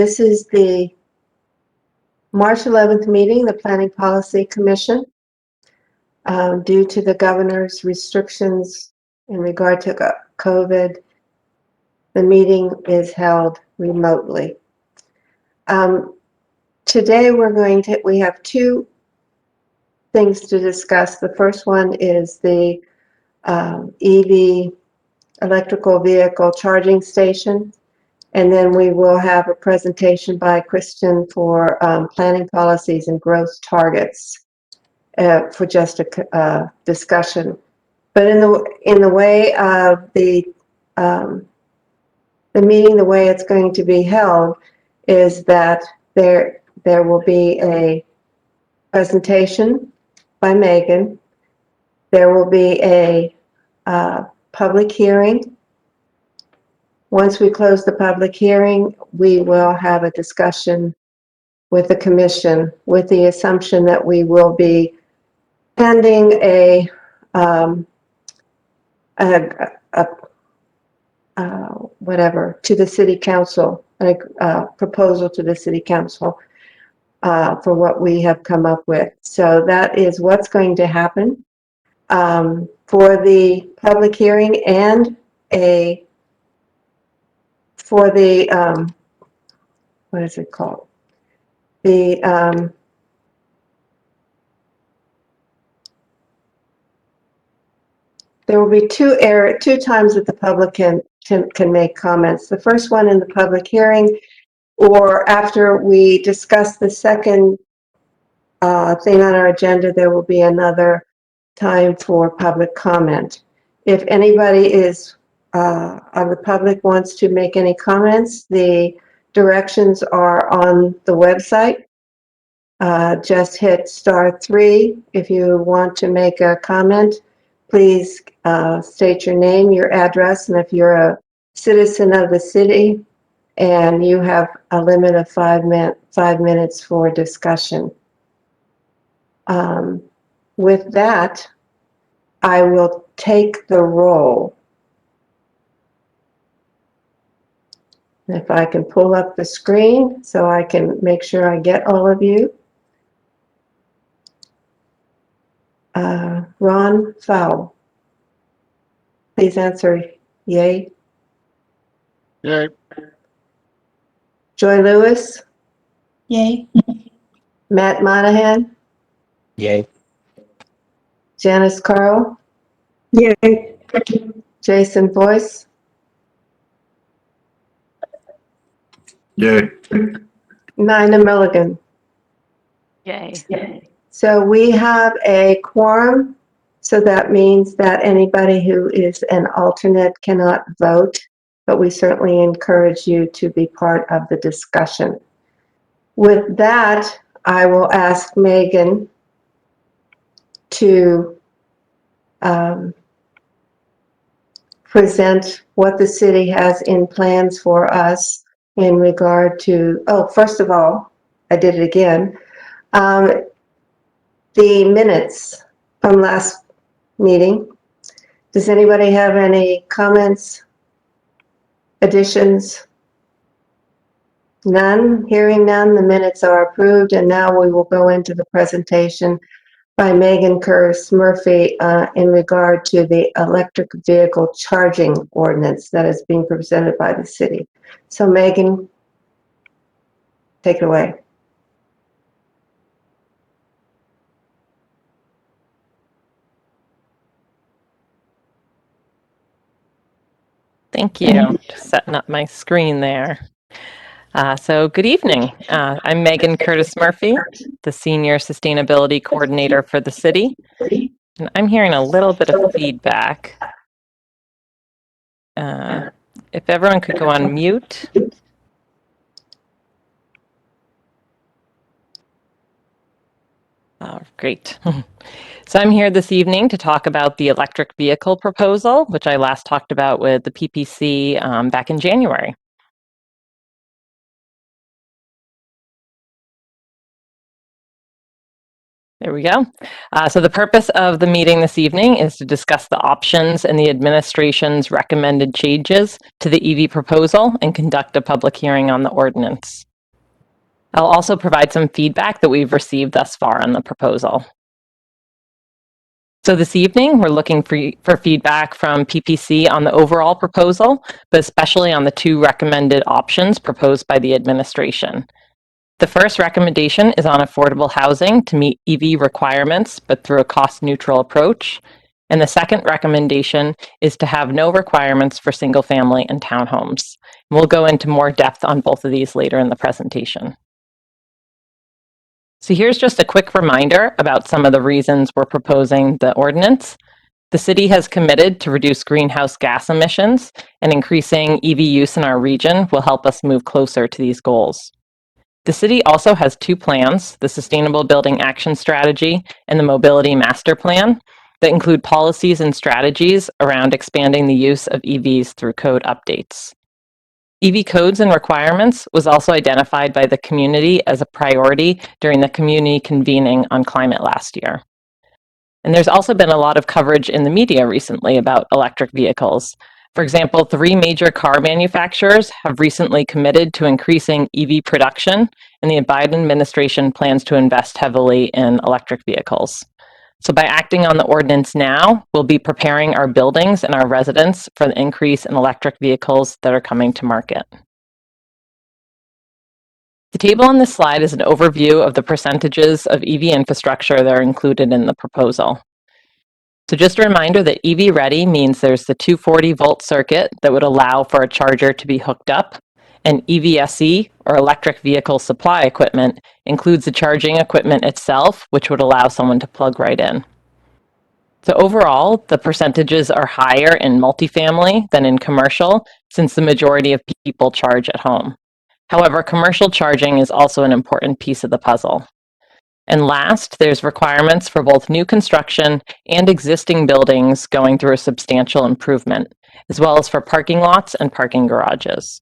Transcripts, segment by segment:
This is the March 11th meeting, the Planning Policy Commission. Due to the governor's restrictions in regard to COVID, the meeting is held remotely. Today we have two things to discuss. The first one is the EV, electrical vehicle charging station. And then we will have a presentation by Kristen for planning policies and growth targets for just a discussion. But in the way of the meeting, the way it's going to be held is that there will be a presentation by Megan. There will be a public hearing. Once we close the public hearing, we will have a discussion with the commission with the assumption that we will be pending a whatever to the city council, a proposal to the city council for what we have come up with. So that is what's going to happen for the public hearing and for the what is it called? The there will be two times that the public can make comments. The first one in the public hearing, or after we discuss the second thing on our agenda, there will be another time for public comment. If anybody is of the public wants to make any comments, the directions are on the website. Just hit *3 if you want to make a comment. Please state your name, your address, and if you're a citizen of the city, and you have a limit of 5 minutes for discussion. With that, I will take the roll. If I can pull up the screen so I can make sure I get all of you. Ron Fowle, please answer yay. Yay. Joy Lewis. Yay. Matt Monahan. Yay. Janice Carl. Yay. Jason Boyce. Yay. Nina Milligan. Yay. So we have a quorum, so that means that anybody who is an alternate cannot vote, but we certainly encourage you to be part of the discussion. With that, I will ask Megan to present what the city has in plans for us in regard to, first of all, I did it again, the minutes from last meeting. Does anybody have any comments, additions? None? Hearing none, the minutes are approved, and now we will go into the presentation by Megan Curtis Murphy in regard to the electric vehicle charging ordinance that is being presented by the city. So Megan, take it away. Thank you. Just setting up my screen there. So good evening. I'm Megan Curtis Murphy, the Senior Sustainability Coordinator for the city. And I'm hearing a little bit of feedback. If everyone could go on mute. Oh, great. So I'm here this evening to talk about the electric vehicle proposal, which I last talked about with the PPC back in January. There we go. So the purpose of the meeting this evening is to discuss the options and the administration's recommended changes to the EV proposal and conduct a public hearing on the ordinance. I'll also provide some feedback that we've received thus far on the proposal. So this evening, we're looking for feedback from PPC on the overall proposal, but especially on the two recommended options proposed by the administration. The first recommendation is on affordable housing to meet EV requirements, but through a cost-neutral approach. And the second recommendation is to have no requirements for single-family and townhomes. We'll go into more depth on both of these later in the presentation. So here's just a quick reminder about some of the reasons we're proposing the ordinance. The city has committed to reduce greenhouse gas emissions, and increasing EV use in our region will help us move closer to these goals. The city also has two plans, the Sustainable Building Action Strategy and the Mobility Master Plan, that include policies and strategies around expanding the use of EVs through code updates. EV codes and requirements was also identified by the community as a priority during the community convening on climate last year. And there's also been a lot of coverage in the media recently about electric vehicles. For example, 3 major car manufacturers have recently committed to increasing EV production, and the Biden administration plans to invest heavily in electric vehicles. So by acting on the ordinance now, we'll be preparing our buildings and our residents for the increase in electric vehicles that are coming to market. The table on this slide is an overview of the percentages of EV infrastructure that are included in the proposal. So just a reminder that EV ready means there's the 240 volt circuit that would allow for a charger to be hooked up, and EVSE, or electric vehicle supply equipment, includes the charging equipment itself, which would allow someone to plug right in. So overall, the percentages are higher in multifamily than in commercial, since the majority of people charge at home. However, commercial charging is also an important piece of the puzzle. And last, there's requirements for both new construction and existing buildings going through a substantial improvement, as well as for parking lots and parking garages.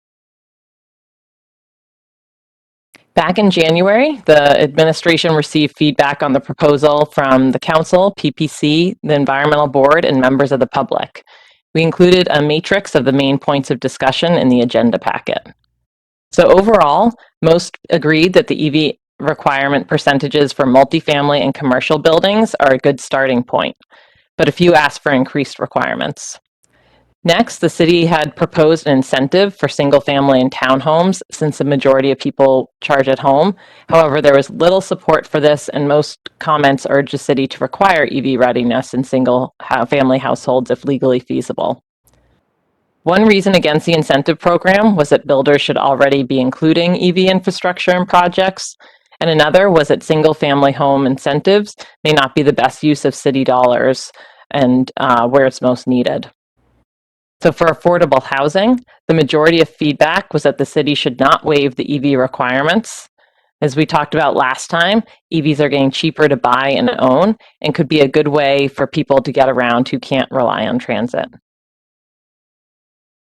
Back in January, the administration received feedback on the proposal from the council, PPC, the environmental board, and members of the public. We included a matrix of the main points of discussion in the agenda packet. So overall, most agreed that the EV requirement percentages for multifamily and commercial buildings are a good starting point, but a few asked for increased requirements. Next, the city had proposed an incentive for single family and townhomes, since the majority of people charge at home. However, there was little support for this, and most comments urged the city to require EV readiness in single family households if legally feasible. One reason against the incentive program was that builders should already be including EV infrastructure in projects, and another was that single-family home incentives may not be the best use of city dollars and where it's most needed. So for affordable housing, the majority of feedback was that the city should not waive the EV requirements. As we talked about last time, EVs are getting cheaper to buy and own, and could be a good way for people to get around who can't rely on transit.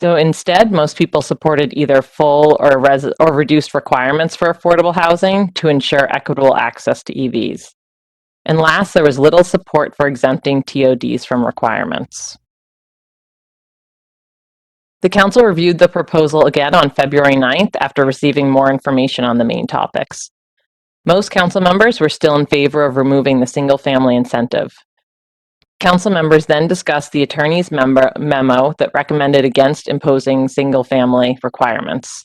So instead, most people supported either full or reduced requirements for affordable housing to ensure equitable access to EVs. And last, there was little support for exempting TODs from requirements. The council reviewed the proposal again on February 9th after receiving more information on the main topics. Most council members were still in favor of removing the single-family incentive. Council members then discussed the attorney's memo that recommended against imposing single-family requirements.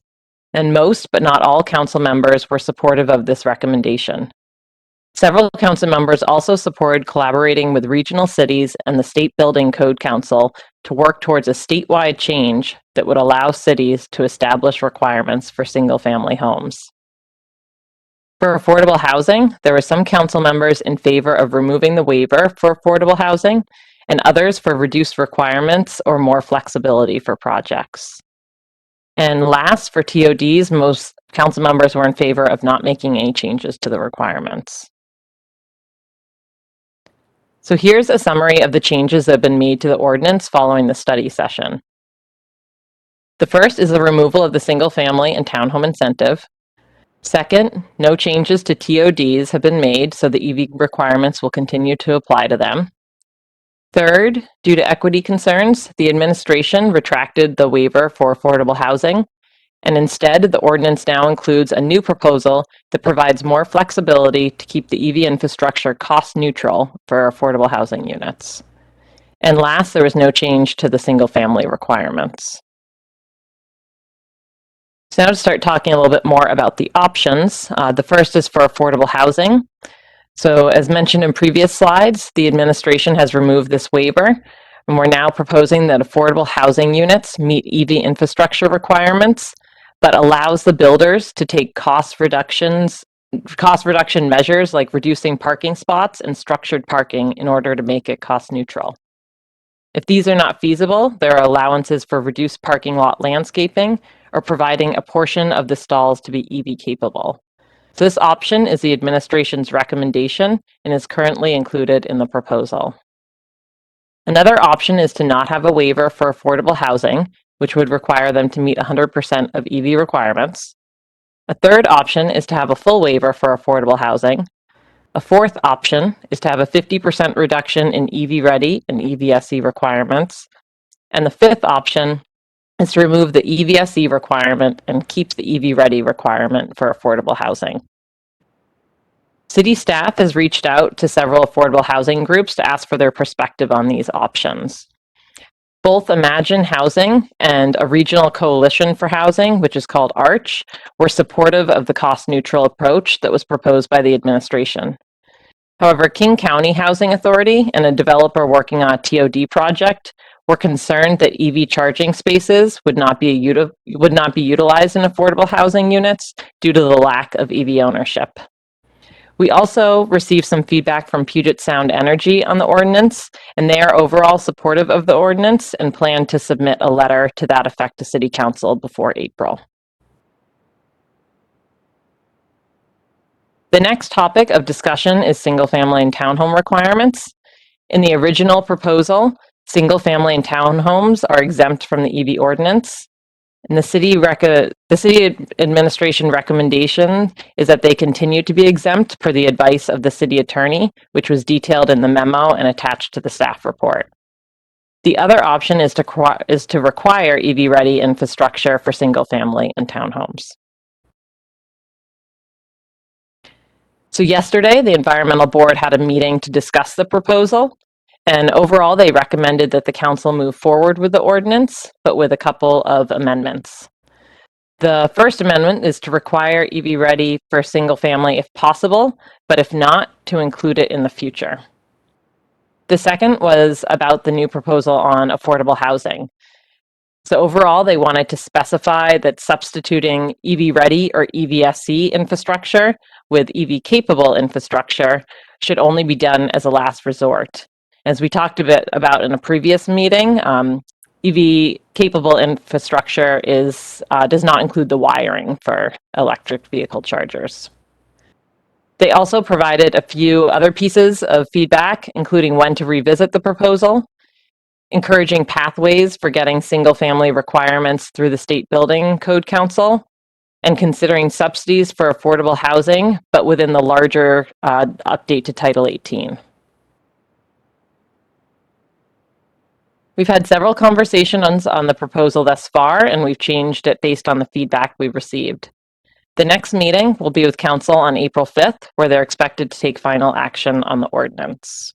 And most, but not all, council members were supportive of this recommendation. Several council members also supported collaborating with regional cities and the State Building Code Council to work towards a statewide change that would allow cities to establish requirements for single-family homes. For affordable housing, there were some council members in favor of removing the waiver for affordable housing, and others for reduced requirements or more flexibility for projects. And last, for TODs, most council members were in favor of not making any changes to the requirements. So here's a summary of the changes that have been made to the ordinance following the study session. The first is the removal of the single-family and townhome incentive. Second, no changes to TODs have been made, so the EV requirements will continue to apply to them. Third, due to equity concerns, the administration retracted the waiver for affordable housing. and instead the ordinance now includes a new proposal that provides more flexibility to keep the EV infrastructure cost neutral for affordable housing units. And last, there was no change to the single family requirements. So now to start talking a little bit more about the options. The first is for affordable housing. So as mentioned in previous slides, the administration has removed this waiver, and we're now proposing that affordable housing units meet EV infrastructure requirements, but allows the builders to take cost reduction measures like reducing parking spots and structured parking in order to make it cost neutral. If these are not feasible, there are allowances for reduced parking lot landscaping or providing a portion of the stalls to be EV capable. So this option is the administration's recommendation and is currently included in the proposal. Another option is to not have a waiver for affordable housing, which would require them to meet 100% of EV requirements. A third option is to have a full waiver for affordable housing. A fourth option is to have a 50% reduction in EV-ready and EVSE requirements. And the fifth option is to remove the EVSE requirement and keep the EV-ready requirement for affordable housing. City staff has reached out to several affordable housing groups to ask for their perspective on these options. Both Imagine Housing and a regional coalition for housing, which is called ARCH, were supportive of the cost-neutral approach that was proposed by the administration. However, King County Housing Authority and a developer working on a TOD project were concerned that EV charging spaces would not be utilized in affordable housing units due to the lack of EV ownership. We also received some feedback from Puget Sound Energy on the ordinance, and they are overall supportive of the ordinance and plan to submit a letter to that effect to City Council before April. The next topic of discussion is single-family and townhome requirements. In the original proposal, single-family and townhomes are exempt from the EV ordinance. And the city administration recommendation is that they continue to be exempt per the advice of the city attorney, which was detailed in the memo and attached to the staff report. The other option is to require EV-ready infrastructure for single-family and townhomes. So yesterday, the Environmental Board had a meeting to discuss the proposal, and overall, they recommended that the council move forward with the ordinance, but with a couple of amendments. The first amendment is to require EV ready for single family if possible, but if not, to include it in the future. The second was about the new proposal on affordable housing. So overall, they wanted to specify that substituting EV ready or EVSC infrastructure with EV capable infrastructure should only be done as a last resort. As we talked a bit about in a previous meeting, EV capable infrastructure does not include the wiring for electric vehicle chargers. They also provided a few other pieces of feedback, including when to revisit the proposal, encouraging pathways for getting single-family requirements through the State Building Code Council, and considering subsidies for affordable housing, but within the larger update to Title 18. We've had several conversations on the proposal thus far, and we've changed it based on the feedback we've received. The next meeting will be with Council on April 5th, where they're expected to take final action on the ordinance.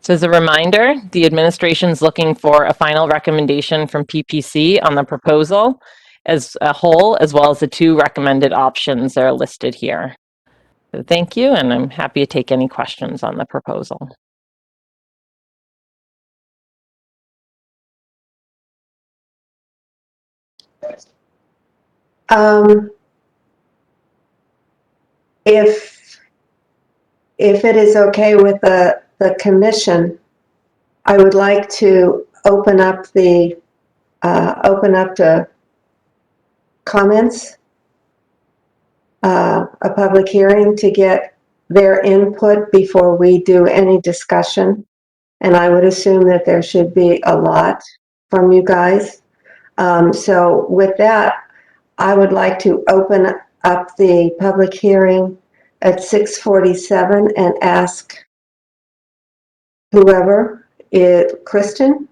So as a reminder, the administration's looking for a final recommendation from PPC on the proposal as a whole, as well as the two recommended options that are listed here. So thank you, and I'm happy to take any questions on the proposal. If it is okay with the commission, I would like to open up to comments, a public hearing to get their input before we do any discussion. And I would assume that there should be a lot from you guys. So with that, I would like to open up the public hearing at 6:47 and ask whoever, Kristen?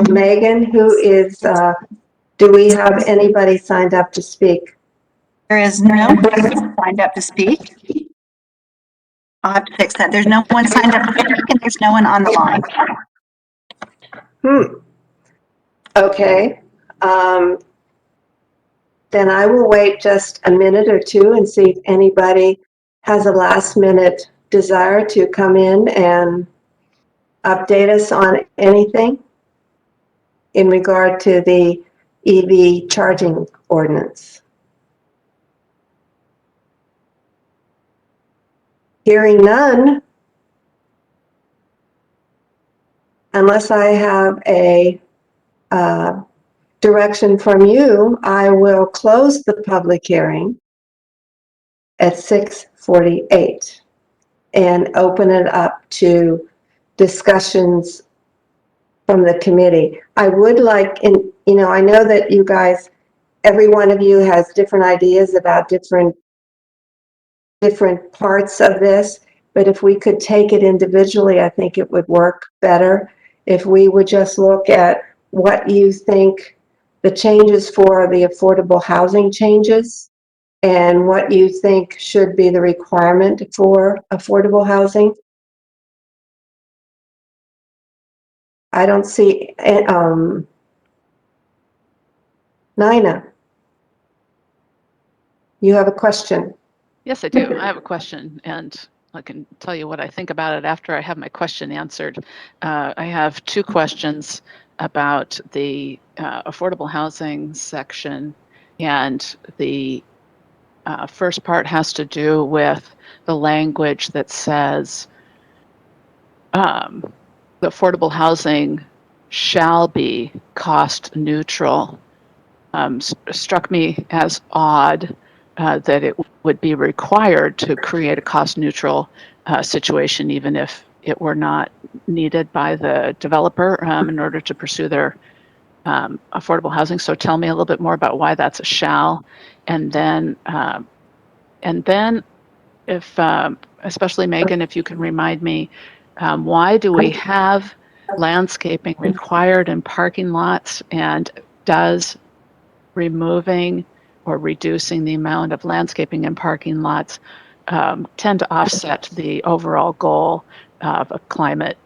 Megan, do we have anybody signed up to speak? There is no one signed up to speak. I'll have to fix that. There's no one signed up to speak and there's no one on the line. Okay. Then I will wait just a minute or two and see if anybody has a last minute desire to come in and update us on anything in regard to the EV charging ordinance. Hearing none, unless I have a direction from you, I will close the public hearing at 6:48 and open it up to discussions from the committee. I would like, I know that you guys, every one of you has different ideas about different parts of this, but if we could take it individually, I think it would work better. If we would just look at what you think the changes for the affordable housing changes and what you think should be the requirement for affordable housing. I don't see, Nina, you have a question. Yes, I do. I have a question, and I can tell you what I think about it after I have my question answered. I have two questions about the affordable housing section, and the first part has to do with the language that says the affordable housing shall be cost neutral. Struck me as odd that it would be required to create a cost neutral situation, even if it were not needed by the developer in order to pursue their affordable housing. So tell me a little bit more about why that's a shall. And then if, especially Megan, if you can remind me, why do we have landscaping required in parking lots, and does removing or reducing the amount of landscaping in parking lots tend to offset the overall goal of climate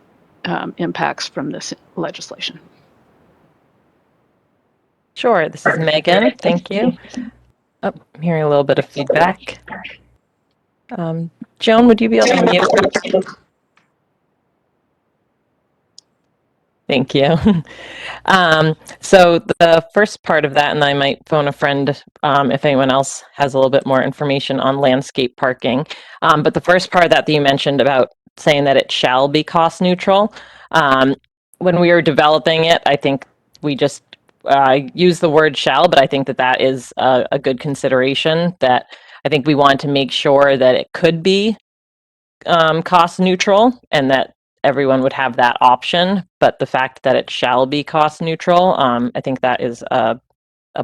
impacts from this legislation? Sure, this is Megan. Thank you. Oh, I'm hearing a little bit of feedback. Joan, would you be able to mute? Thank you. So the first part of that, and I might phone a friend if anyone else has a little bit more information on landscape parking. But the first part that you mentioned about saying that it shall be cost neutral, when we were developing it, I think we just use the word shall, but I think that that is a good consideration. That I think we want to make sure that it could be cost neutral and that everyone would have that option, but the fact that it shall be cost neutral, I think that is a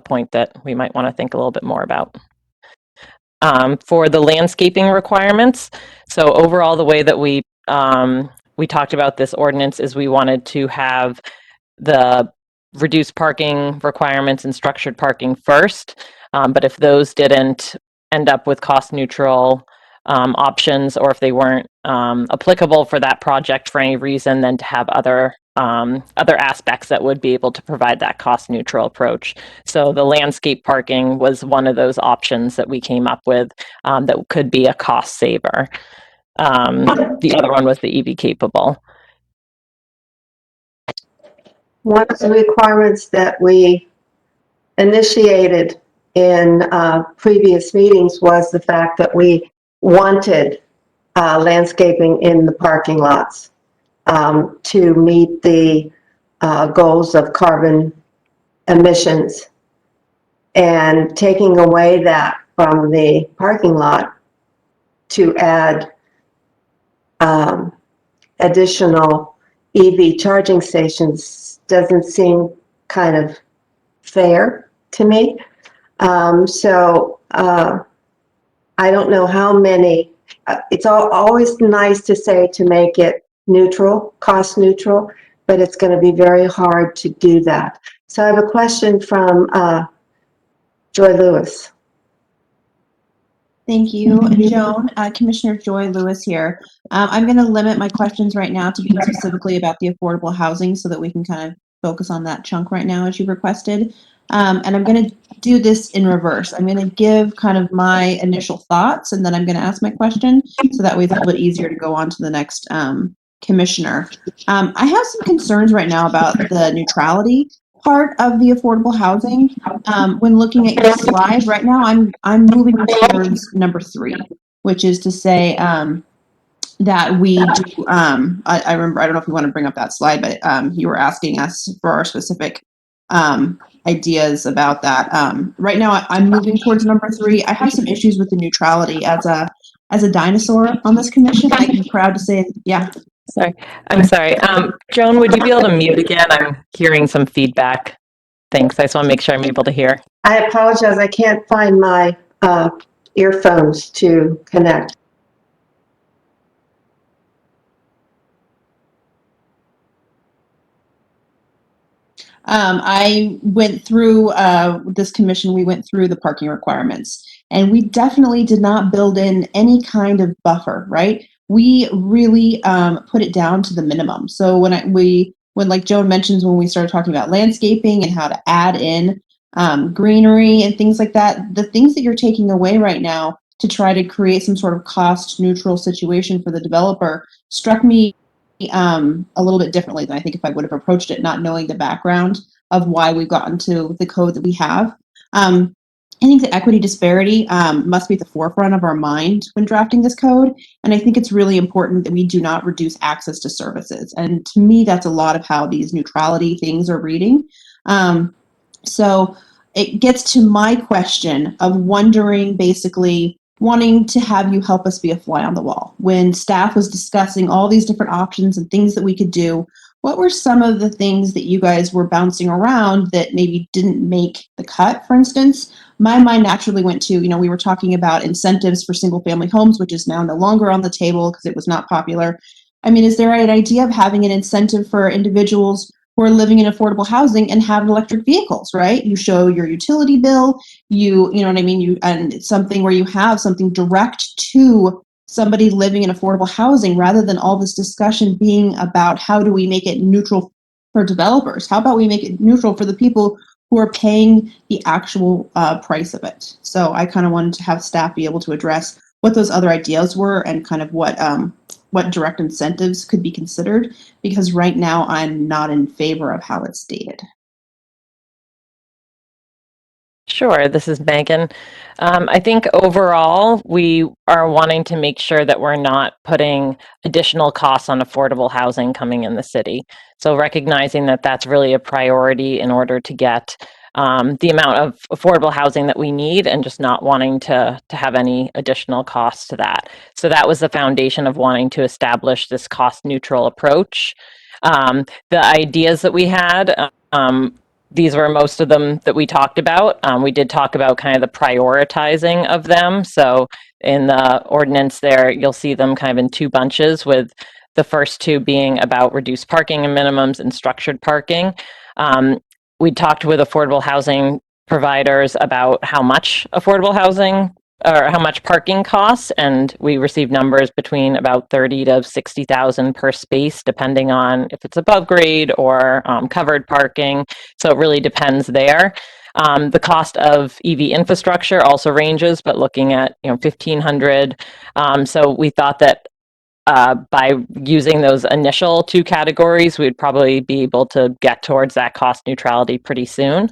point that we might want to think a little bit more about. For the landscaping requirements, so overall the way that we talked about this ordinance is we wanted to have the reduced parking requirements and structured parking first, but if those didn't end up with cost neutral options, or if they weren't applicable for that project for any reason, then to have other aspects that would be able to provide that cost neutral approach. So the landscape parking was one of those options that we came up with that could be a cost saver. The other one was the EV capable. One of the requirements that we initiated in previous meetings was the fact that we wanted landscaping in the parking lots to meet the goals of carbon emissions. And taking away that from the parking lot to add additional EV charging stations doesn't seem kind of fair to me. So I don't know how many, it's always nice to say to make it neutral, cost neutral, but it's going to be very hard to do that. So I have a question from Joy Lewis. Thank you, Joan. Commissioner Joy Lewis here. I'm going to limit my questions right now to being specifically about the affordable housing so that we can kind of focus on that chunk right now as you requested. And I'm going to do this in reverse. I'm going to give kind of my initial thoughts and then I'm going to ask my question so that way it's a little bit easier to go on to the next commissioner. I have some concerns right now about the neutrality part of the affordable housing. When looking at your slide right now, I'm moving towards number 3, which is to say that we do. I remember. I don't know if you want to bring up that slide, but you were asking us for our specific ideas about that. Right now, I'm moving towards number 3. I have some issues with the neutrality as a dinosaur on this commission. I can be proud to say, yeah. Sorry, I'm sorry. Joan, would you be able to mute again? I'm hearing some feedback. Thanks. I just want to make sure I'm able to hear. I apologize. I can't find my earphones to connect. I went through this commission, we went through the parking requirements, and we definitely did not build in any kind of buffer, right? We really put it down to the minimum. So when like Joan mentions, when we started talking about landscaping and how to add in greenery and things like that, the things that you're taking away right now to try to create some sort of cost neutral situation for the developer struck me a little bit differently than I think if I would have approached it, not knowing the background of why we've gotten to the code that we have. I think the equity disparity must be at the forefront of our mind when drafting this code. And I think it's really important that we do not reduce access to services. And to me, that's a lot of how these neutrality things are reading. So it gets to my question of wondering, basically, wanting to have you help us be a fly on the wall. When staff was discussing all these different options and things that we could do, what were some of the things that you guys were bouncing around that maybe didn't make the cut, for instance? My mind naturally went to, we were talking about incentives for single family homes, which is now no longer on the table because it was not popular. I mean, is there an idea of having an incentive for individuals who are living in affordable housing and have electric vehicles, right? You show your utility bill, you know what I mean? And it's something where you have something direct to somebody living in affordable housing rather than all this discussion being about how do we make it neutral for developers? How about we make it neutral for the people who are paying the actual price of it? So I kind of wanted to have staff be able to address what those other ideas were and kind of what direct incentives could be considered, because right now I'm not in favor of how it's stated. Sure, this is Megan. I think overall, we are wanting to make sure that we're not putting additional costs on affordable housing coming in the city. So recognizing that that's really a priority in order to get the amount of affordable housing that we need and just not wanting to have any additional costs to that. So that was the foundation of wanting to establish this cost neutral approach. The ideas that we had, these were most of them that we talked about. We did talk about kind of the prioritizing of them. So in the ordinance there, you'll see them kind of in 2 bunches, with the first 2 being about reduced parking and minimums and structured parking. We talked with affordable housing providers about how much affordable housing or how much parking costs, and we received numbers between about 30 to 60,000 per space, depending on if it's above grade or covered parking. So it really depends there. The cost of EV infrastructure also ranges, but looking at 1,500. So we thought that by using those initial 2 categories, we'd probably be able to get towards that cost neutrality pretty soon.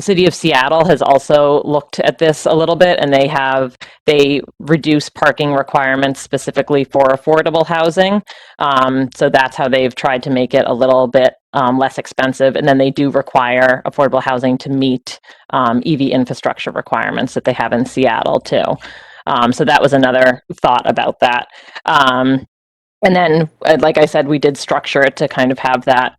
City of Seattle has also looked at this a little bit, and they reduce parking requirements specifically for affordable housing. So that's how they've tried to make it a little bit less expensive. And then they do require affordable housing to meet EV infrastructure requirements that they have in Seattle too. So that was another thought about that. And then, like I said, we did structure it to kind of have that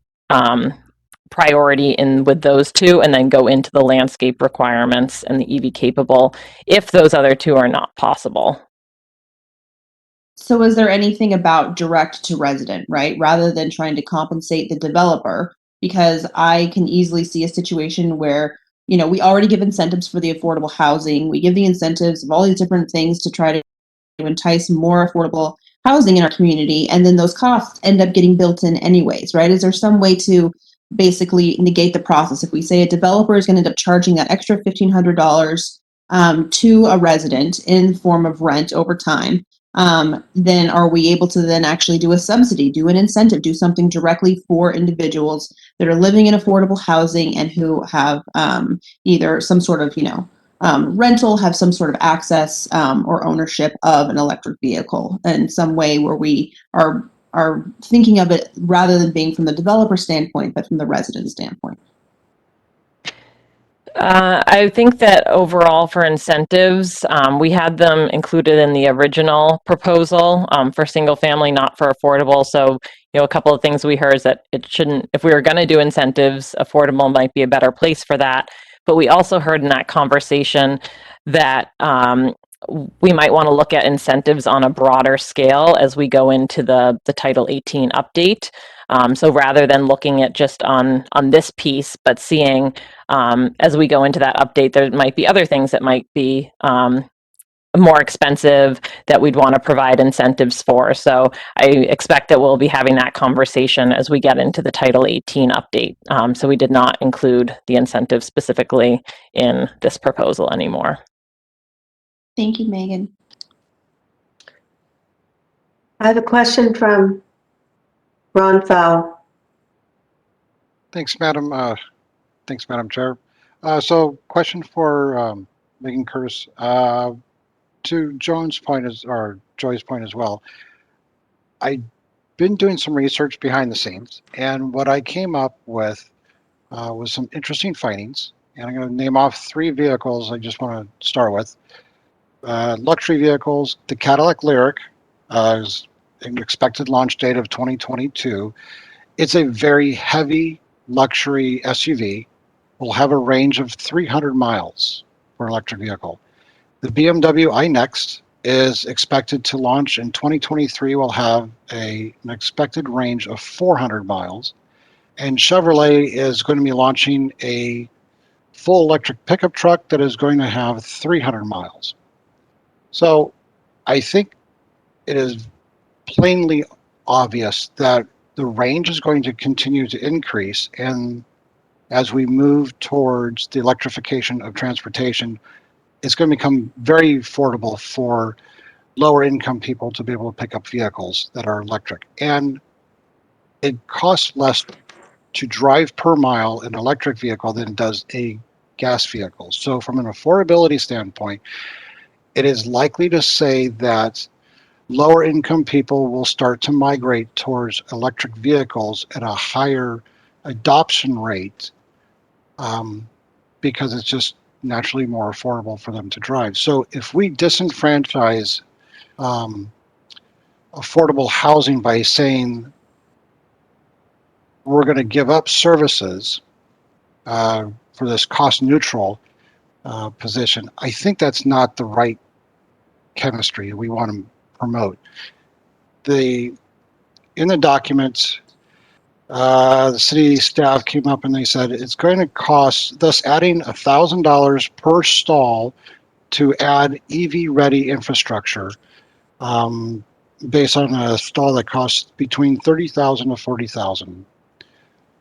priority in with those 2, and then go into the landscape requirements and the EV capable if those other 2 are not possible. So is there anything about direct to resident, right? Rather than trying to compensate the developer? Because I can easily see a situation where, we already give incentives for the affordable housing. We give the incentives of all these different things to try to entice more affordable housing in our community. And then those costs end up getting built in anyways, right? Is there some way to basically negate the process? If we say a developer is going to end up charging that extra $1,500 to a resident in the form of rent over time, then are we able to then actually do a subsidy, do an incentive, do something directly for individuals that are living in affordable housing and who have either some sort of, rental, have some sort of access or ownership of an electric vehicle in some way where we are thinking of it rather than being from the developer standpoint, but from the resident standpoint? I think that overall for incentives, we had them included in the original proposal for single family, not for affordable. So, a couple of things we heard is that it shouldn't, if we were going to do incentives, affordable might be a better place for that. But we also heard in that conversation that we might want to look at incentives on a broader scale as we go into the Title 18 update. So rather than looking at just on this piece, but seeing as we go into that update, there might be other things that might be more expensive that we'd want to provide incentives for. So I expect that we'll be having that conversation as we get into the Title 18 update. So we did not include the incentive specifically in this proposal anymore. Thank you, Megan. I have a question from Ron Fowl. Thanks, Madam Chair. So, question for Megan Curtis. To Joy's point as well. I've been doing some research behind the scenes, and what I came up with was some interesting findings. And I'm going to name off 3 vehicles. I just want to start with luxury vehicles. The Cadillac Lyriq is an expected launch date of 2022. It's a very heavy luxury SUV. Will have a range of 300 miles for an electric vehicle. The BMW iNext is expected to launch in 2023. Will have an expected range of 400 miles. And Chevrolet is going to be launching a full electric pickup truck that is going to have 300 miles. So I think it is plainly obvious that the range is going to continue to increase, and as we move towards the electrification of transportation, it's going to become very affordable for lower income people to be able to pick up vehicles that are electric. And it costs less to drive per mile an electric vehicle than it does a gas vehicle. So from an affordability standpoint, it is likely to say that lower income people will start to migrate towards electric vehicles at a higher adoption rate because it's just naturally more affordable for them to drive. So if we disenfranchise affordable housing by saying we're going to give up services for this cost neutral position, I think that's not the right chemistry we want to promote. In the documents, the city staff came up and they said it's going to cost, thus adding $1,000 per stall to add EV-ready infrastructure, based on a stall that costs between $30,000 to $40,000.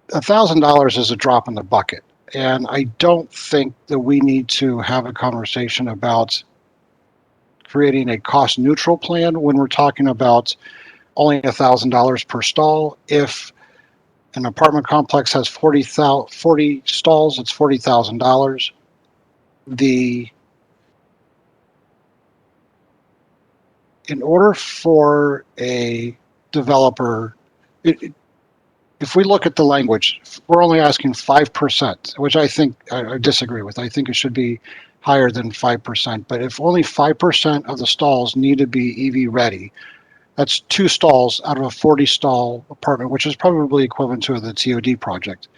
$1,000 is a drop in the bucket, and I don't think that we need to have a conversation about creating a cost-neutral plan when we're talking about only $1,000 per stall. If an apartment complex has 40 stalls, it's $40,000. In order for a developer, if we look at the language, we're only asking 5%, which I think I disagree with. I think it should be higher than 5%. But if only 5% of the stalls need to be EV ready, that's 2 stalls out of a 40-stall apartment, which is probably equivalent to the TOD project.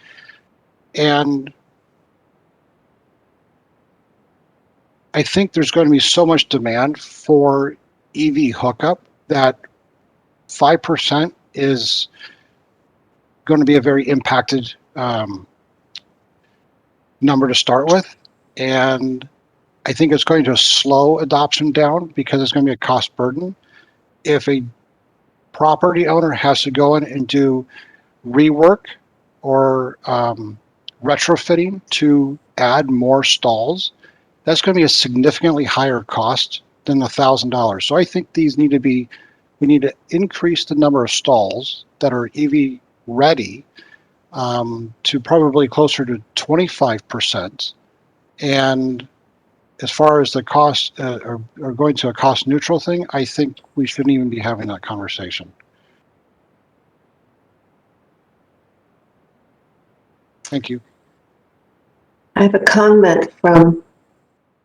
And I think there's going to be so much demand for EV hookup that 5% is going to be a very impacted number to start with. And I think it's going to slow adoption down because it's going to be a cost burden. If a property owner has to go in and do rework or retrofitting to add more stalls, that's going to be a significantly higher cost than the $1,000. So I think we need to increase the number of stalls that are EV ready to probably closer to 25%. And as far as the cost or going to a cost neutral thing, I think we shouldn't even be having that conversation. Thank you. I have a comment from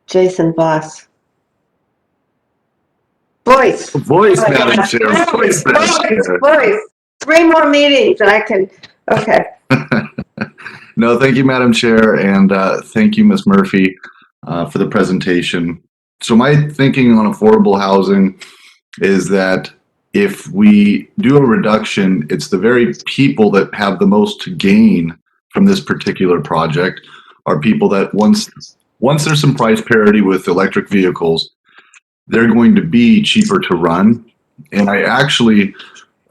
Jason Voss. Voice. Voice, Madam Chair. Voice, Madam Chair. Voice. 3 more meetings and I can, okay. No, thank you, Madam Chair, and thank you, Ms. Murphy, for the presentation. So my thinking on affordable housing is that if we do a reduction, it's the very people that have the most to gain from this particular project are people that once there's some price parity with electric vehicles, they're going to be cheaper to run. And I actually,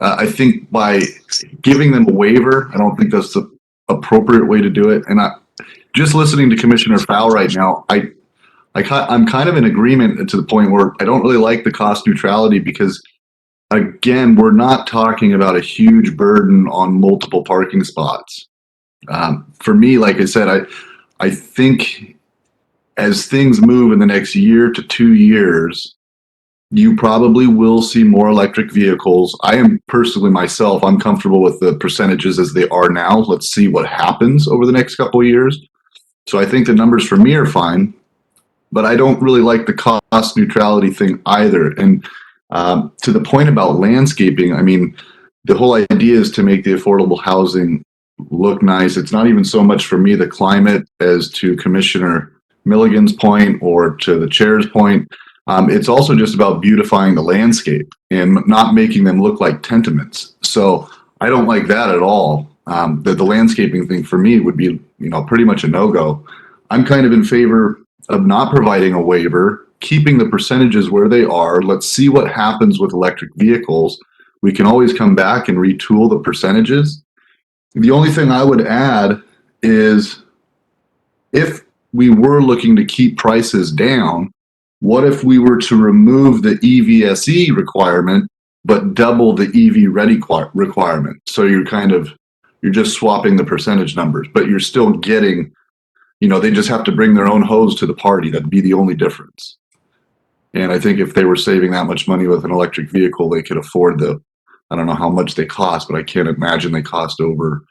I think by giving them a waiver, I don't think that's the appropriate way to do it. And just listening to Commissioner Fowl right now, I'm kind of in agreement to the point where I don't really like the cost neutrality because, again, we're not talking about a huge burden on multiple parking spots. For me, like I said, I think as things move in the next year to 2 years, you probably will see more electric vehicles. I am personally myself, I'm comfortable with the percentages as they are now. Let's see what happens over the next couple of years. So I think the numbers for me are fine, but I don't really like the cost neutrality thing either. And to the point about landscaping, I mean, the whole idea is to make the affordable housing look nice. It's not even so much for me the climate as to Commissioner Milligan's point or to the chair's point. It's also just about beautifying the landscape and not making them look like tenements. So I don't like that at all. The landscaping thing for me would be, pretty much a no-go. I'm kind of in favor of not providing a waiver, keeping the percentages where they are. Let's see what happens with electric vehicles. We can always come back and retool the percentages. The only thing I would add is if we were looking to keep prices down, what if we were to remove the EVSE requirement, but double the EV ready requirement? So you're just swapping the percentage numbers, but you're still getting, they just have to bring their own hose to the party. That'd be the only difference. And I think if they were saving that much money with an electric vehicle, they could afford I don't know how much they cost, but I can't imagine they cost over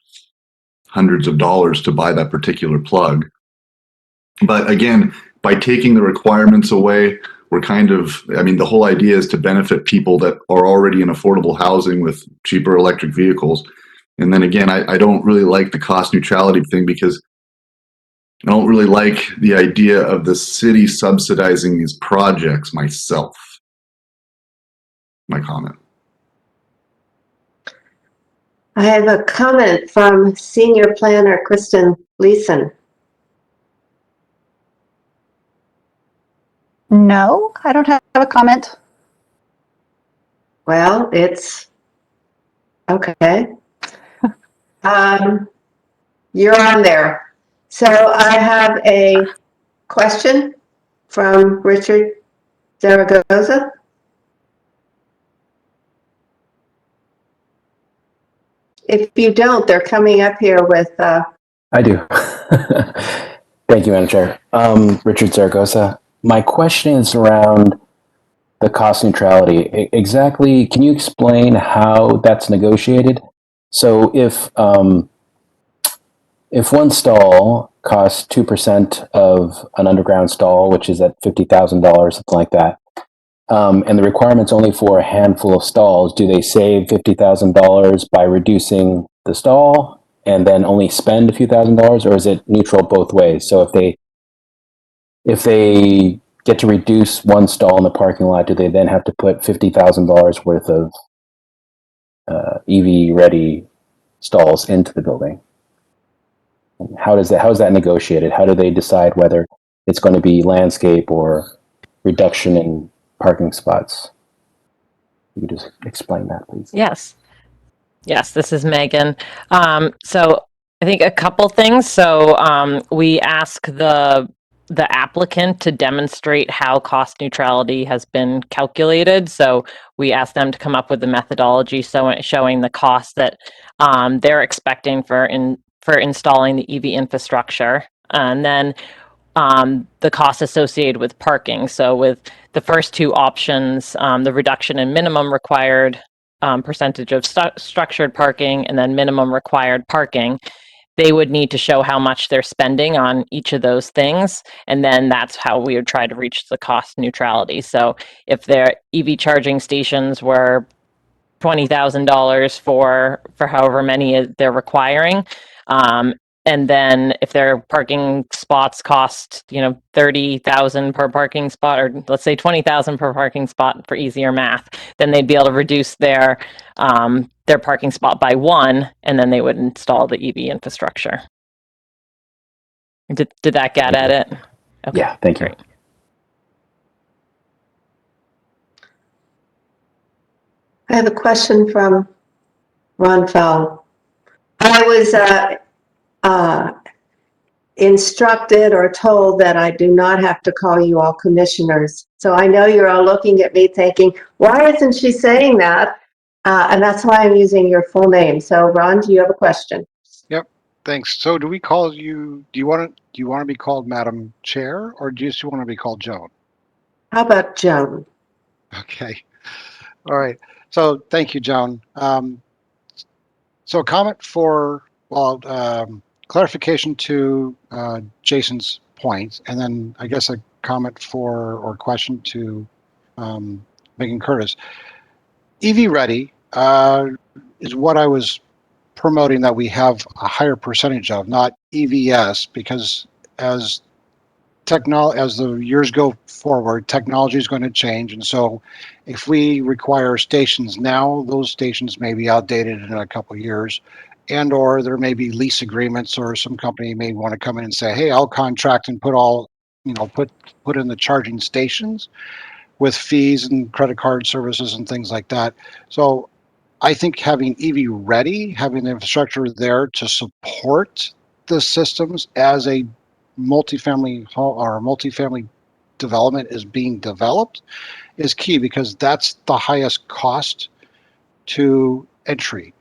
hundreds of dollars to buy that particular plug. But again, by taking the requirements away, the whole idea is to benefit people that are already in affordable housing with cheaper electric vehicles. And then again, I don't really like the cost neutrality thing because I don't really like the idea of the city subsidizing these projects myself. My comment. I have a comment from Senior Planner Kristen Leeson. No, I don't have a comment. Well, it's okay. You're on there. So I have a question from Richard Zaragoza. If you don't, they're coming up here with. I do. Thank you, Madam Chair. Richard Zaragoza. My question is around the cost neutrality. Exactly, can you explain how that's negotiated? So if one stall costs 2% of an underground stall, which is at $50,000, something like that, and the requirement's only for a handful of stalls, do they save $50,000 by reducing the stall and then only spend a few $1,000s, or is it neutral both ways? So if they get to reduce one stall in the parking lot, do they then have to put $50,000 worth of EV-ready stalls into the building? How is that negotiated? How do they decide whether it's going to be landscape or reduction in parking spots? You just explain that, please. Yes. Yes, this is Megan. So I think a couple things. So we ask the applicant to demonstrate how cost neutrality has been calculated. So we ask them to come up with the methodology showing the cost that they're expecting for installing the EV infrastructure. And then the costs associated with parking. So with the first two options, the reduction in minimum required percentage of structured parking and then minimum required parking, they would need to show how much they're spending on each of those things. And then that's how we would try to reach the cost neutrality. So if their EV charging stations were $20,000 for however many they're requiring, and then if their parking spots cost, 30,000 per parking spot, or let's say 20,000 per parking spot for easier math, then they'd be able to reduce their parking spot by one, and then they would install the EV infrastructure. Did that get at it? Okay, Yeah, thank you. great. I have a question from Ron Fowle. I was instructed or told that I do not have to call you all commissioners. So I know you're all looking at me thinking, why isn't she saying that? And that's why I'm using your full name. So Ron, do you have a question? Yep. Thanks. So do we call you, do you want to be called Madam Chair, or do you just want to be called Joan? How about Joan? Okay. All right. So thank you, Joan. So a comment for, clarification to Jason's point, and then I guess a comment for or question to Megan Curtis. EV ready is what I was promoting that we have a higher percentage of, not EVS, because as the years go forward, technology is going to change, and so if we require stations now, those stations may be outdated in a couple of years, and or there may be lease agreements, or some company may want to come in and say, hey, I'll contract and put in the charging stations with fees and credit card services and things like that. So I think having EV ready, having the infrastructure there to support the systems as a multifamily development is being developed is key, because that's the highest cost to entry.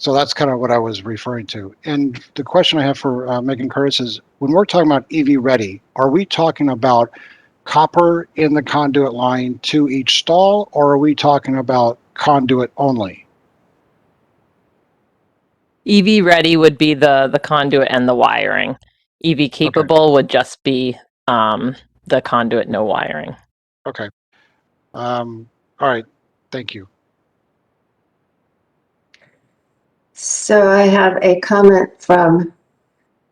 So that's kind of what I was referring to. And the question I have for Megan Curtis is, when we're talking about EV ready, are we talking about copper in the conduit line to each stall, or are we talking about conduit only? EV ready would be the conduit and the wiring. EV capable would just be the conduit, no wiring. Okay. All right. Thank you. So I have a comment from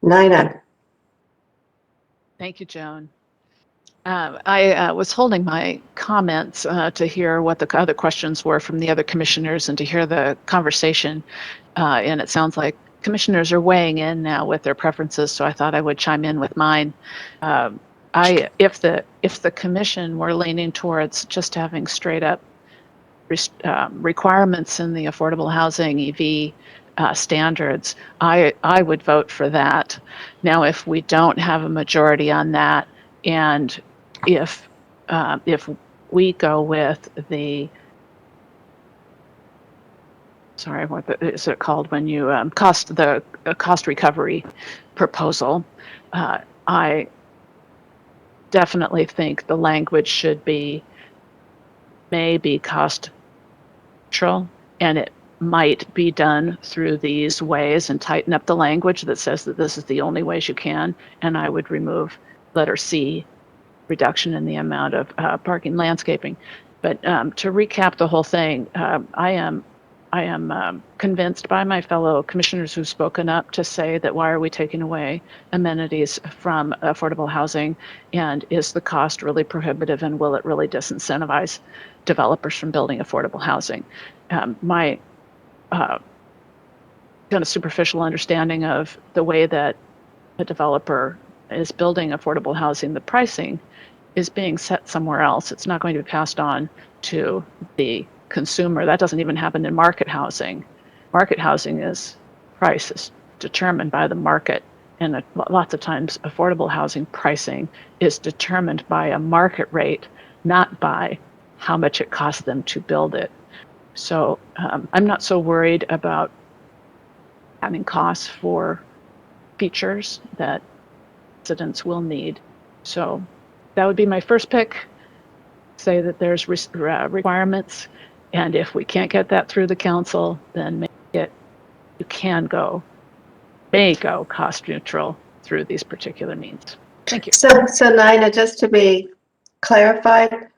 Nina. Thank you, Joan. I was holding my comments to hear what the other questions were from the other commissioners and to hear the conversation. And it sounds like commissioners are weighing in now with their preferences, so I thought I would chime in with mine. If the commission were leaning towards just having straight up requirements in the affordable housing EV standards, I would vote for that. Now, if we don't have a majority on that, and if we go with the what is it called when you cost recovery proposal, I definitely think the language should be maybe cost neutral, and it might be done through these ways, and tighten up the language that says that this is the only ways you can. And I would remove letter C, reduction in the amount of parking landscaping. But to recap the whole thing, I convinced by my fellow commissioners who've spoken up to say that why are we taking away amenities from affordable housing, and is the cost really prohibitive, and will it really disincentivize developers from building affordable housing? My kind of superficial understanding of the way that a developer is building affordable housing, the pricing is being set somewhere else. It's not going to be passed on to the consumer. That doesn't even happen in market housing. Market housing price is determined by the market. And lots of times affordable housing pricing is determined by a market rate, not by how much it costs them to build it. So I'm not so worried about having costs for features that residents will need. So that would be my first pick. Say that there's requirements, and if we can't get that through the council, then make it, you may go cost neutral through these particular means. Thank you. So Nina, just to be clarified,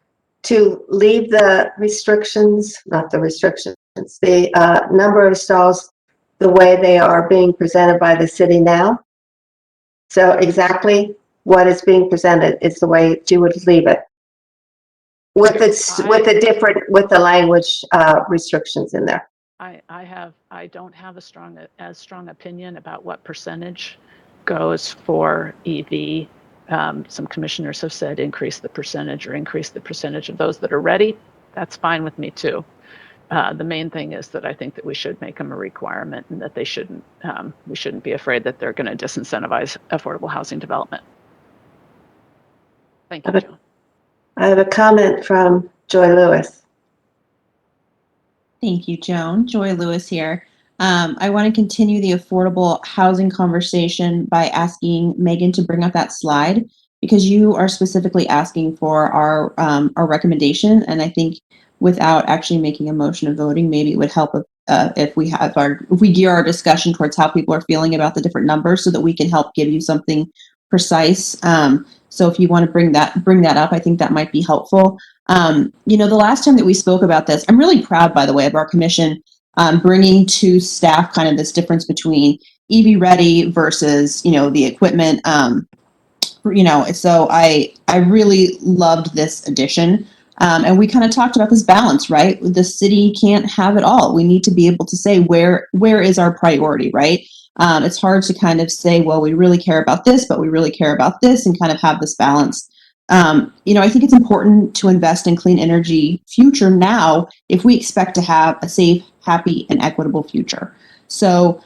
to leave the restrictions, not the restrictions, the number of stalls the way they are being presented by the city now. So exactly what is being presented is the way you would leave it. With the language restrictions in there. I don't have as strong opinion about what percentage goes for EV. Some commissioners have said increase the percentage of those that are ready. That's fine with me too. The main thing is that I think that we should make them a requirement, and that we shouldn't be afraid that they're going to disincentivize affordable housing development. Thank you, Joan. I have a comment from Joy Lewis. Thank you, Joan. Joy Lewis here. I want to continue the affordable housing conversation by asking Megan to bring up that slide, because you are specifically asking for our recommendation. And I think without actually making a motion of voting, maybe it would help if we gear our discussion towards how people are feeling about the different numbers, so that we can help give you something precise. So if you want to bring that up, I think that might be helpful. The last time that we spoke about this, I'm really proud, by the way, of our commission bringing to staff kind of this difference between EV ready versus, the equipment. So I really loved this addition. And we kind of talked about this balance, right? The city can't have it all. We need to be able to say where is our priority, right? It's hard to kind of say, well, we really care about this, but we really care about this, and kind of have this balance. I think it's important to invest in clean energy future now if we expect to have a safe, happy, and equitable future. So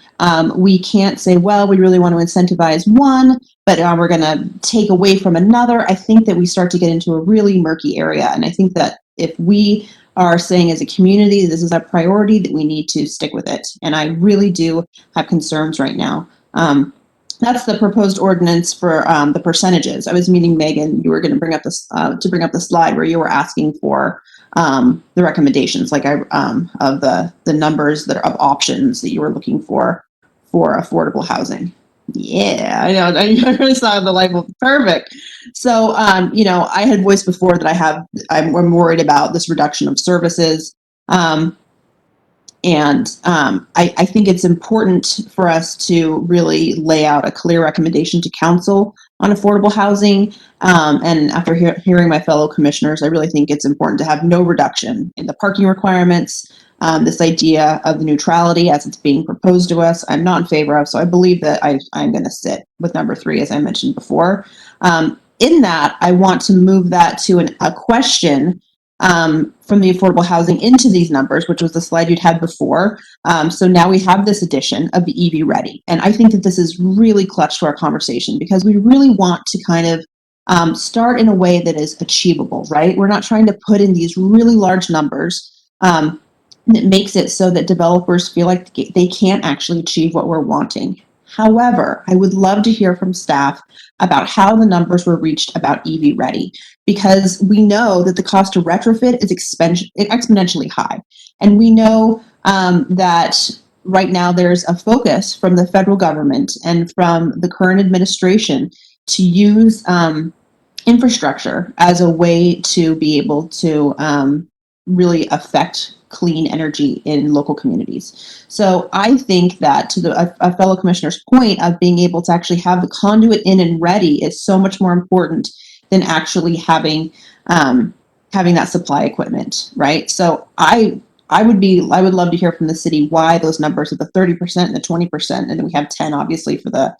we can't say, well, we really want to incentivize one, but we're going to take away from another. I think that we start to get into a really murky area. And I think that if we are saying as a community, this is our priority, that we need to stick with it. And I really do have concerns right now. That's the proposed ordinance for the percentages. I was meaning, Megan, you were going to bring up this the slide where you were asking for the recommendations, like of the numbers that are of options that you were looking for affordable housing. Yeah, I know. I really saw the light bulb. Perfect. So, I had voiced before that I'm worried about this reduction of services. I think it's important for us to really lay out a clear recommendation to council on affordable housing. And after hearing my fellow commissioners, I really think it's important to have no reduction in the parking requirements. This idea of the neutrality as it's being proposed to us, I'm not in favor of. So I believe that I'm going to sit with number 3, as I mentioned before. In that, I want to move that to a question from the affordable housing into these numbers, which was the slide you'd had before. So now we have this addition of the EV ready. And I think that this is really clutch to our conversation, because we really want to kind of start in a way that is achievable, right? We're not trying to put in these really large numbers. And it makes it so that developers feel like they can't actually achieve what we're wanting. However, I would love to hear from staff about how the numbers were reached about EV ready, because we know that the cost to retrofit is exponentially high. And we know that right now there's a focus from the federal government and from the current administration to use infrastructure as a way to be able to really affect clean energy in local communities. So I think that to a fellow commissioner's point of being able to actually have the conduit in and ready is so much more important than actually having that supply equipment, right? So I would love to hear from the city why those numbers of the 30% and the 20%, and then we have 10 obviously for the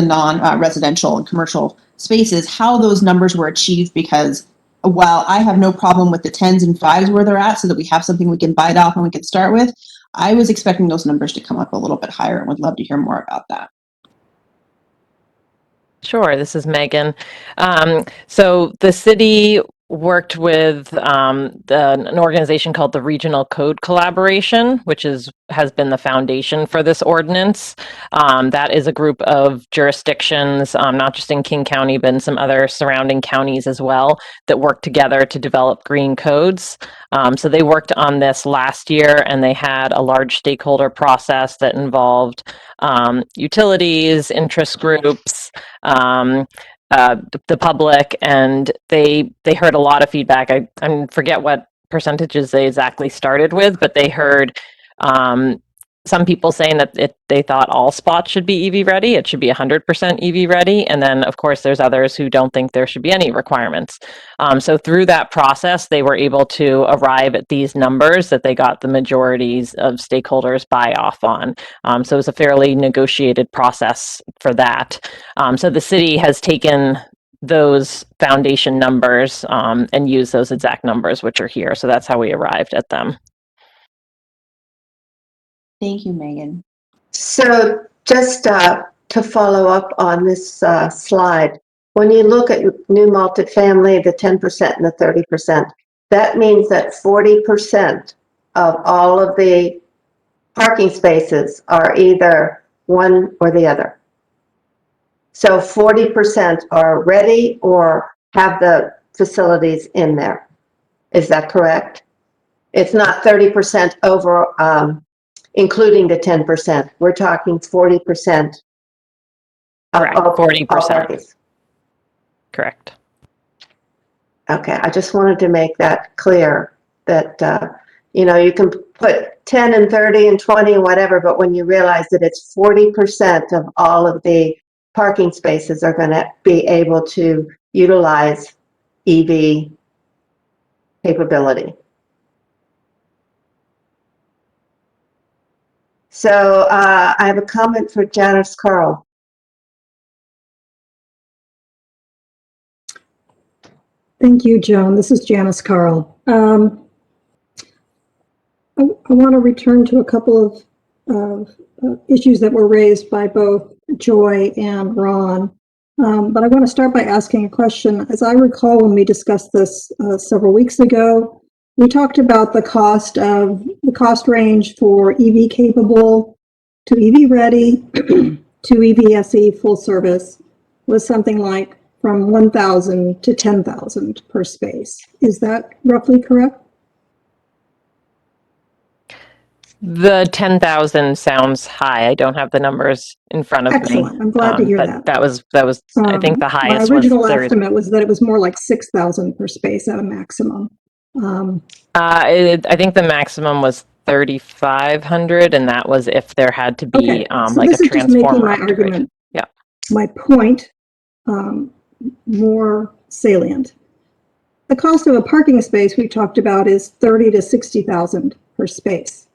non-residential and commercial spaces, how those numbers were achieved, because while I have no problem with the 10s and 5s where they're at so that we have something we can bite off and we can start with, I was expecting those numbers to come up a little bit higher and would love to hear more about that. Sure, this is Megan. So the city worked with an organization called the Regional Code Collaboration, which has been the foundation for this ordinance. That is a group of jurisdictions, not just in King County, but in some other surrounding counties as well, that work together to develop green codes. So they worked on this last year, and they had a large stakeholder process that involved utilities, interest groups, the public, and they heard a lot of feedback. I forget what percentages they exactly started with, but they heard some people saying that they thought all spots should be EV ready. It should be 100% EV ready. And then, of course, there's others who don't think there should be any requirements. So through that process, they were able to arrive at these numbers that they got the majorities of stakeholders buy off on. So it was a fairly negotiated process for that. So the city has taken those foundation numbers and used those exact numbers, which are here. So that's how we arrived at them. Thank you, Megan. So just to follow up on this slide, when you look at new multifamily, the 10% and the 30%, that means that 40% of all of the parking spaces are either one or the other. So 40% are ready or have the facilities in there. Is that correct? It's not 30% over, including the 10%. We're talking 40%. Correct, 40%. Correct. Okay, I just wanted to make that clear that, you can put 10 and 30 and 20 and whatever, but when you realize that it's 40% of all of the parking spaces are going to be able to utilize EV capability. So I have a comment for Janice Carl. Thank you, Joan. This is Janice Carl. I want to return to a couple of issues that were raised by both Joy and Ron. But I want to start by asking a question. As I recall, when we discussed this several weeks ago, we talked about the cost range for EV capable to EV ready to EVSE full service was something like from 1,000 to 10,000 per space. Is that roughly correct? The 10,000 sounds high. I don't have the numbers in front of me. Excellent. I'm glad to hear that. That was I think the highest. My original estimate was that it was more like 6,000 per space at a maximum. I think the maximum was 3,500, and that was if there had to be so like this a is just making transformer my upgrade. argument, Yeah. my point, more salient. The cost of a parking space we talked about is 30 to 60,000 per space.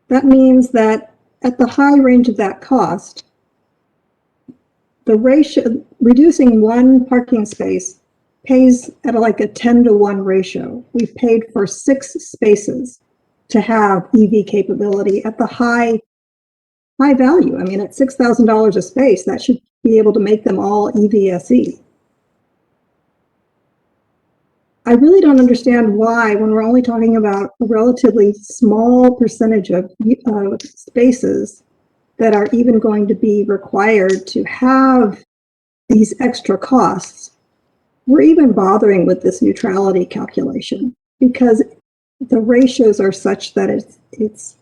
That means that at the high range of that cost, the ratio, reducing one parking space pays at like a 10-to-1 ratio. We've paid for 6 spaces to have EV capability at the high value. I mean, at $6,000 a space, that should be able to make them all EVSE. I really don't understand why, when we're only talking about a relatively small percentage of spaces that are even going to be required to have these extra costs, we're even bothering with this neutrality calculation, because the ratios are such that it's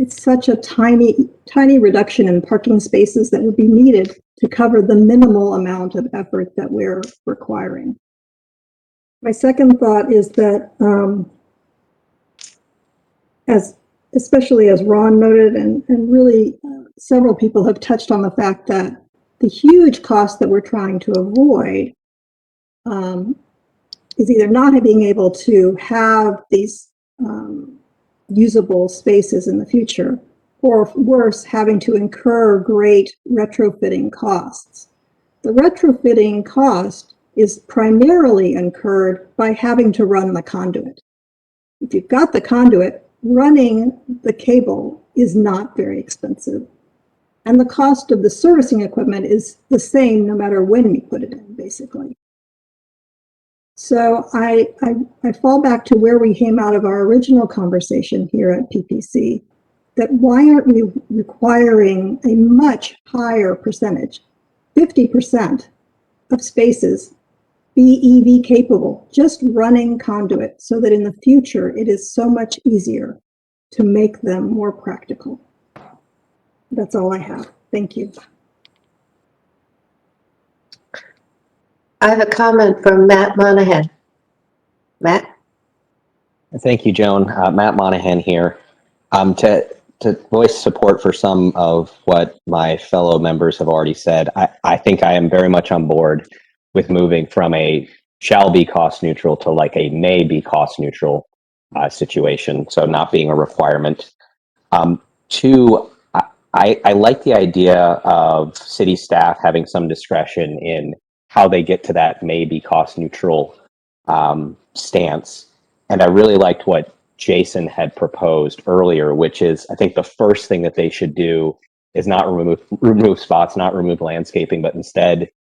such a tiny reduction in parking spaces that would be needed to cover the minimal amount of effort that we're requiring. My second thought is that, especially as Ron noted, and really several people have touched on the fact that the huge cost that we're trying to avoid is either not being able to have these usable spaces in the future, or worse, having to incur great retrofitting costs. The retrofitting cost is primarily incurred by having to run the conduit. If you've got the conduit, running the cable is not very expensive. And the cost of the servicing equipment is the same no matter when you put it in, basically. So I fall back to where we came out of our original conversation here at PPC, that why aren't we requiring a much higher percentage, 50% of spaces be EV capable, just running conduit, so that in the future it is so much easier to make them more practical. That's all I have. Thank you. I have a comment from Matt Monahan. Matt? Thank you, Joan. Matt Monahan here. To voice support for some of what my fellow members have already said, I think I am very much on board with moving from a shall be cost neutral to like a may be cost neutral situation, so not being a requirement. Two, I like the idea of city staff having some discretion in how they get to that may be cost neutral stance. And I really liked what Jason had proposed earlier, which is I think the first thing that they should do is not remove spots, not remove landscaping, but instead,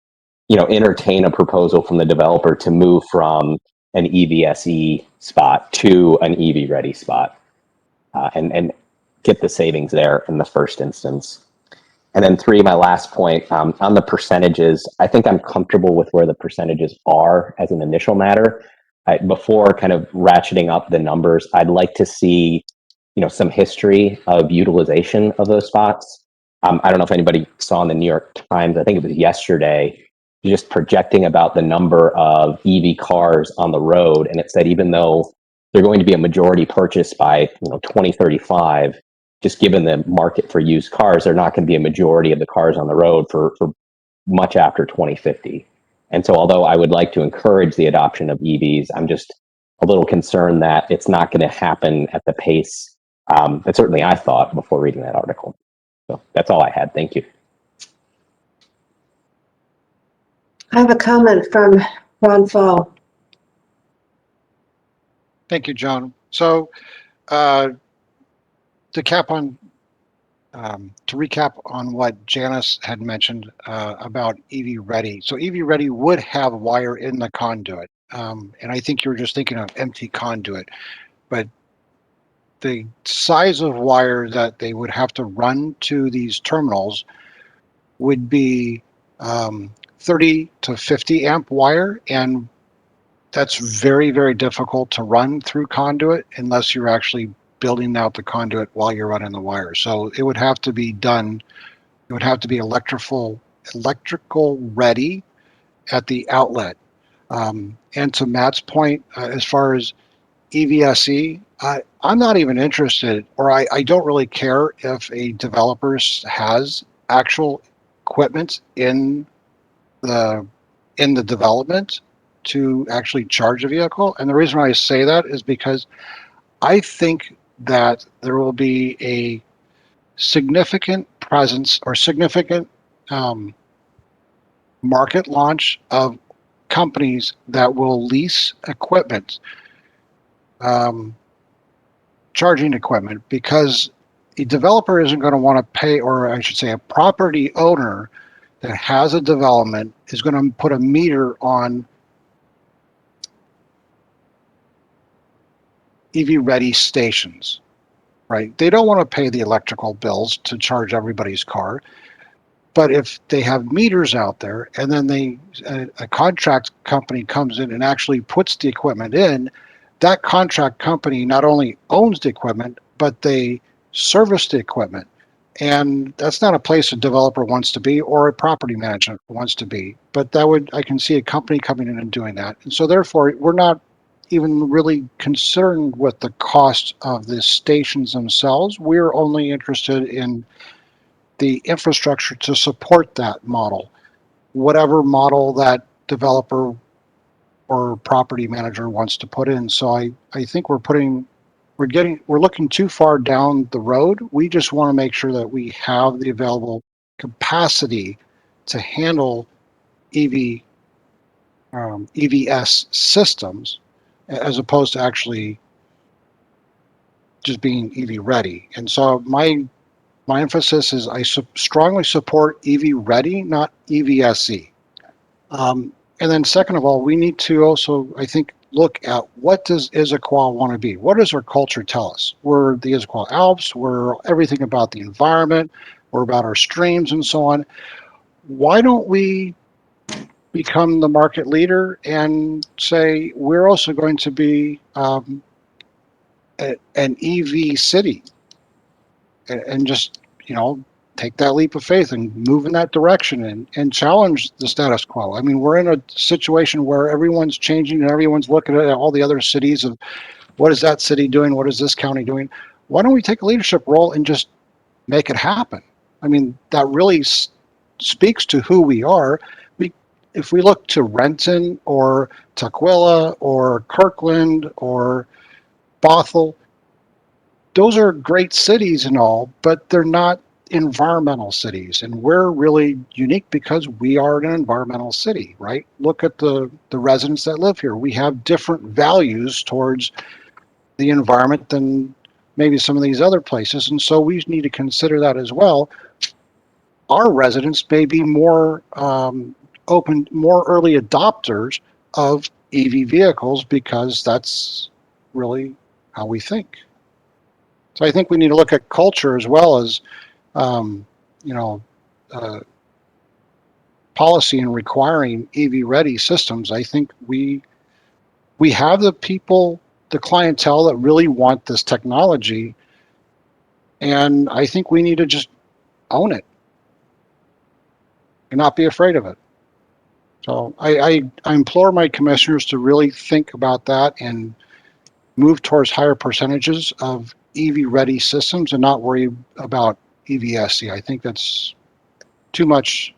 entertain a proposal from the developer to move from an EVSE spot to an EV ready spot, and get the savings there in the first instance. And then three, my last point, on the percentages, I think I'm comfortable with where the percentages are as an initial matter. Before kind of ratcheting up the numbers, I'd like to see, some history of utilization of those spots. I don't know if anybody saw in the New York Times, I think it was yesterday, just projecting about the number of EV cars on the road. And it said, even though they're going to be a majority purchase by 2035, just given the market for used cars, they're not going to be a majority of the cars on the road for much after 2050. And so although I would like to encourage the adoption of EVs, I'm just a little concerned that it's not going to happen at the pace that certainly I thought before reading that article. So that's all I had. Thank you. I have a comment from Ron Fall. Thank you, John. So to recap on what Janice had mentioned about EV Ready. So EV Ready would have wire in the conduit. And I think you were just thinking of empty conduit, but the size of wire that they would have to run to these terminals would be 30 to 50 amp wire. And that's very, very difficult to run through conduit unless you're actually building out the conduit while you're running the wire. So it would have to be done. It would have to be electrical ready at the outlet. And to Matt's point, as far as EVSE, I'm not even interested, or I don't really care if a developer has actual equipment in the development to actually charge a vehicle. And the reason why I say that is because I think that there will be a significant presence or significant market launch of companies that will lease equipment, charging equipment, because a developer isn't going to want to pay, or I should say a property owner that has a development is going to put a meter on EV ready stations, right? They don't want to pay the electrical bills to charge everybody's car. But if they have meters out there and then a contract company comes in and actually puts the equipment in, that contract company not only owns the equipment, but they service the equipment. And that's not a place a developer wants to be or a property manager wants to be. But I can see a company coming in and doing that. And so therefore, we're not even really concerned with the cost of the stations themselves. We're only interested in the infrastructure to support that model, whatever model that developer or property manager wants to put in. So I think we're looking too far down the road. We just want to make sure that we have the available capacity to handle EVS systems, as opposed to actually just being EV ready. And so my emphasis is I strongly support EV ready, not EVSE. And then second of all, we need to also, I think, look at what does Issaquah want to be? What does our culture tell us? We're the Issaquah Alps, we're everything about the environment, we're about our streams and so on. Why don't we become the market leader and say we're also going to be an EV city and just, take that leap of faith and move in that direction and challenge the status quo. I mean, we're in a situation where everyone's changing and everyone's looking at all the other cities of what is that city doing? What is this county doing? Why don't we take a leadership role and just make it happen? I mean, that really speaks to who we are. If we look to Renton or Tukwila or Kirkland or Bothell, those are great cities and all, but they're not environmental cities. And we're really unique because we are an environmental city, right? Look at the residents that live here. We have different values towards the environment than maybe some of these other places. And so we need to consider that as well. Our residents may be more open, more early adopters of EV vehicles because that's really how we think. So I think we need to look at culture as well as, policy and requiring EV-ready systems. I think we have the people, the clientele that really want this technology, and I think we need to just own it and not be afraid of it. So I implore my commissioners to really think about that and move towards higher percentages of EV-ready systems and not worry about EVSE. I think that's too much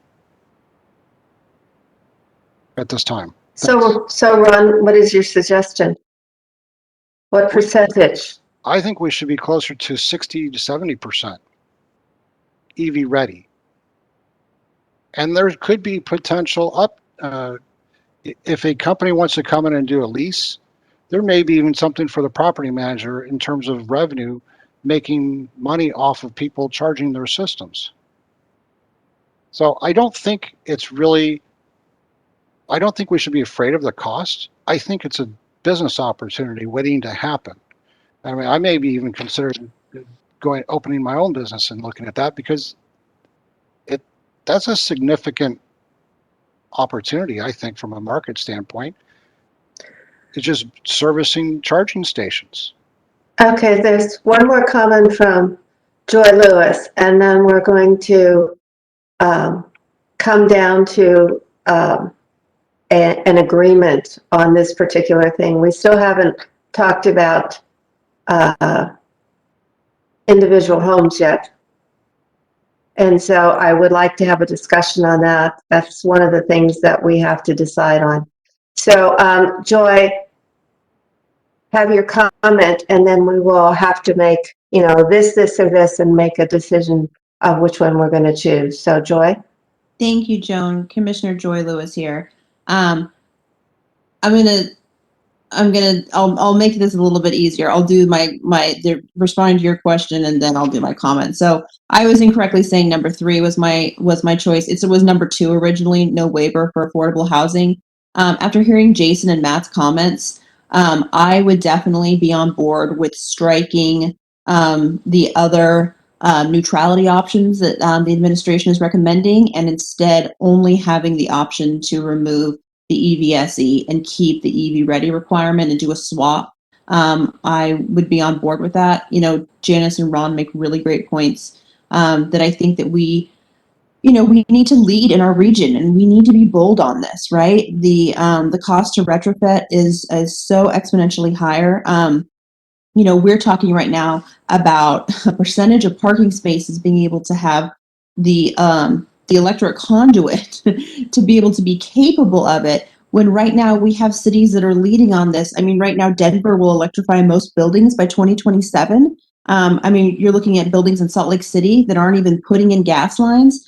at this time. So Ron, what is your suggestion? What percentage? I think we should be closer to 60 to 70% EV ready. And there could be potential up, if a company wants to come in and do a lease, there may be even something for the property manager in terms of revenue, making money off of people charging their systems. So I don't think we should be afraid of the cost. I think it's a business opportunity waiting to happen. I mean, I may be even considering opening my own business and looking at that because that's a significant opportunity, I think, from a market standpoint. It's just servicing charging stations. Okay, there's one more comment from Joy Lewis, and then we're going to come down to an agreement on this particular thing. We still haven't talked about individual homes yet. And so I would like to have a discussion on that. That's one of the things that we have to decide on. So Joy, have your comment, and then we will have to make, this, or this, and make a decision of which one we're going to choose. So Joy? Thank you, Joan. Commissioner Joy Lewis here. I'll make this a little bit easier. I'll do responding to your question, and then I'll do my comment. So I was incorrectly saying number 3 was my choice. It was number 2 originally, no waiver for affordable housing. After hearing Jason and Matt's comments, I would definitely be on board with striking the other neutrality options that the administration is recommending, and instead only having the option to remove the EVSE and keep the EV ready requirement and do a swap. I would be on board with that. Janice and Ron make really great points. that I think that we need to lead in our region, and we need to be bold on this, right? The cost to retrofit is so exponentially higher. We're talking right now about a percentage of parking spaces being able to have the electric conduit to be able to be capable of it. When right now we have cities that are leading on this. I mean, right now Denver will electrify most buildings by 2027. You're looking at buildings in Salt Lake City that aren't even putting in gas lines.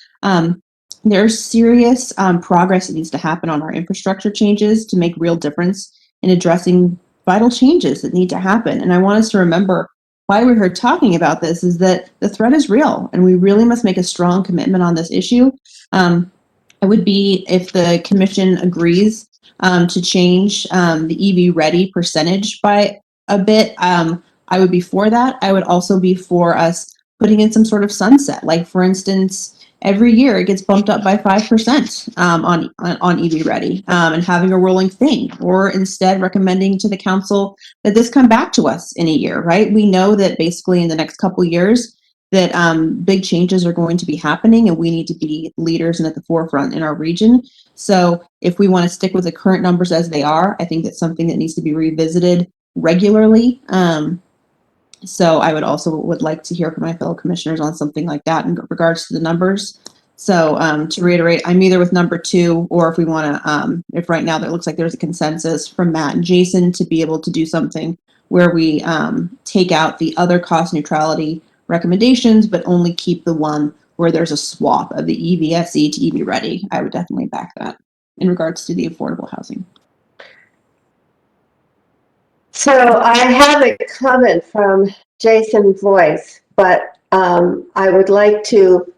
There's serious progress that needs to happen on our infrastructure changes to make real difference in addressing vital changes that need to happen. And I want us to remember why we're here talking about this is that the threat is real, and we really must make a strong commitment on this issue. It would be if the commission agrees to change the EV ready percentage by a bit. I would be for that. I would also be for us putting in some sort of sunset, like for instance, every year it gets bumped up by 5% on EV ready, and having a rolling thing, or instead recommending to the council that this come back to us in a year, right? We know that basically in the next couple of years that big changes are going to be happening, and we need to be leaders and at the forefront in our region. So if we want to stick with the current numbers as they are, I think that's something that needs to be revisited regularly. So I would like to hear from my fellow commissioners on something like that in regards to the numbers. So to reiterate, I'm either with number 2, or if we want to, if right now there looks like there's a consensus from Matt and Jason to be able to do something where we take out the other cost neutrality recommendations, but only keep the one where there's a swap of the EVSE to EV ready. I would definitely back that in regards to the affordable housing. So I have a comment from Jason Voice, but I would like to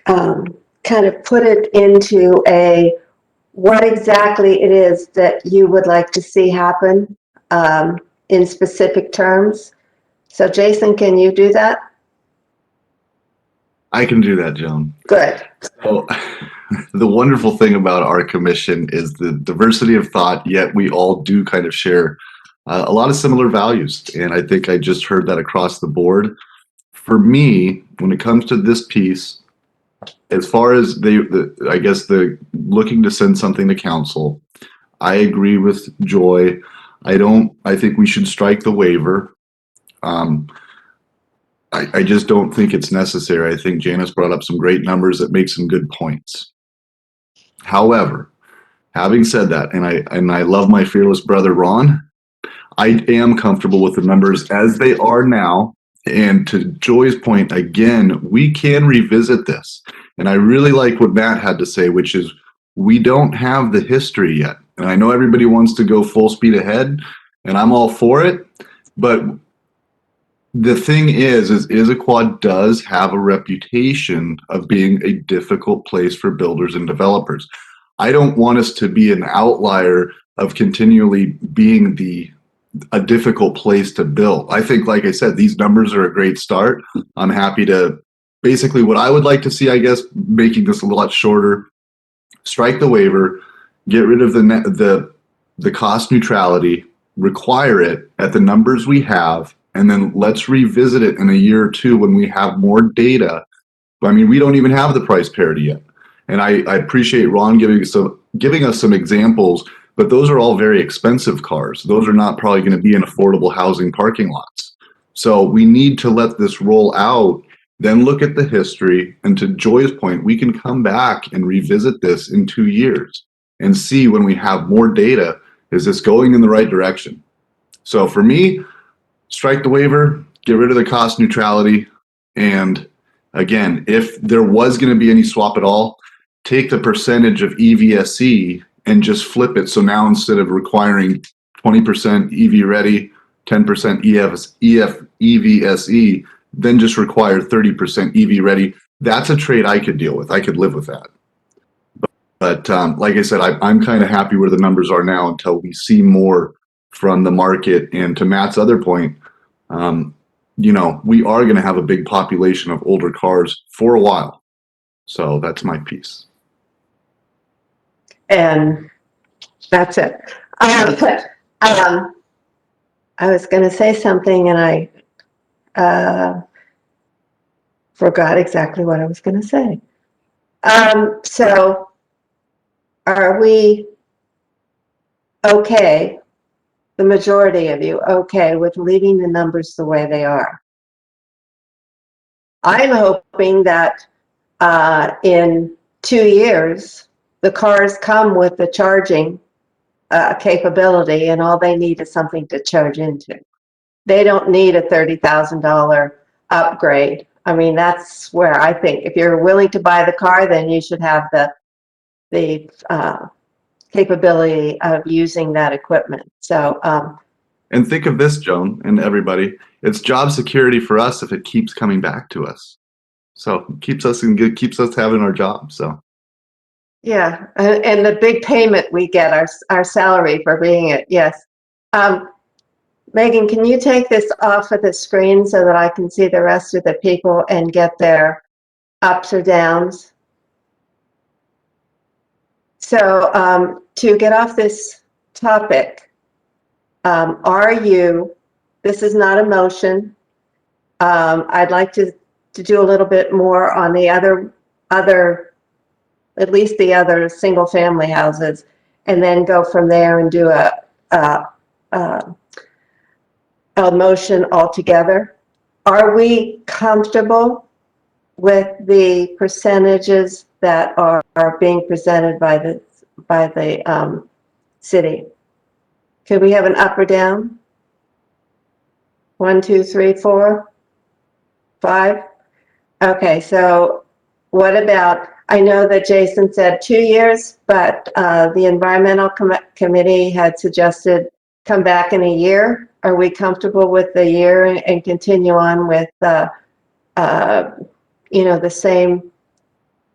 kind of put it into what exactly it is that you would like to see happen in specific terms. So Jason, can you do that? I can do that, Joan. Good. So, the wonderful thing about our commission is the diversity of thought, yet we all do kind of share a lot of similar values. And I think I just heard that across the board. For me, when it comes to this piece, as far as the looking to send something to council, I agree with Joy. I think we should strike the waiver. I just don't think it's necessary. I think Janice brought up some great numbers that make some good points. However, having said that, and I love my fearless brother Ron, I am comfortable with the numbers as they are now. And to Joy's point, again, we can revisit this. And I really like what Matt had to say, which is we don't have the history yet. And I know everybody wants to go full speed ahead, and I'm all for it. But the thing is Issaquah does have a reputation of being a difficult place for builders and developers. I don't want us to be an outlier of continually being a difficult place to build. I think, like I said, these numbers are a great start. I'm happy to, basically what I would like to see, I guess, making this a lot shorter, strike the waiver, get rid of the cost neutrality, require it at the numbers we have, and then let's revisit it in a year or two when we have more data. I mean, we don't even have the price parity yet. And I appreciate Ron giving us some examples, but those are all very expensive cars. Those are not probably going to be in affordable housing parking lots. So we need to let this roll out, then look at the history. And to Joy's point, we can come back and revisit this in 2 years and see when we have more data, is this going in the right direction? So for me, strike the waiver, get rid of the cost neutrality. And again, if there was going to be any swap at all, take the percentage of EVSE and just flip it. So now instead of requiring 20% EV ready, 10% EVSE, then just require 30% EV ready. That's a trade I could deal with. I could live with that. But like I said, I'm kind of happy where the numbers are now until we see more from the market. And to Matt's other point, we are going to have a big population of older cars for a while. So that's my piece. And that's it. I was going to say something, and forgot exactly what I was going to say. So are we okay, the majority of you, okay with leaving the numbers the way they are? I'm hoping that in 2 years, the cars come with the charging capability, and all they need is something to charge into. They don't need a $30,000 upgrade. I mean, that's where I think if you're willing to buy the car, then you should have the capability of using that equipment. So, And think of this, Joan, and everybody. It's job security for us if it keeps coming back to us. So it keeps us having our job. So yeah, and the big payment we get, our salary for being it, yes. Megan, can you take this off of the screen so that I can see the rest of the people and get their ups or downs? So to get off this topic, this is not a motion. I'd like to do a little bit more on the other, at least the other single family houses, and then go from there and do a motion altogether. Are we comfortable with the percentages that are being presented by the city? Could we have an up or down? 1, 2, 3, 4, 5? Okay, so what about, I know that Jason said 2 years, but the environmental committee had suggested come back in a year. Are we comfortable with the year and continue on with the same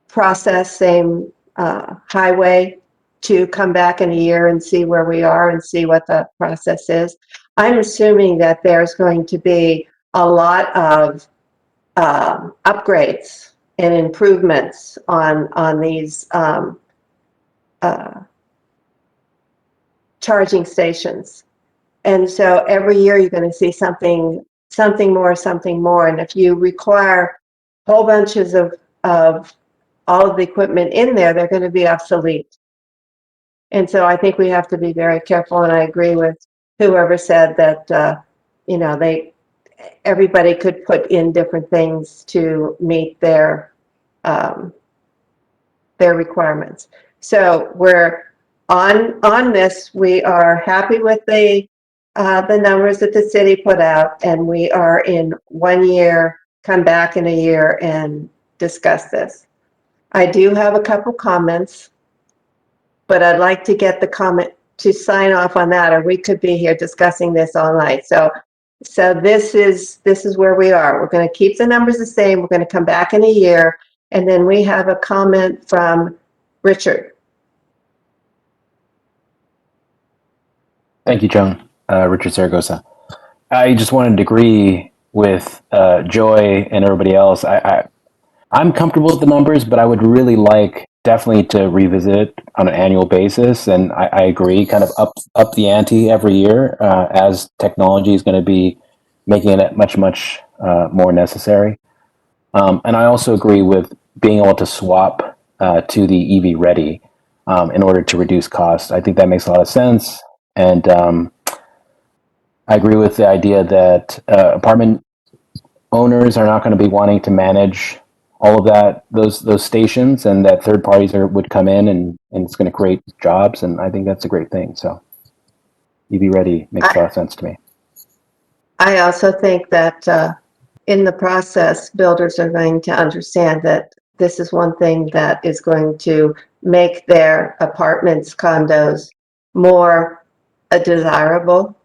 process, same highway to come back in a year and see where we are and see what the process is? I'm assuming that there's going to be a lot of upgrades and improvements on these charging stations. And so every year you're going to see something more. And if you require whole bunches of all of the equipment in there, they're going to be obsolete. And so I think we have to be very careful. And I agree with whoever said that, everybody could put in different things to meet their requirements. So we're on this. We are happy with the numbers that the city put out, and we are in 1 year, come back in a year and discuss this. I do have a couple comments, but I'd like to get the comment to sign off on that, or we could be here discussing this all night. So this is where we are. We're going to keep the numbers the same. We're going to come back in a year, and then we have a comment from Richard. Thank you, Joan. Richard Zaragoza. I just wanted to agree with Joy and everybody else. I'm comfortable with the numbers, but I would really like definitely to revisit it on an annual basis. And I agree, kind of up the ante every year as technology is going to be making it much more necessary. And I also agree with being able to swap to the EV ready in order to reduce costs. I think that makes a lot of sense. And I agree with the idea that apartment owners are not going to be wanting to manage all of those stations, and that third parties would come in and it's going to create jobs. And I think that's a great thing. So EV ready makes a lot of sense to me. I also think that in the process, builders are going to understand that this is one thing that is going to make their apartments, condos more desirable,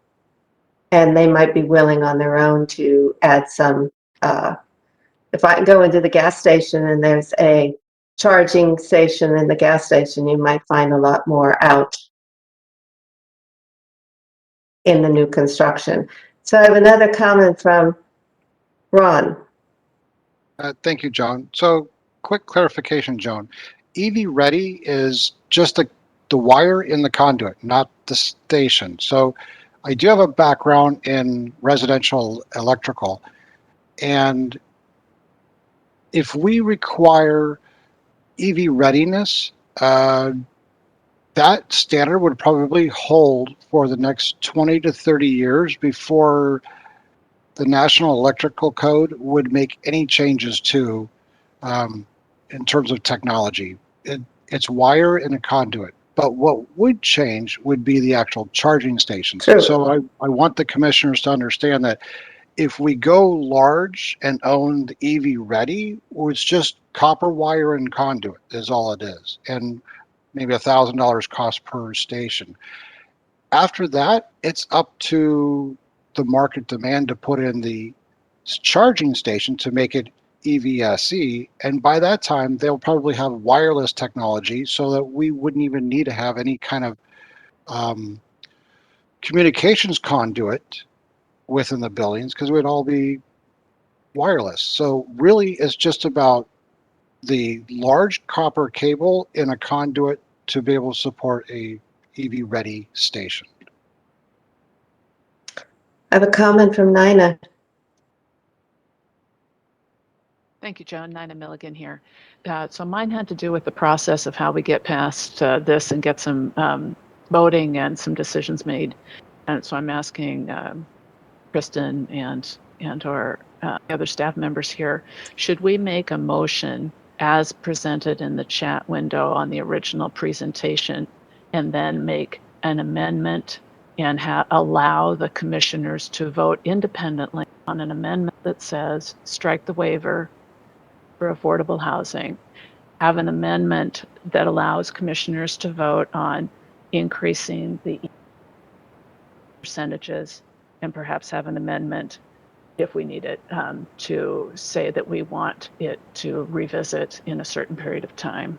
and they might be willing on their own to add some. If I go into the gas station and there's a charging station in the gas station, you might find a lot more out in the new construction. So I have another comment from Ron. Thank you, Joan. So quick clarification, Joan. EV ready is just the wire in the conduit, not the station. So I do have a background in residential electrical, and if we require EV readiness, that standard would probably hold for the next 20 to 30 years before the National Electrical Code would make any changes to in terms of technology. It's wire and a conduit. But what would change would be the actual charging stations. True. So I want the commissioners to understand that if we go large and own the EV ready, it's just copper wire and conduit is all it is. And maybe $1,000 cost per station. After that, it's up to the market demand to put in the charging station to make it EVSE. And by that time, they'll probably have wireless technology so that we wouldn't even need to have any kind of communications conduit within the buildings because we'd all be wireless. So really, it's just about the large copper cable in a conduit to be able to support a EV ready station. I have a comment from Nina. Thank you, Joan. Nina Milligan here. So mine had to do with the process of how we get past this and get some voting and some decisions made. And so I'm asking Kristen and or other staff members here, should we make a motion as presented in the chat window on the original presentation and then make an amendment and allow the commissioners to vote independently on an amendment that says strike the waiver for affordable housing, have an amendment that allows commissioners to vote on increasing the percentages, and perhaps have an amendment if we need it to say that we want it to revisit in a certain period of time?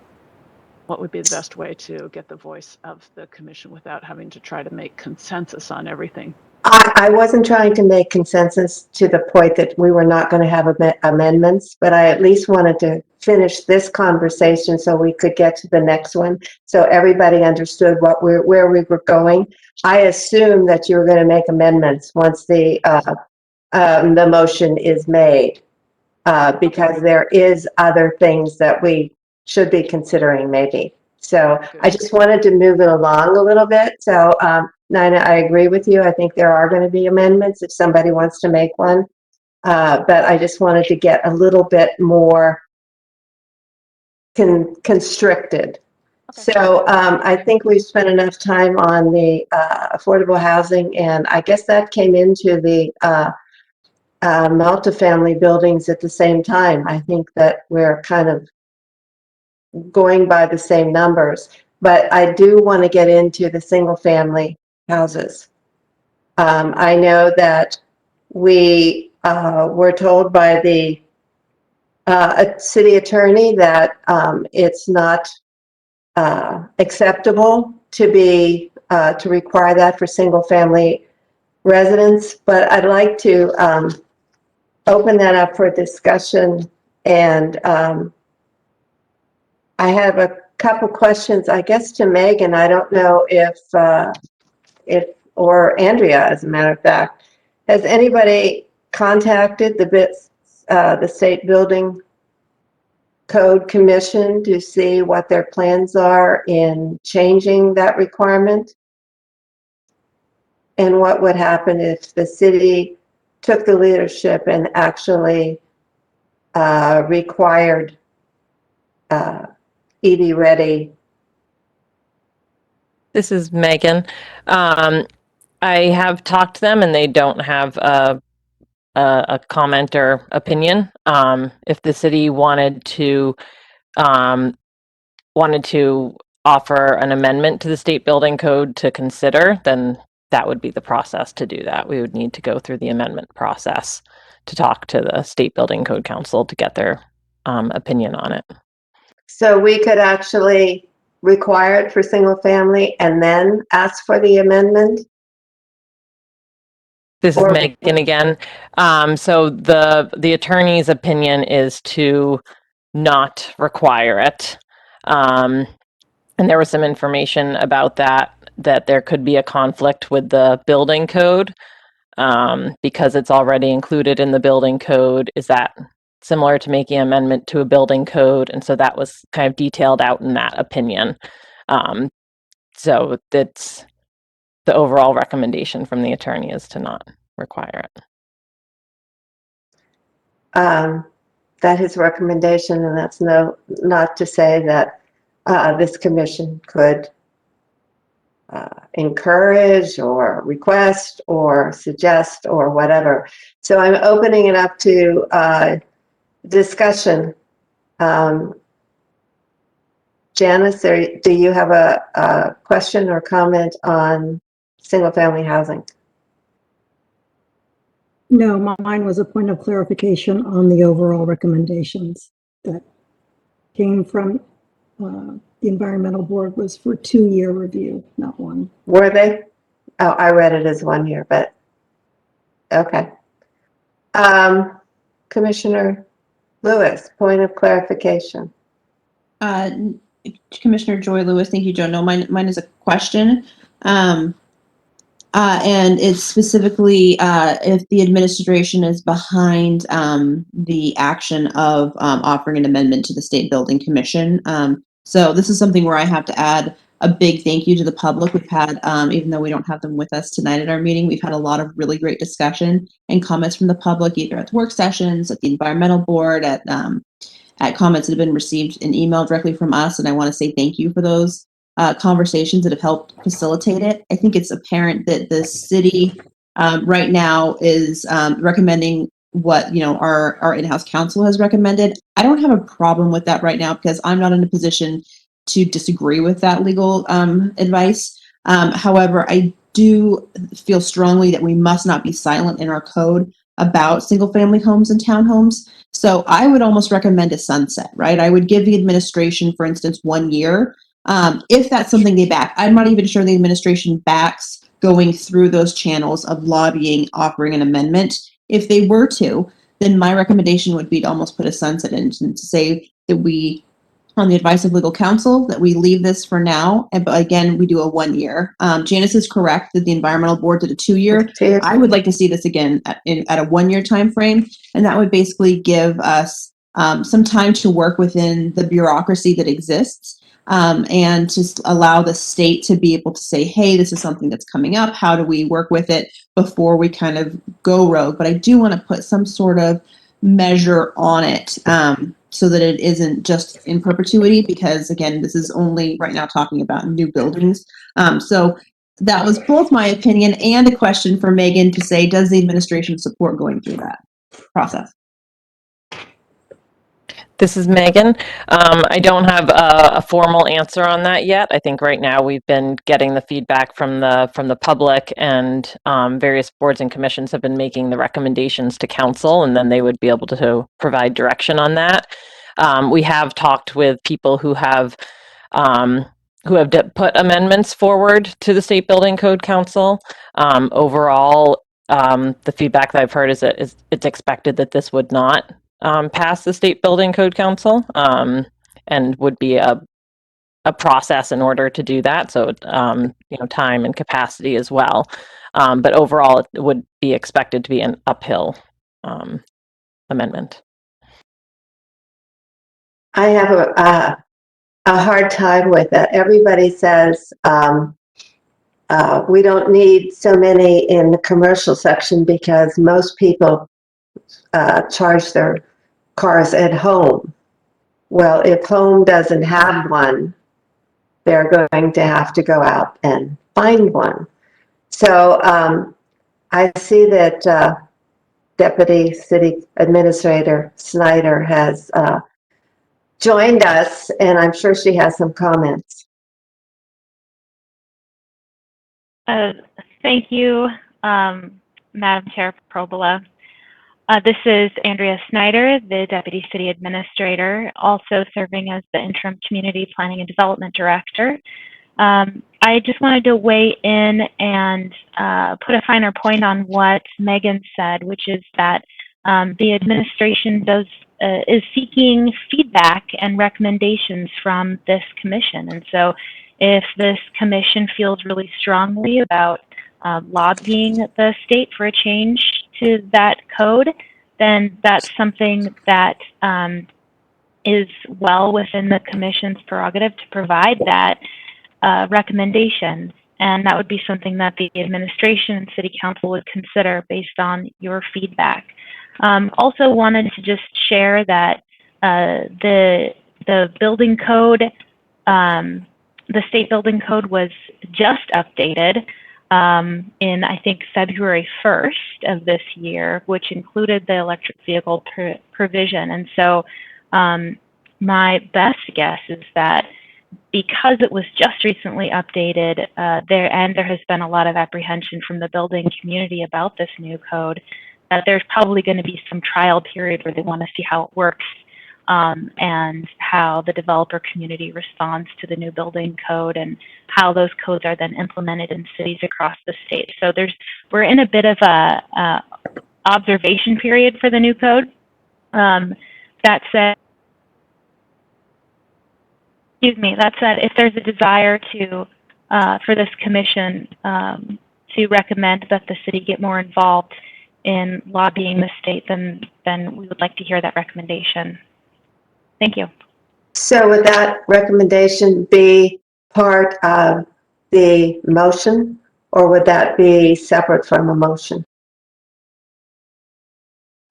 What would be the best way to get the voice of the commission without having to try to make consensus on everything? I wasn't trying to make consensus to the point that we were not going to have amendments, but I at least wanted to finish this conversation so we could get to the next one, so everybody understood where we were going. I assume that you were going to make amendments once the motion is made, because there is other things that we should be considering maybe. So I just wanted to move it along a little bit. So Nina, I agree with you. I think there are going to be amendments if somebody wants to make one. But I just wanted to get a little bit more constricted. Okay. So I think we've spent enough time on the affordable housing, and I guess that came into the multifamily buildings at the same time. I think that we're kind of going by the same numbers, but I do want to get into the single family houses. I know that we were told by the city attorney that it's not acceptable to be to require that for single family residents, but I'd like to open that up for discussion. And I have a couple questions, I guess, to Megan. I don't know if or Andrea, as a matter of fact, has anybody contacted the State Building Code Commission to see what their plans are in changing that requirement? And what would happen if the city took the leadership and actually required EV ready? This is Megan. I have talked to them and they don't have a comment or opinion. If the city wanted to offer an amendment to the state building code to consider, then that would be the process to do that. We would need to go through the amendment process to talk to the state building code council to get their opinion on it. So we could actually require it for single family and then ask for the amendment? This is Megan again. So the attorney's opinion is to not require it. And there was some information about that there could be a conflict with the building code because it's already included in the building code. Is that similar to making an amendment to a building code. And so that was kind of detailed out in that opinion. So that's the overall recommendation from the attorney, is to not require it. That his recommendation, and that's not to say that this commission could encourage or request or suggest or whatever. So I'm opening it up to discussion. Janice, do you have a question or comment on single-family housing? No, mine was a point of clarification on the overall recommendations that came from the environmental board was for 2-year review, not 1. Were they? Oh, I read it as 1 year, but okay. Commissioner Lewis, point of clarification. Commissioner Joy Lewis, thank you, Joe. No, mine is a question. And it's specifically if the administration is behind the action of offering an amendment to the State Building Commission. So this is something where I have to add a big thank you to the public. We've had, even though we don't have them with us tonight at our meeting, we've had a lot of really great discussion and comments from the public, either at the work sessions, at the environmental board, at comments that have been received in email directly from us. And I want to say thank you for those conversations that have helped facilitate it. I think it's apparent that the city right now is recommending what our in-house counsel has recommended. I don't have a problem with that right now because I'm not in a position to disagree with that legal advice. However, I do feel strongly that we must not be silent in our code about single-family homes and townhomes. So I would almost recommend a sunset, right? I would give the administration, for instance, 1 year. If that's something they back. I'm not even sure the administration backs going through those channels of lobbying, offering an amendment. If they were to, then my recommendation would be to almost put a sunset in and to say that we, on the advice of legal counsel, that we leave this for now. And but again, we do a 1 year. Janice is correct that the environmental board did a 2 year. I would like to see this again at a 1 year time frame, and that would basically give us some time to work within the bureaucracy that exists. And just allow the state to be able to say, hey, this is something that's coming up. How do we work with it before we kind of go rogue? But I do want to put some sort of measure on it so that it isn't just in perpetuity, because again, this is only right now talking about new buildings. So that was both my opinion and a question for Megan to say, does the administration support going through that process? This is Megan. I don't have a formal answer on that yet. I think right now we've been getting the feedback from the public, and various boards and commissions have been making the recommendations to council, and then they would be able to provide direction on that. We have talked with people who have put amendments forward to the State Building Code Council. Overall, the feedback that I've heard is that it's expected that this would not pass the State Building Code Council, and would be a process in order to do that. So, time and capacity as well. But overall, it would be expected to be an uphill amendment. I have a hard time with it. Everybody says we don't need so many in the commercial section because most people charge their cars at home. Well, if home doesn't have one, they're going to have to go out and find one. So I see that Deputy City Administrator Snyder has joined us, and I'm sure she has some comments. Thank you, Madam Chair Probola. This is Andrea Snyder, the Deputy City Administrator, also serving as the Interim Community Planning and Development Director. I just wanted to weigh in and put a finer point on what Megan said, which is that the administration is seeking feedback and recommendations from this commission. And so if this commission feels really strongly about lobbying the state for a change to that code, then that's something that is well within the commission's prerogative to provide that recommendation. And that would be something that the administration and city council would consider based on your feedback. Also wanted to just share that the building code, the state building code was just updated in, I think, February 1st of this year, which included the electric vehicle provision. And so my best guess is that because it was just recently updated, there has been a lot of apprehension from the building community about this new code, that there's probably going to be some trial period where they want to see how it works and how the developer community responds to the new building code and how those codes are then implemented in cities across the state. So we're in a bit of a observation period for the new code. That said, if there's a desire to for this commission to recommend that the city get more involved in lobbying the state, then we would like to hear that recommendation. Thank you. So would that recommendation be part of the motion, or would that be separate from a motion?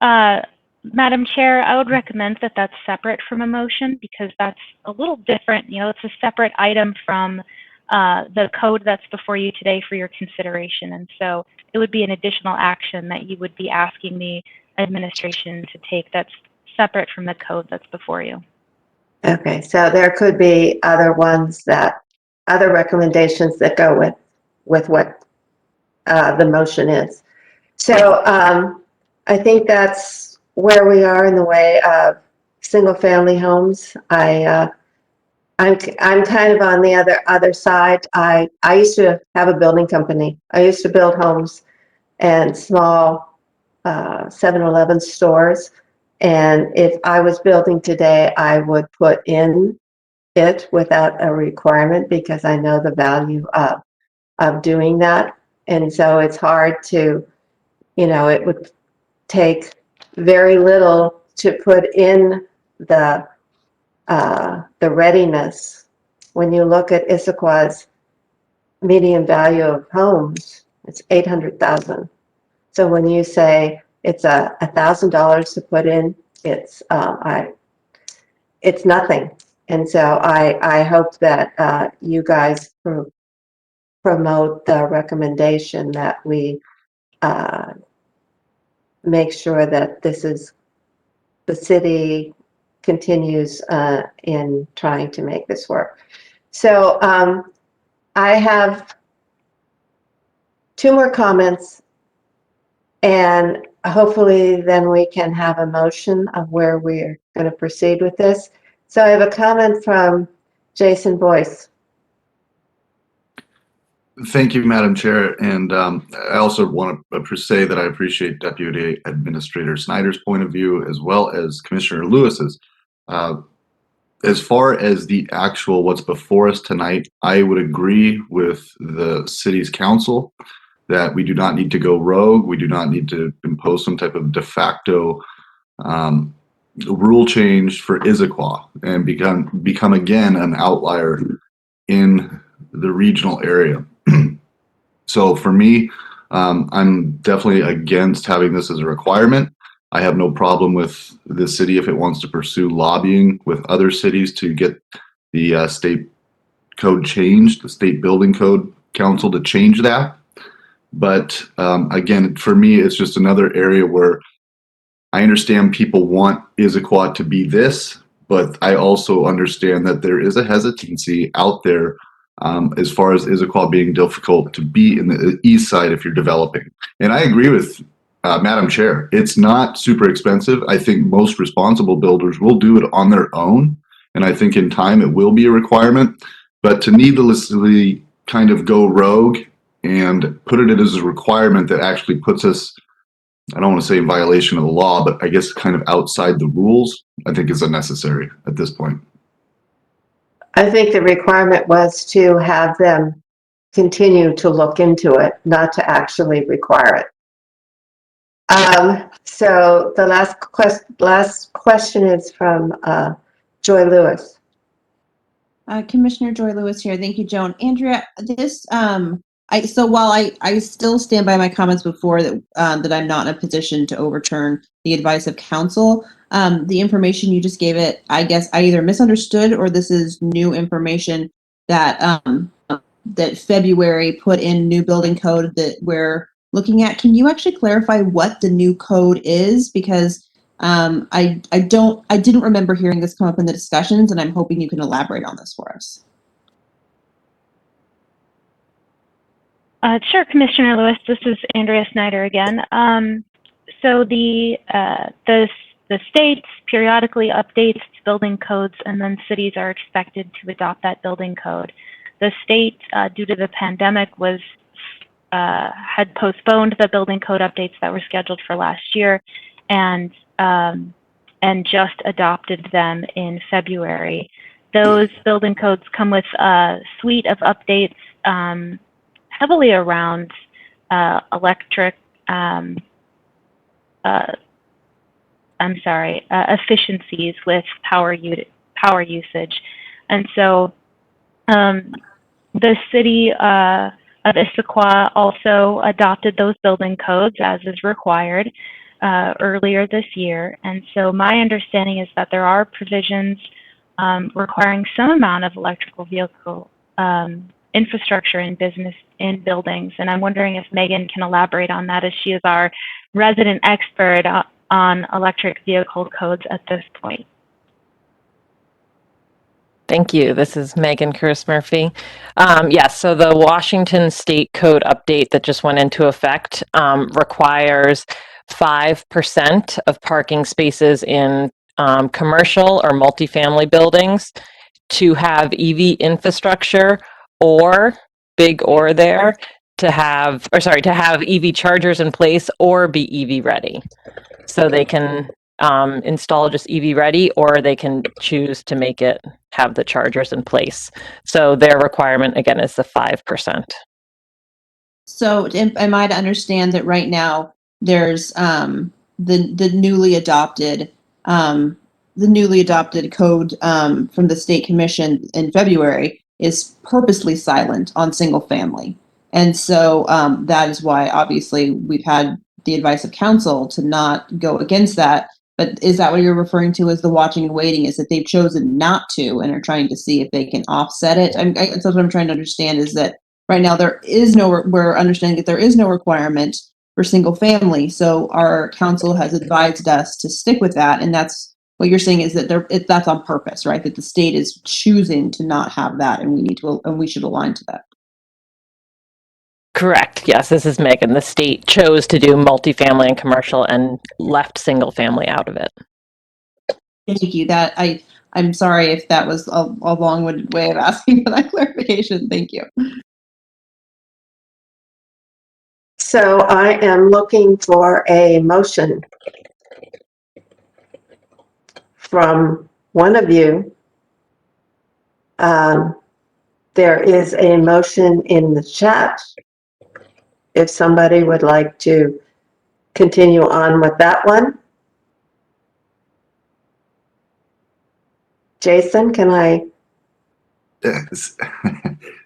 Madam Chair, I would recommend that that's separate from a motion because that's a little different. You know, it's a separate item from the code that's before you today for your consideration. And so it would be an additional action that you would be asking the administration to take that's separate from the code that's before you. Okay, so there could be other recommendations that go with what the motion is. So I think that's where we are in the way of single-family homes. I'm kind of on the other side. I used to have a building company. I used to build homes and small 7-Eleven stores. And if I was building today, I would put in it without a requirement because I know the value of doing that. And so it's hard to, it would take very little to put in the readiness. When you look at Issaquah's median value of homes, it's $800,000. So when you say it's $1,000 to put in, it's nothing. And so I hope that you guys promote the recommendation that we make sure that the city continues in trying to make this work. So I have 2 more comments, and hopefully then we can have a motion of where we're going to proceed with this. So I have a comment from Jason Boyce. Thank you, Madam Chair. And I also want to say that I appreciate Deputy Administrator Snyder's point of view as well as Commissioner Lewis's. As far as the actual what's before us tonight, I would agree with the city's council that we do not need to go rogue. We do not need to impose some type of de facto rule change for Issaquah and become again an outlier in the regional area. So for me, I'm definitely against having this as a requirement. I have no problem with the city if it wants to pursue lobbying with other cities to get the state code changed, the state building code council to change that. But again, for me, it's just another area where I understand people want Issaquah to be this, but I also understand that there is a hesitancy out there as far as Issaquah being difficult to be in the east side if you're developing. And I agree with Madam Chair. It's not super expensive. I think most responsible builders will do it on their own. And I think in time it will be a requirement. But to needlessly kind of go rogue and put it as a requirement that actually puts us, I don't want to say in violation of the law, but I guess kind of outside the rules, I think is unnecessary at this point. I think the requirement was to have them continue to look into it, not to actually require it. So the last question is from Joy Lewis. Commissioner Joy Lewis here. Thank you, Joan. Andrea, this, so while I still stand by my comments before that, that I'm not in a position to overturn the advice of counsel, the information you just gave it, I guess I either misunderstood or this is new information that, that February put in new building code that we're looking at. Can you actually clarify what the new code is? Because I didn't remember hearing this come up in the discussions, and I'm hoping you can elaborate on this for us. Sure, Commissioner Lewis. This is Andrea Snyder again. So the state periodically updates building codes, and then cities are expected to adopt that building code. The state, due to the pandemic, had postponed the building code updates that were scheduled for last year, and just adopted them in February. Those building codes come with a suite of updates heavily around electric, efficiencies with power usage. And so the city of Issaquah also adopted those building codes as is required earlier this year. And so my understanding is that there are provisions requiring some amount of electrical vehicle infrastructure in buildings. And I'm wondering if Megan can elaborate on that, as she is our resident expert on electric vehicle codes at this point. Thank you. This is Megan Curtis Murphy. Yes, so the Washington State Code update that just went into effect requires 5% of parking spaces in commercial or multifamily buildings to have EV infrastructure, or big or there, to have EV chargers in place or be EV ready. So they can install just EV ready, or they can choose to make it have the chargers in place. So their requirement again is the 5%. So am I to understand that right now there's the newly adopted code from the state commission in February is purposely silent on single family, and so that is why obviously we've had the advice of counsel to not go against that. But is that what you're referring to as the watching and waiting? Is that they've chosen not to and are trying to see if they can offset it? That's what I'm trying to understand, is that right now we're understanding that there is no requirement for single family. So our council has advised us to stick with that. And that's what you're saying, is that that's on purpose, right? That the state is choosing to not have that, and we should align to that. Correct. Yes, this is Megan. The state chose to do multifamily and commercial and left single family out of it. Thank you. I'm sorry if that was a long-winded way of asking for that clarification. Thank you. So I am looking for a motion from one of you. There is a motion in the chat. If somebody would like to continue on with that one. Jason, can I?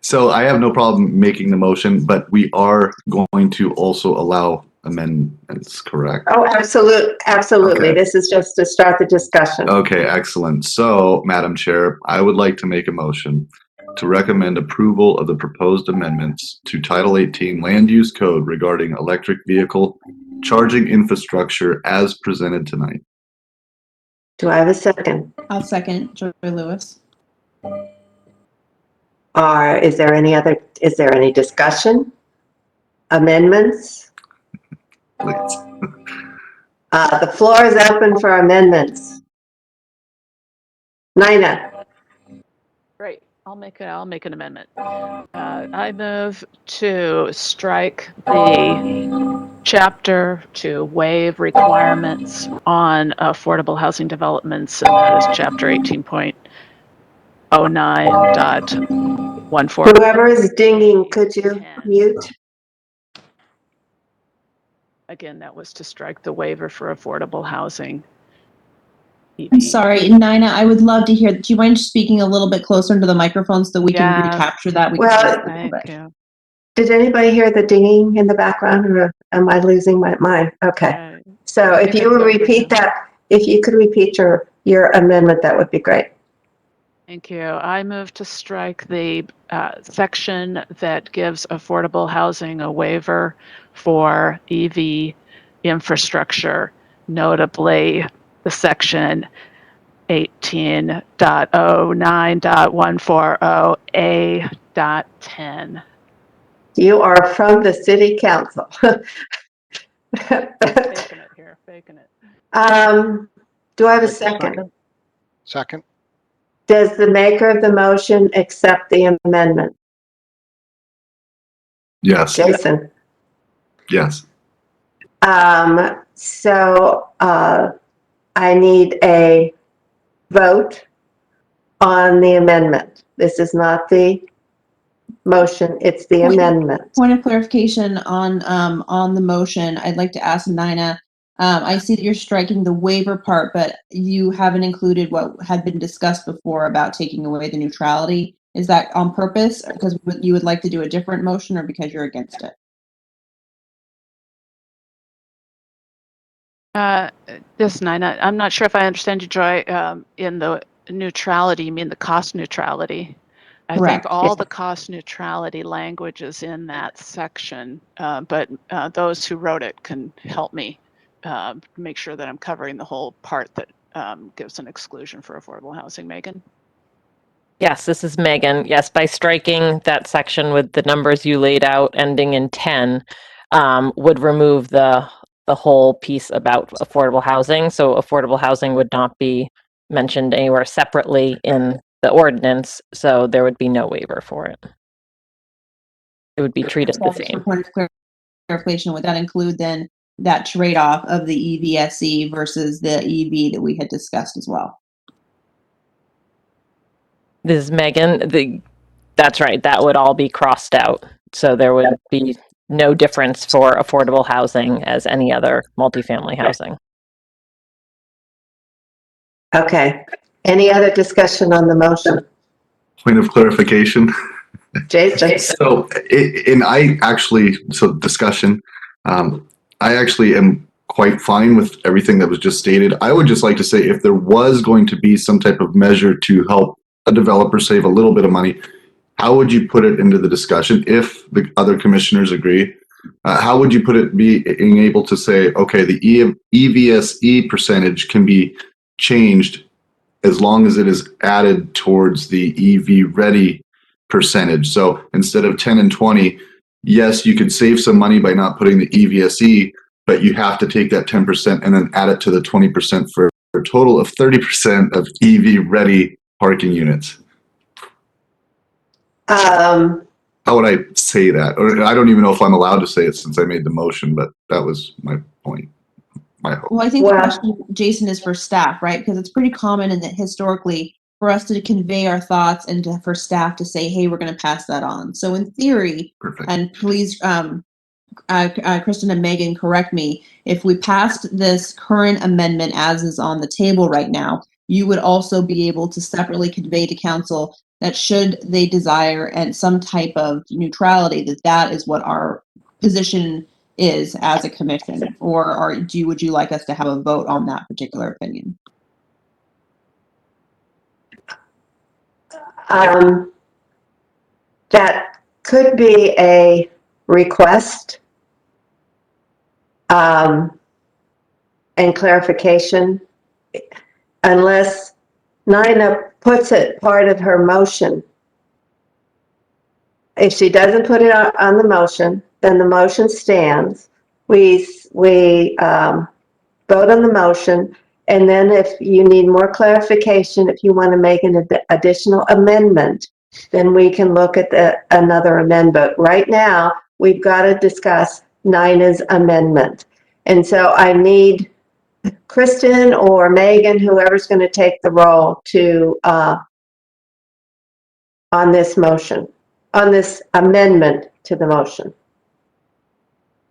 So I have no problem making the motion, but we are going to also allow amendments, correct? Oh, absolutely. Okay. This is just to start the discussion. Okay, excellent. So, Madam Chair, I would like to make a motion to recommend approval of the proposed amendments to Title 18 Land Use Code regarding electric vehicle charging infrastructure as presented tonight. Do I have a second? I'll second. Joy Lewis. Is there any discussion? Amendments? Please. The floor is open for amendments. Nina. Great. I'll make an amendment. I move to strike the chapter to waive requirements on affordable housing developments, and that is chapter 18.09.14. Whoever is dinging, could you mute? Again, that was to strike the waiver for affordable housing. I'm sorry, Nina, I would love to hear. Do you mind speaking a little bit closer into the microphone so that we can recapture that? Thank you. Did anybody hear the dinging in the background, or am I losing my mind? Okay. So if you would repeat that, if you could repeat your amendment, that would be great. Thank you. I move to strike the section that gives affordable housing a waiver for EV infrastructure, notably the section 18.09.140A.10. You are from the city council. Faking it here, faking it. Do I have a second? Second. Does the maker of the motion accept the amendment? Yes. Jason? Yes. So I need a vote on the amendment. This is not the motion, it's the amendment. Point of clarification on the motion. I'd like to ask Nina. I see that you're striking the waiver part, but you haven't included what had been discussed before about taking away the neutrality. Is that on purpose because you would like to do a different motion, or because you're against it? This Nina, I'm not sure if I understand you, Joy. In the neutrality, you mean the cost neutrality? I Correct. think all the cost neutrality language is in that section, but those who wrote it can help me make sure that I'm covering the whole part that gives an exclusion for affordable housing. Megan? Yes, this is Megan. Yes, by striking that section with the numbers you laid out ending in 10, would remove the whole piece about affordable housing. So affordable housing would not be mentioned anywhere separately in the ordinance, so there would be no waiver for it. It would be treated the same. Point of clarification, would that include then that trade-off of the EVSE versus the EV that we had discussed as well? This is Megan. That's right. That would all be crossed out. So there would be no difference for affordable housing as any other multifamily housing. Okay. Any other discussion on the motion? Point of clarification. Jason? So, discussion. I actually am quite fine with everything that was just stated. I would just like to say if there was going to be some type of measure to help a developer save a little bit of money, how would you put it into the discussion if the other commissioners agree? How would you put it being able to say, okay, the EVSE percentage can be changed as long as it is added towards the EV ready percentage. So instead of 10 and 20, yes, you could save some money by not putting the EVSE, but you have to take that 10% and then add it to the 20% for a total of 30% of EV ready parking units. How would I say that? Or I don't even know if I'm allowed to say it since I made the motion, but that was my point. My hope. Well, I think the question, Jason, is for staff, right? Because it's pretty common in that historically for us to convey our thoughts and for staff to say, hey, we're going to pass that on. So in theory, Perfect. and please, Kristen and Megan, correct me, if we passed this current amendment as is on the table right now, you would also be able to separately convey to council that should they desire and some type of neutrality, that is what our position is as a commission, or would you like us to have a vote on that particular opinion? That could be a request and clarification, unless Nina puts it part of her motion. If she doesn't put it on the motion, then the motion stands. We vote on the motion, and then if you need more clarification, if you want to make an additional amendment, then we can look at another amendment. Right now, we've got to discuss Nina's amendment. And so I need Kristen or Megan, whoever's going to take the role to on this motion, on this amendment to the motion.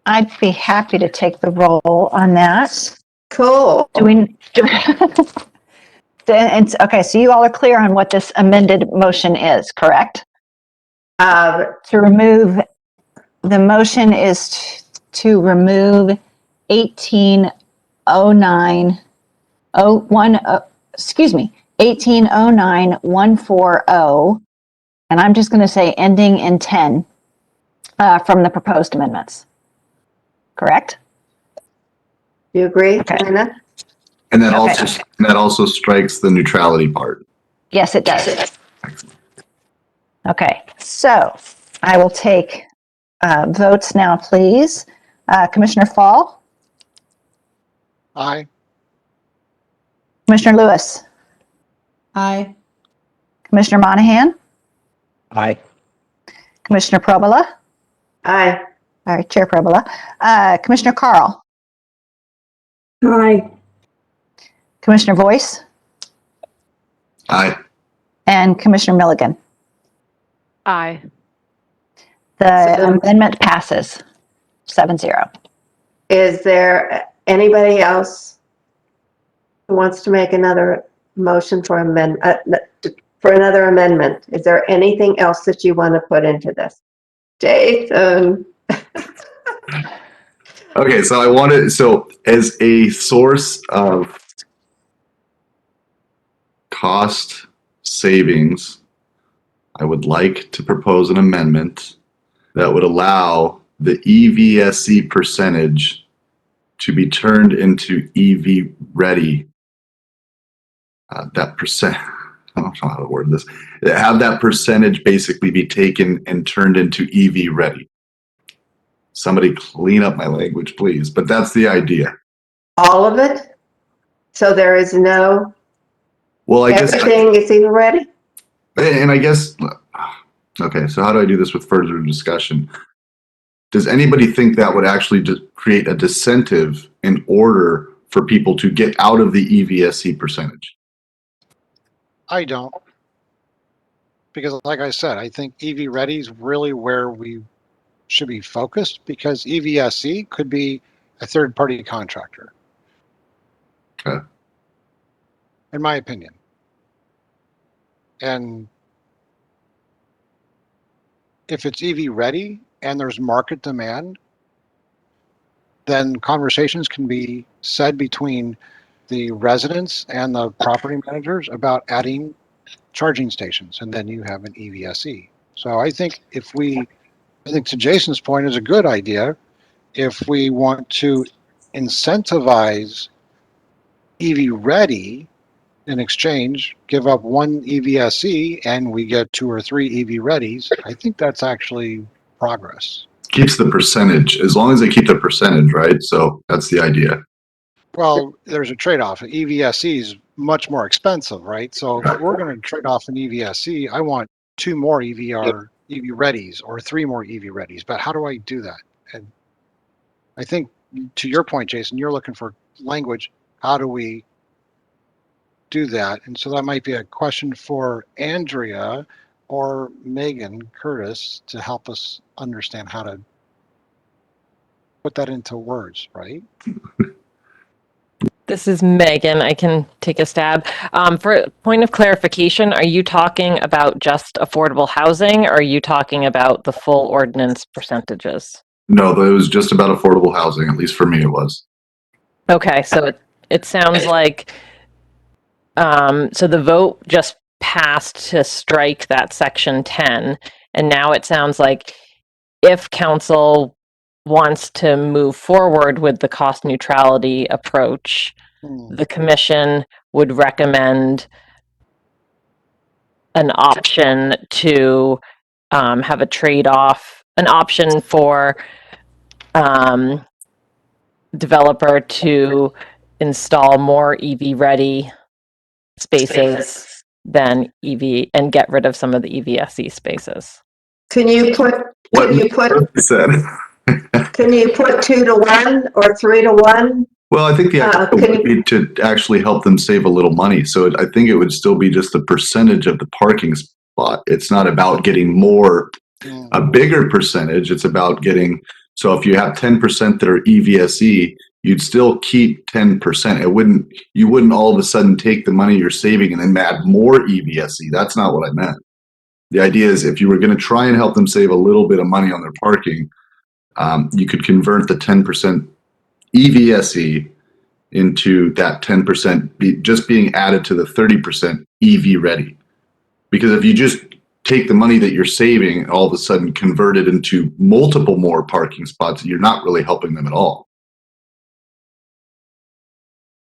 I'd be happy to take the role on that. Cool. It's, okay, so you all are clear on what this amended motion is, correct? To remove, the motion is to remove 1809140, and I'm just going to say ending in 10 from the proposed amendments. Correct? You agree, Okay. Anna? And that also strikes the neutrality part. Yes, it does. Okay, so I will take votes now, please. Commissioner Fall, Aye. Commissioner Lewis, Aye. Commissioner Monahan, Aye. Commissioner Probola, Aye. all right, Chair Probola, Commissioner Carl, Aye. Commissioner Voice, Aye. and Commissioner Milligan. Aye. The amendment passes 7-0. Is there anybody else who wants to make another motion for another amendment? Is there anything else that you want to put into this? Jason? Okay, so as a source of cost savings, I would like to propose an amendment that would allow the EVSE percentage to be turned into EV ready. That percent, I don't know how to word this. Have that percentage basically be taken and turned into EV ready. Somebody clean up my language, please. But that's the idea. All of it? So there is no, Well, I guess, everything is even ready? and I guess, okay, so how do I do this with further discussion? Does anybody think that would actually create a disincentive in order for people to get out of the EVSE percentage? I don't. Because like I said, I think EV Ready is really where we should be focused, because EVSE could be a third-party contractor. Okay. In my opinion. And if it's EV ready and there's market demand, then conversations can be said between the residents and the property managers about adding charging stations, and then you have an EVSE. So I think to Jason's point, is a good idea if we want to incentivize EV ready. In exchange, give up one EVSE and we get 2 or 3 EV readies. I think that's actually progress. Keeps the percentage, as long as they keep the percentage, right? So that's the idea. Well, there's a trade-off. EVSE is much more expensive, right? So if we're going to trade off an EVSE, I want 2 more EV readies or 3 more EV readies. But how do I do that? And I think, to your point, Jason, you're looking for language. How do we do that? And so that might be a question for Andrea or Megan Curtis to help us understand how to put that into words, right? This is Megan. I can take a stab. For a point of clarification, are you talking about just affordable housing, or are you talking about the full ordinance percentages? No, it was just about affordable housing, at least for me it was. Okay, so it sounds like, so the vote just passed to strike that section 10, and now it sounds like if council wants to move forward with the cost neutrality approach, the commission would recommend an option to have a trade-off, an option for developer to install more EV-ready spaces than EV and get rid of some of the EVSE spaces. Can you put Said. 2 to 1 or 3 to 1? Well, I think the idea would be to actually help them save a little money. So I think it would still be just the percentage of the parking spot. It's not about getting a bigger percentage. It's about getting So if you have 10% that are EVSE, you'd still keep 10%. You wouldn't all of a sudden take the money you're saving and then add more EVSE. That's not what I meant. The idea is if you were going to try and help them save a little bit of money on their parking, you could convert the 10% EVSE into that 10% just being added to the 30% EV ready. Because if you just take the money that you're saving and all of a sudden convert it into multiple more parking spots, you're not really helping them at all.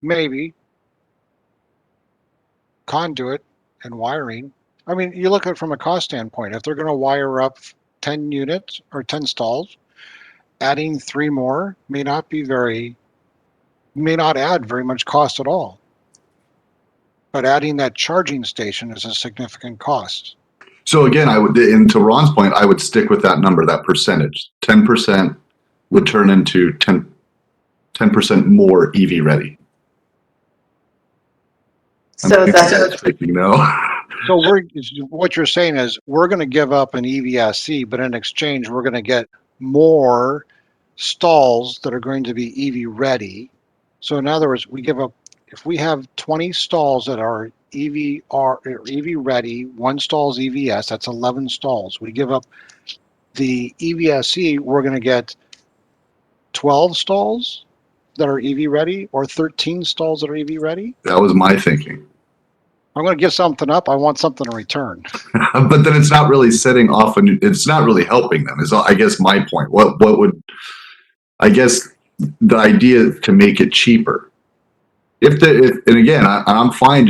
Maybe. Conduit and wiring. I mean, you look at it from a cost standpoint. If they're going to wire up 10 units or 10 stalls, adding 3 more may not add very much cost at all. But adding that charging station is a significant cost. So again, and to Ron's point, I would stick with that number, that percentage. 10% would turn into 10% more EV ready. So that's No. So what you're saying is we're going to give up an EVSC, but in exchange, we're going to get more stalls that are going to be EV ready. So in other words, if we have 20 stalls that are EV ready, 1 stall is EVS, that's 11 stalls. We give up the EVSC, we're going to get 12 stalls that are EV ready or 13 stalls that are EV ready. That was my thinking. I'm going to give something up. I want something in return. But then it's not really setting off, and it's not really helping them. Is I guess my point. What would I guess the idea to make it cheaper? And again, I'm fine.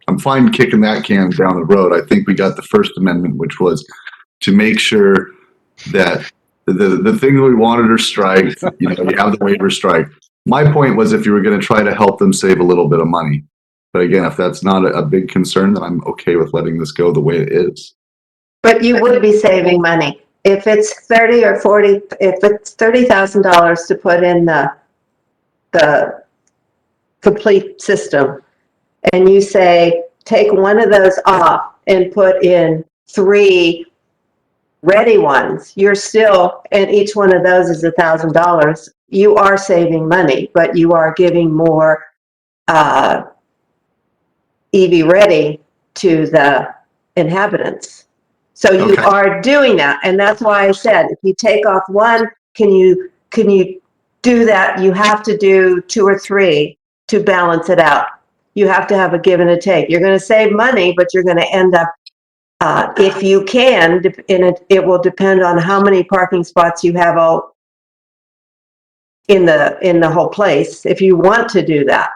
I'm fine kicking that can down the road. I think we got the First Amendment, which was to make sure that the thing we wanted are striked. You have the waiver strike. My point was if you were going to try to help them save a little bit of money. But again, if that's not a big concern, then I'm okay with letting this go the way it is. But you would be saving money. If it's 30 or 40, if it's $30,000 to put in the complete system, and you say, take one of those off and put in 3 ready ones, you're still, and each one of those is $1,000. You are saving money, but you are giving more EV ready to the inhabitants. So you are doing that. And that's why I said, if you take off one, can you do that? You have to do 2 or 3 to balance it out. You have to have a give and a take. You're going to save money, but you're going to end up, if you can, it will depend on how many parking spots you have all in the whole place, if you want to do that.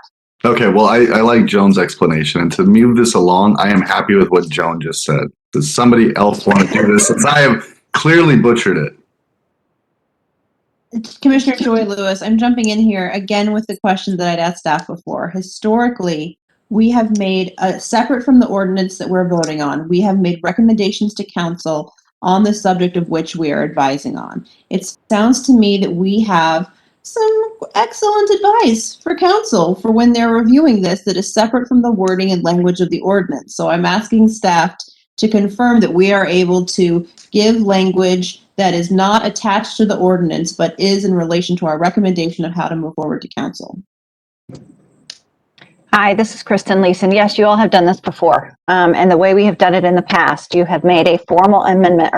Okay, well, I like Joan's explanation. And to move this along, I am happy with what Joan just said. Does somebody else want to do this since I have clearly butchered it? Commissioner Joy Lewis, I'm jumping in here again with the question that I'd asked staff before. Historically, we have made, separate from the ordinance that we're voting on, we have made recommendations to council on the subject of which we are advising on. It sounds to me that we have some excellent advice for council for when they're reviewing this that is separate from the wording and language of the ordinance. So I'm asking staff to confirm that we are able to give language that is not attached to the ordinance, but is in relation to our recommendation of how to move forward to council. Hi, this is Kristen Leeson. Yes, you all have done this before. And the way we have done it in the past, you have made a formal amendment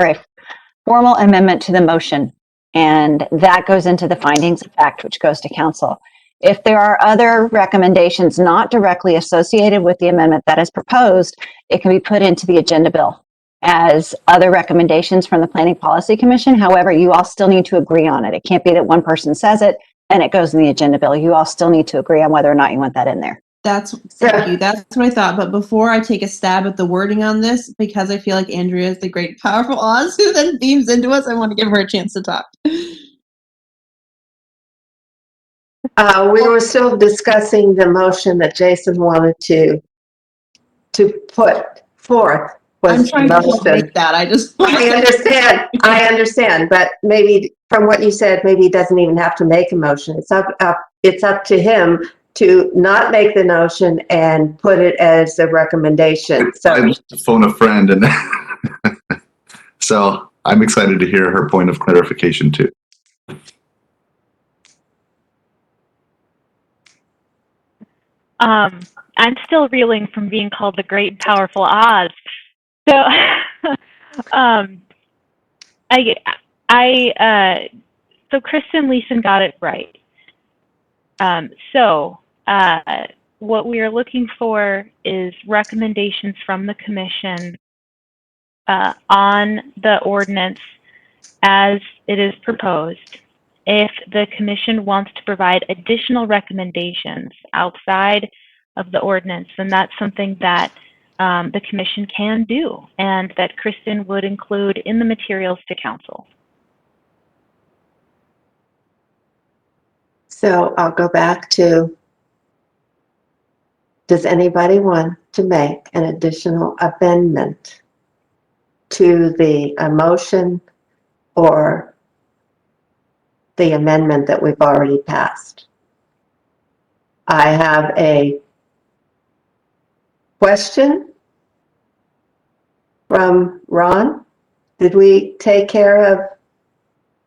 to the motion. And that goes into the findings of fact, which goes to council. If there are other recommendations not directly associated with the amendment that is proposed, it can be put into the agenda bill as other recommendations from the Planning Policy Commission. However, you all still need to agree on it. It can't be that one person says it and it goes in the agenda bill. You all still need to agree on whether or not you want that in there. Thank you. That's what I thought. But before I take a stab at the wording on this, because I feel like Andrea is the great, powerful Oz who then beams into us, I want to give her a chance to talk. We were still discussing the motion that Jason wanted to put forth. I'm trying to make that. I understand, but maybe from what you said, maybe he doesn't even have to make a motion. It's up to him to not make the motion and put it as a recommendation. So I phone a friend, and so I'm excited to hear her point of clarification too. I'm still reeling from being called the great and powerful Oz. So, so Kristen Leeson got it right. What we are looking for is recommendations from the commission on the ordinance as it is proposed. If the commission wants to provide additional recommendations outside of the ordinance, then that's something that the commission can do and that Kristen would include in the materials to council. So I'll go back to, does anybody want to make an additional amendment to the motion or the amendment that we've already passed? I have a question from Ron. Did we take care of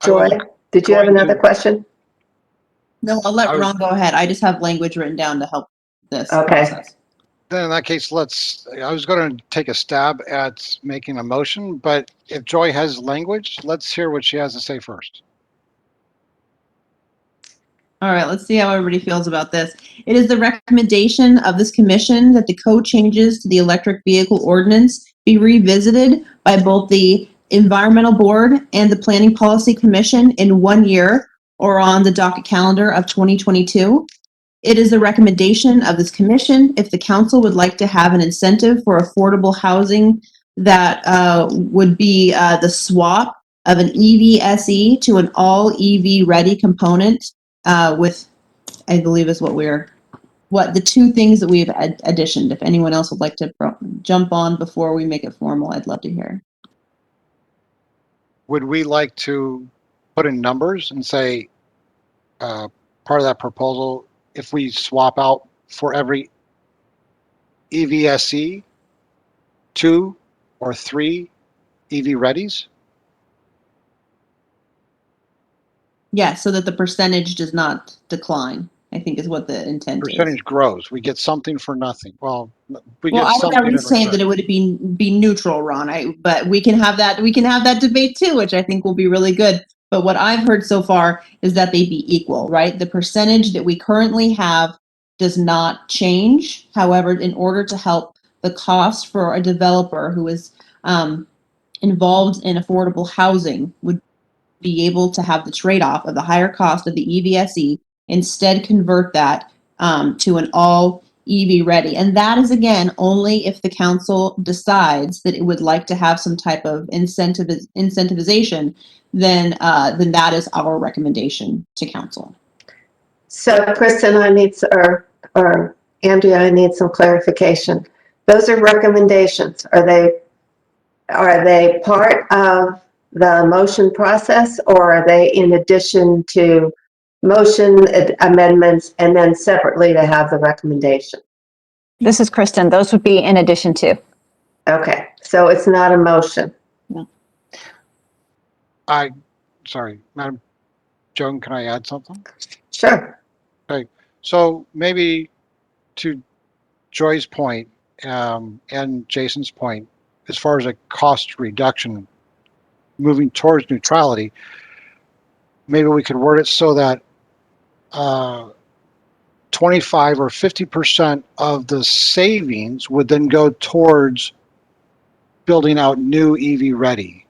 Joy? Did you have going another to- question? No, I'll let I was- Ron go ahead. I just have language written down to help this Okay. process. Then in that case, I was going to take a stab at making a motion, but if Joy has language, let's hear what she has to say first. All right, let's see how everybody feels about this. It is the recommendation of this commission that the code changes to the electric vehicle ordinance be revisited by both the Environmental Board and the Planning Policy Commission in 1 year or on the docket calendar of 2022. It is the recommendation of this commission if the council would like to have an incentive for affordable housing that would be the swap of an EVSE to an all EV ready component with, I believe is what the two things that we've additioned. If anyone else would like to jump on before we make it formal, I'd love to hear. Would we like to put in numbers and say, part of that proposal, if we swap out for every EVSE, 2 or 3 EV readies? Yeah, so that the percentage does not decline, I think is what the intent Percentage is. grows. We get something for nothing. Well, we Well, get I would something at in least say that return. it would be neutral, Ron. But we can have that debate too, which I think will be really good. But what I've heard so far is that they be equal, right? The percentage that we currently have does not change. However, in order to help the cost for a developer who is involved in affordable housing would be able to have the trade-off of the higher cost of the EVSE, instead convert that to an all EV ready. And that is, again, only if the council decides that it would like to have some type of incentivization, then that is our recommendation to council. So Kristen, or Andrea, I need some clarification. Those are recommendations. Are they part of the motion process, or are they in addition to motion amendments and then separately to have the recommendation? This is Kristen. Those would be in addition to. Okay, so it's not a motion. Sorry, Madam Joan, can I add something? Sure. So maybe to Joy's point and Jason's point, as far as a cost reduction moving towards neutrality, maybe we could word it so that 25 or 50% of the savings would then go towards building out new EV ready.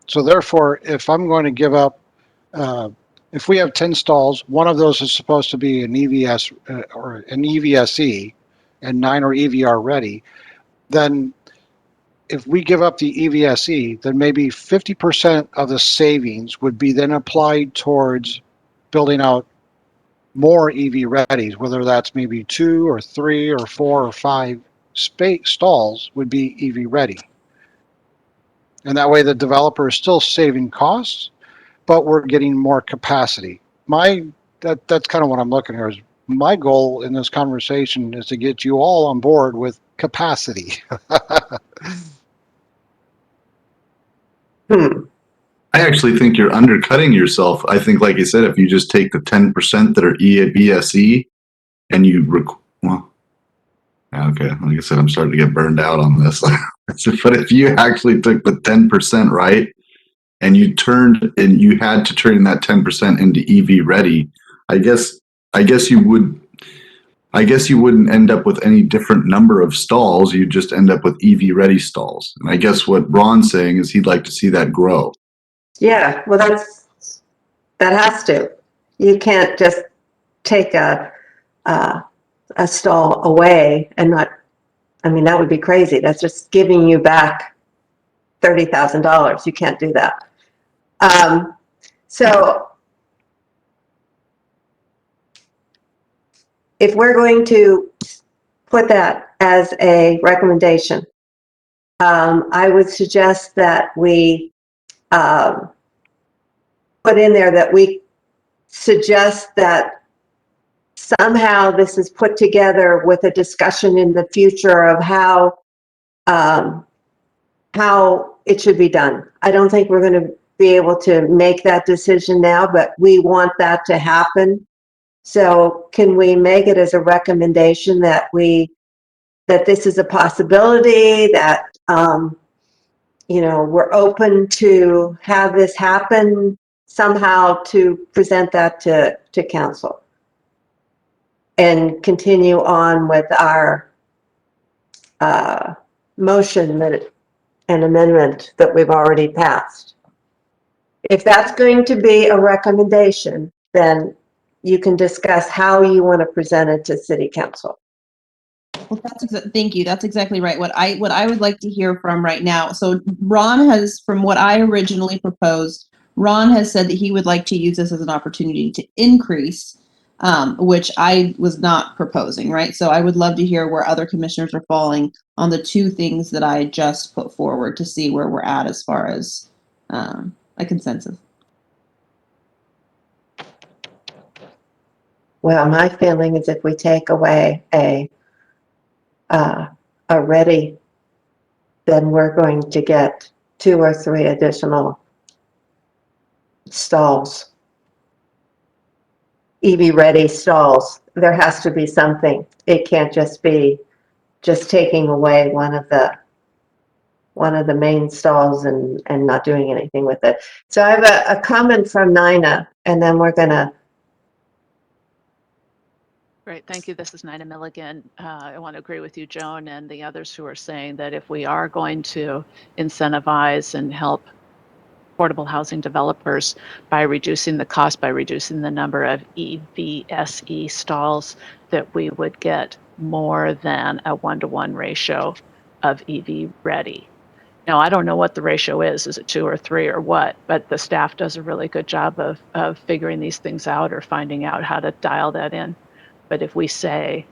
So therefore, if I'm going to give up, if we have 10 stalls, one of those is supposed to be an EVS or an EVSE, and 9 are EVR ready, then if we give up the EVSE, then maybe 50% of the savings would be then applied towards building out more EV readies, whether that's maybe 2 or 3 or 4 or 5 stalls would be EV ready. And that way the developer is still saving costs, but we're getting more capacity. That's kind of what I'm looking here. Is my goal in this conversation is to get you all on board with capacity. I actually think you're undercutting yourself. I think, like you said, if you just take the 10% that are EBSE and well, okay, like I said, I'm starting to get burned out on this. But if you actually took the 10%, right, and you had to turn that 10% into EV ready, I guess you wouldn't end up with any different number of stalls. You'd just end up with EV ready stalls. And I guess what Ron's saying is he'd like to see that grow. Yeah, well, that has to. You can't just take a stall away and not, I mean, that would be crazy. That's just giving you back $30,000. You can't do that. So if we're going to put that as a recommendation, I would suggest that we put in there that we suggest that somehow this is put together with a discussion in the future of how it should be done. I don't think we're going to be able to make that decision now, but we want that to happen. So can we make it as a recommendation that this is a possibility, that we're open to have this happen somehow, to present that to council and continue on with our motion and amendment that we've already passed. If that's going to be a recommendation, then you can discuss how you want to present it to city council. Well, thank you. That's exactly right. What I would like to hear from right now. So Ron has, from what I originally proposed, Ron has said that he would like to use this as an opportunity to increase, which I was not proposing, right? So I would love to hear where other commissioners are falling on the two things that I just put forward to see where we're at as far as a consensus. Well, my feeling is if we take away a ready, then we're going to get 2 or 3 additional stalls, EV ready stalls. There has to be something. It can't just be just taking away one of the main stalls and not doing anything with it. So I have a comment from Nina, and then we're gonna. Great, thank you. This is Nina Milligan. I want to agree with you, Joan, and the others who are saying that if we are going to incentivize and help affordable housing developers by reducing the cost, by reducing the number of EVSE stalls, that we would get more than a 1-to-1 ratio of EV ready. Now, I don't know what the ratio is it 2 or 3 or what, but the staff does a really good job of figuring these things out or finding out how to dial that in. But if we say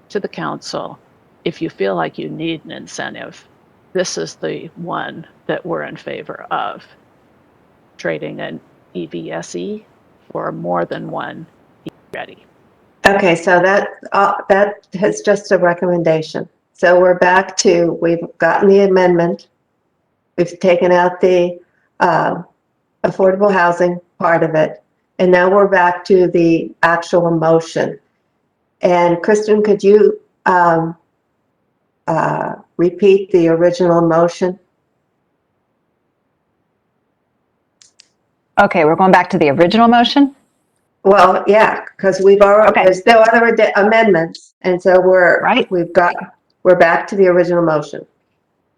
to the council, if you feel like you need an incentive, this is the one that we're in favor of, trading an EVSE for more than one ready. Okay, so that is just a recommendation. So we're back to, we've gotten the amendment. We've taken out the affordable housing part of it. And now we're back to the actual motion. And Kristen, could you repeat the original motion? Okay, we're going back to the original motion? Well, yeah, because we've already, Okay. there's no other amendments. And so we're back to the original motion.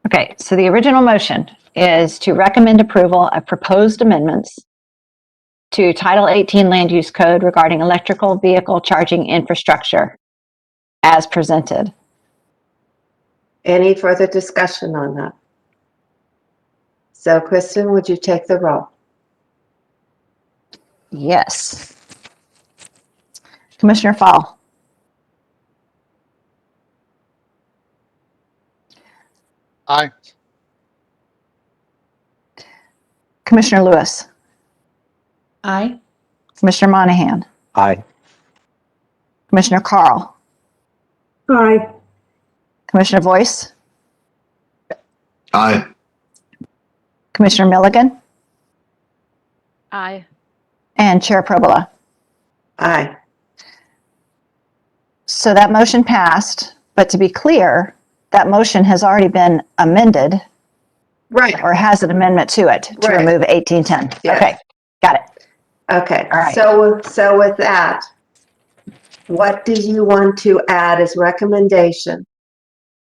Okay, so the original motion is to recommend approval of proposed amendments to Title 18 Land Use Code regarding electrical vehicle charging infrastructure as presented. Any further discussion on that? So Kristen, would you take the roll? Yes. Commissioner Fall. Aye. Commissioner Lewis. Aye. Commissioner Monahan. Aye. Commissioner Carl. Aye. Commissioner Voice. Aye. Commissioner Milligan. Aye. and Chair Probola. Aye. So that motion passed, but to be clear, that motion has already been amended Right. or has an amendment to it to Right. remove 1810. Yes. Okay, got it. Okay. All right. So with that, what do you want to add as recommendation?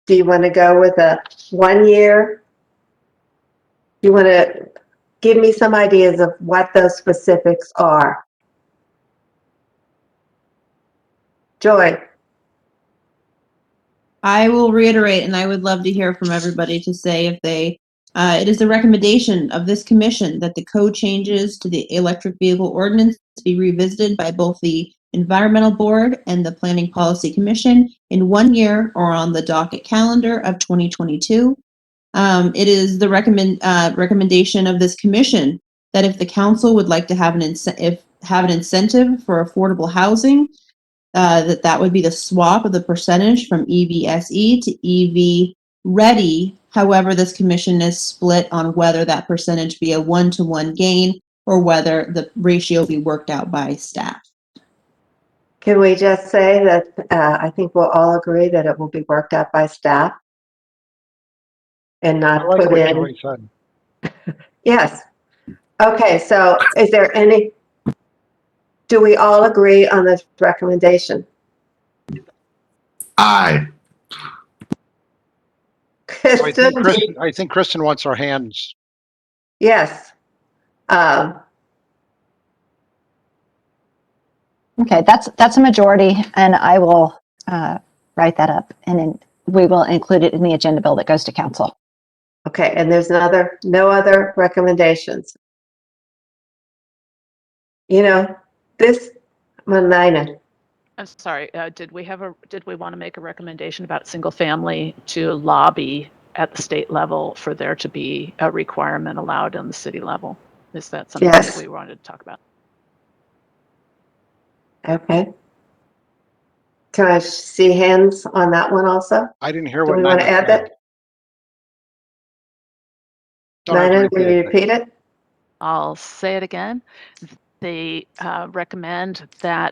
Do you want to go with a 1 year? You want to give me some ideas of what those specifics are? Joy? I will reiterate, and I would love to hear from everybody to say if they, it is the recommendation of this commission that the code changes to the electric vehicle ordinance be revisited by both the Environmental Board and the Planning Policy Commission in 1 year or on the docket calendar of 2022. It is the recommendation of this commission that if the council would like to have an incentive for affordable housing, that would be the swap of the percentage from EVSE to EV ready. However, this commission is split on whether that percentage be a 1-to-1 gain or whether the ratio be worked out by staff. Can we just say that I think we'll all agree that it will be worked out by staff and I not like put what in? Joey said. Yes. Okay, so is there any, do we all agree on this recommendation? Aye. Kristen? I think Kristen wants our hands. Yes. Okay, that's a majority, and I will write that up, and then we will include it in the agenda bill that goes to council. Okay, and there's no other recommendations. You know, this, Nina, I'm sorry. Did we want to make a recommendation about single family to lobby at the state level for there to be a requirement allowed on the city level? Is that something Yes. that we wanted to talk about? okay. Can I see hands on that one also? I didn't hear Do what we want to Nina add said. that? Don't have to Nina, will repeat you it. repeat it? I'll say it again. They recommended to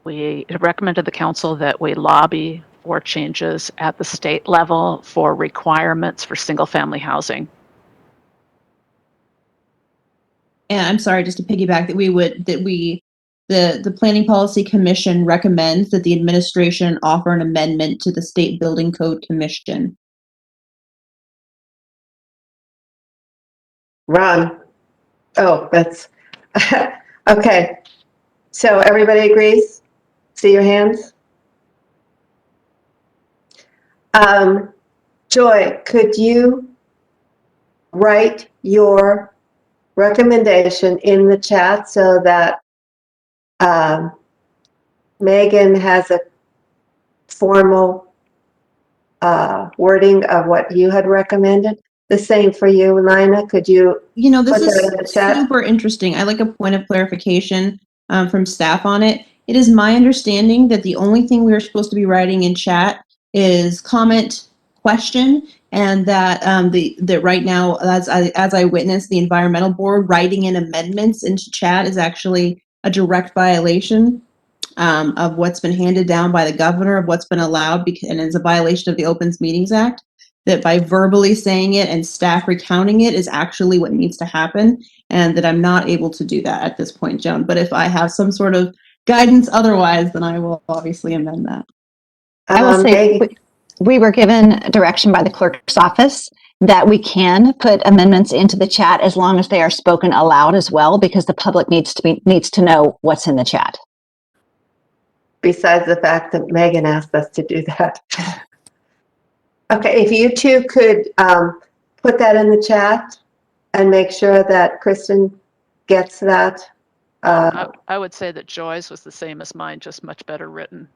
the council that we lobby for changes at the state level for requirements for single family housing. And I'm sorry, just to piggyback, the Planning Policy Commission recommends that the administration offer an amendment to the State Building Code Commission. Ron? Oh, that's, okay. So everybody agrees? See your hands? Joy, could you write your recommendation in the chat so that Megan has a formal wording of what you had recommended? The same for you, Nina. Could you You know, this put that in the is chat? super interesting. I like a point of clarification from staff on it. It is my understanding that the only thing we are supposed to be writing in chat is comment, question, and that that right now, as I witnessed, the environmental board writing in amendments into chat is actually a direct violation of what's been handed down by the governor, of what's been allowed, and is a violation of the Opens Meetings Act. That by verbally saying it and staff recounting it is actually what needs to happen, and that I'm not able to do that at this point, Joan. But if I have some sort of guidance otherwise, then I will obviously amend that. I will say Megan, we were given direction by the clerk's office that we can put amendments into the chat as long as they are spoken aloud as well, because the public needs to know what's in the chat. besides the fact that Megan asked us to do that. Okay, if you two could put that in the chat and make sure that Kristen gets that. I would say that Joy's was the same as mine, just much better written.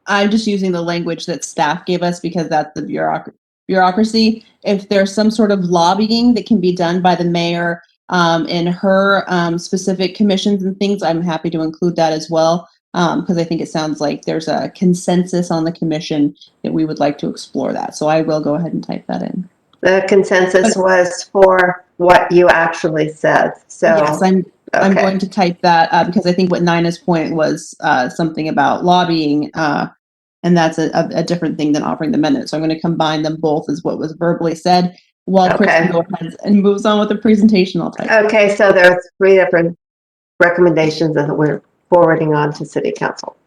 I'm just using the language that staff gave us because that's the bureaucracy. If there's some sort of lobbying that can be done by the mayor in her specific commissions and things, I'm happy to include that as well, because I think it sounds like there's a consensus on the commission that we would like to explore that. So I will go ahead and type that in. The consensus was for what you actually said, so. Yes, I'm okay. going to type that because I think what Nina's point was something about lobbying, and that's a different thing than offering the minutes. So I'm going to combine them both as what was verbally said, while Kristen goes ahead and moves on with the presentation. I'll type. Okay, so there are 3 different recommendations that we're forwarding on to City Council.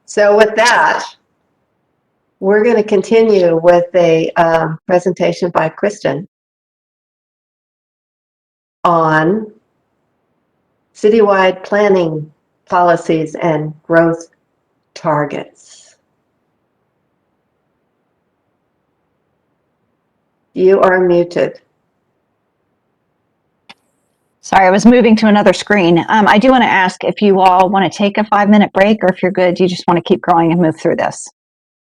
So with that, we're going to continue with a presentation by Kristen on citywide planning policies and growth targets. You are muted. Sorry, I was moving to another screen. I do want to ask if you all want to take a 5-minute break, or if you're good, you just want to keep going and move through this.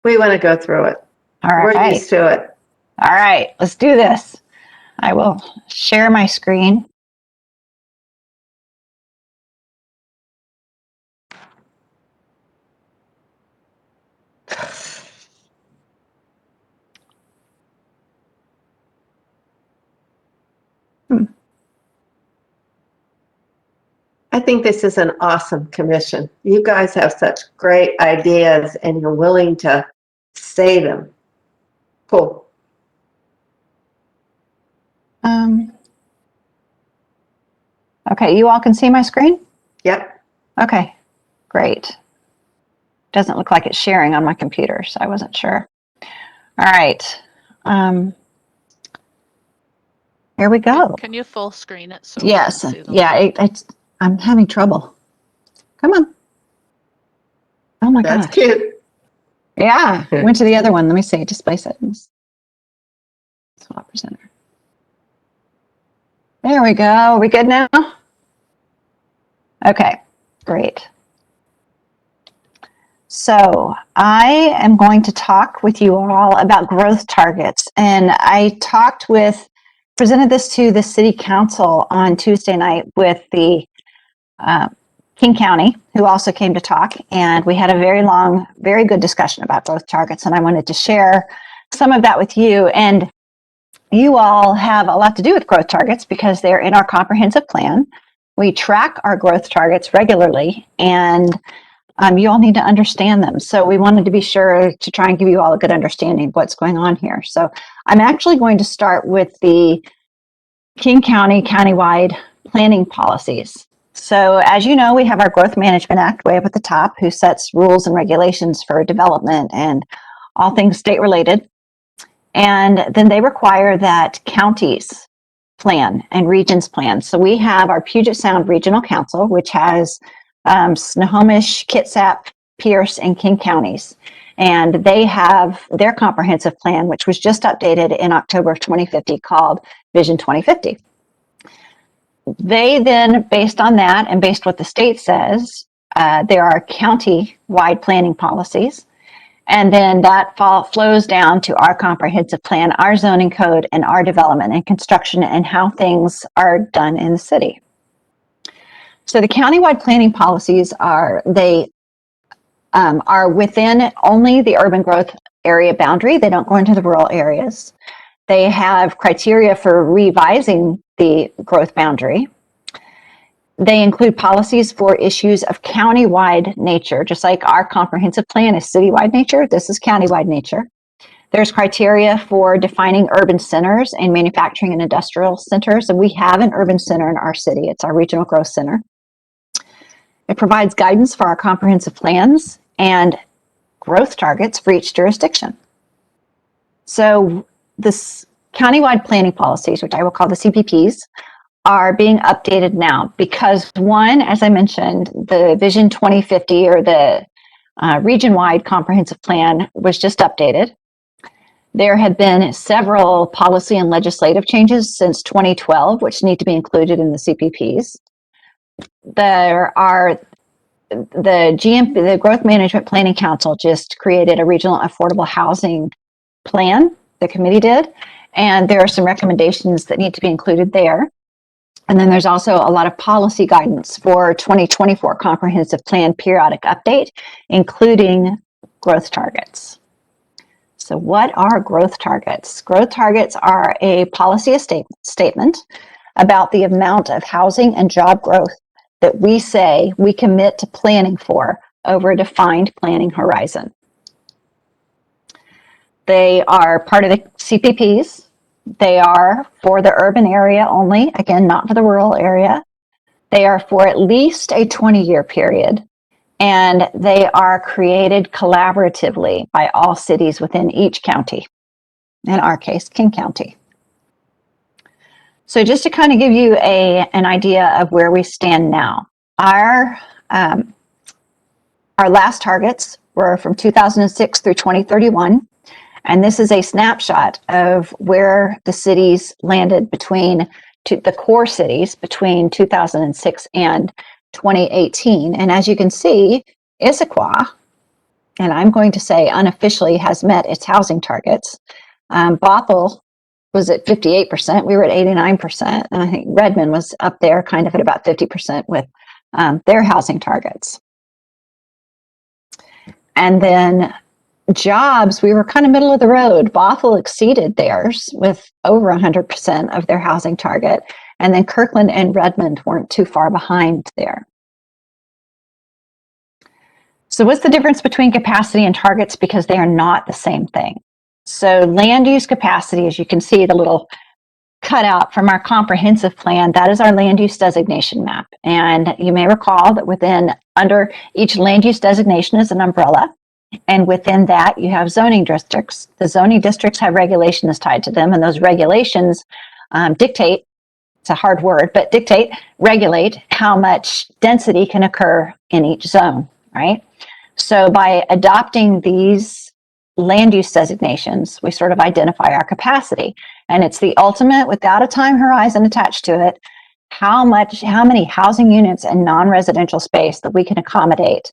We want to go through it. All right. We're used to it. All right, let's do this. I will share my screen. I think this is an awesome commission. You guys have such great ideas and you're willing to say them. Cool. Okay, you all can see my screen? Yep. Okay, great. Doesn't look like it's sharing on my computer, so I wasn't sure. All right. Here we go. Can you full screen it? So Yes. we can see them? Yeah, I'm having trouble. Come on. Oh my gosh. That's cute. Yeah, went to the other one. Let me see. Display settings. Swap presenter. There we go. Are we good now? Okay, great. So I am going to talk with you all about growth targets. And I presented this to the city council on Tuesday night with the King County, who also came to talk. And we had a very long, very good discussion about growth targets. And I wanted to share some of that with you. And you all have a lot to do with growth targets because they're in our comprehensive plan. We track our growth targets regularly, and you all need to understand them. So we wanted to be sure to try and give you all a good understanding of what's going on here. So I'm actually going to start with the King County countywide planning policies. So as you know, we have our Growth Management Act way up at the top, who sets rules and regulations for development and all things state related. And then they require that counties plan and regions plan. So we have our Puget Sound Regional Council, which has Snohomish, Kitsap, Pierce, and King counties. And they have their comprehensive plan, which was just updated in October of 2050, called Vision 2050. They then, based on that and based what the state says, there are county-wide planning policies. And then that flows down to our comprehensive plan, our zoning code, and our development and construction and how things are done in the city. So the countywide planning policies are within only the urban growth area boundary. They don't go into the rural areas. They have criteria for revising the growth boundary. They include policies for issues of countywide nature, just like our comprehensive plan is citywide nature. This is countywide nature. There's criteria for defining urban centers and manufacturing and industrial centers. And we have an urban center in our city. It's our regional growth center. It provides guidance for our comprehensive plans and growth targets for each jurisdiction. So this countywide planning policies, which I will call the CPPs, are being updated now because one, as I mentioned, the Vision 2050 or the region-wide comprehensive plan was just updated. There have been several policy and legislative changes since 2012, which need to be included in the CPPs. There are the Growth Management Planning Council just created a regional affordable housing plan, the committee did, and there are some recommendations that need to be included there. And then there's also a lot of policy guidance for 2024 comprehensive plan periodic update, including growth targets. So what are growth targets? Growth targets are a policy statement about the amount of housing and job growth that we say we commit to planning for over a defined planning horizon. They are part of the CPPs. They are for the urban area only, again, not for the rural area. They are for at least a 20-year period, and they are created collaboratively by all cities within each county, in our case, King County. So just to kind of give you an idea of where we stand now, our last targets were from 2006 through 2031. And this is a snapshot of where the cities landed between the core cities between 2006 and 2018. And as you can see, Issaquah, and I'm going to say unofficially, has met its housing targets. Bothell was at 58%. We were at 89%. And I think Redmond was up there kind of at about 50% with their housing targets. And then jobs, we were kind of middle of the road. Bothell exceeded theirs with over 100% of their housing target. And then Kirkland and Redmond weren't too far behind there. So what's the difference between capacity and targets? Because they are not the same thing. So land use capacity, as you can see, the little cutout from our comprehensive plan, that is our land use designation map. And you may recall that under each land use designation is an umbrella. And within that, you have zoning districts. The zoning districts have regulations tied to them, and those regulations dictate, it's a hard word, but regulate how much density can occur in each zone, right? So by adopting these land use designations, we sort of identify our capacity. And it's the ultimate, without a time horizon attached to it, how many housing units and non-residential space that we can accommodate.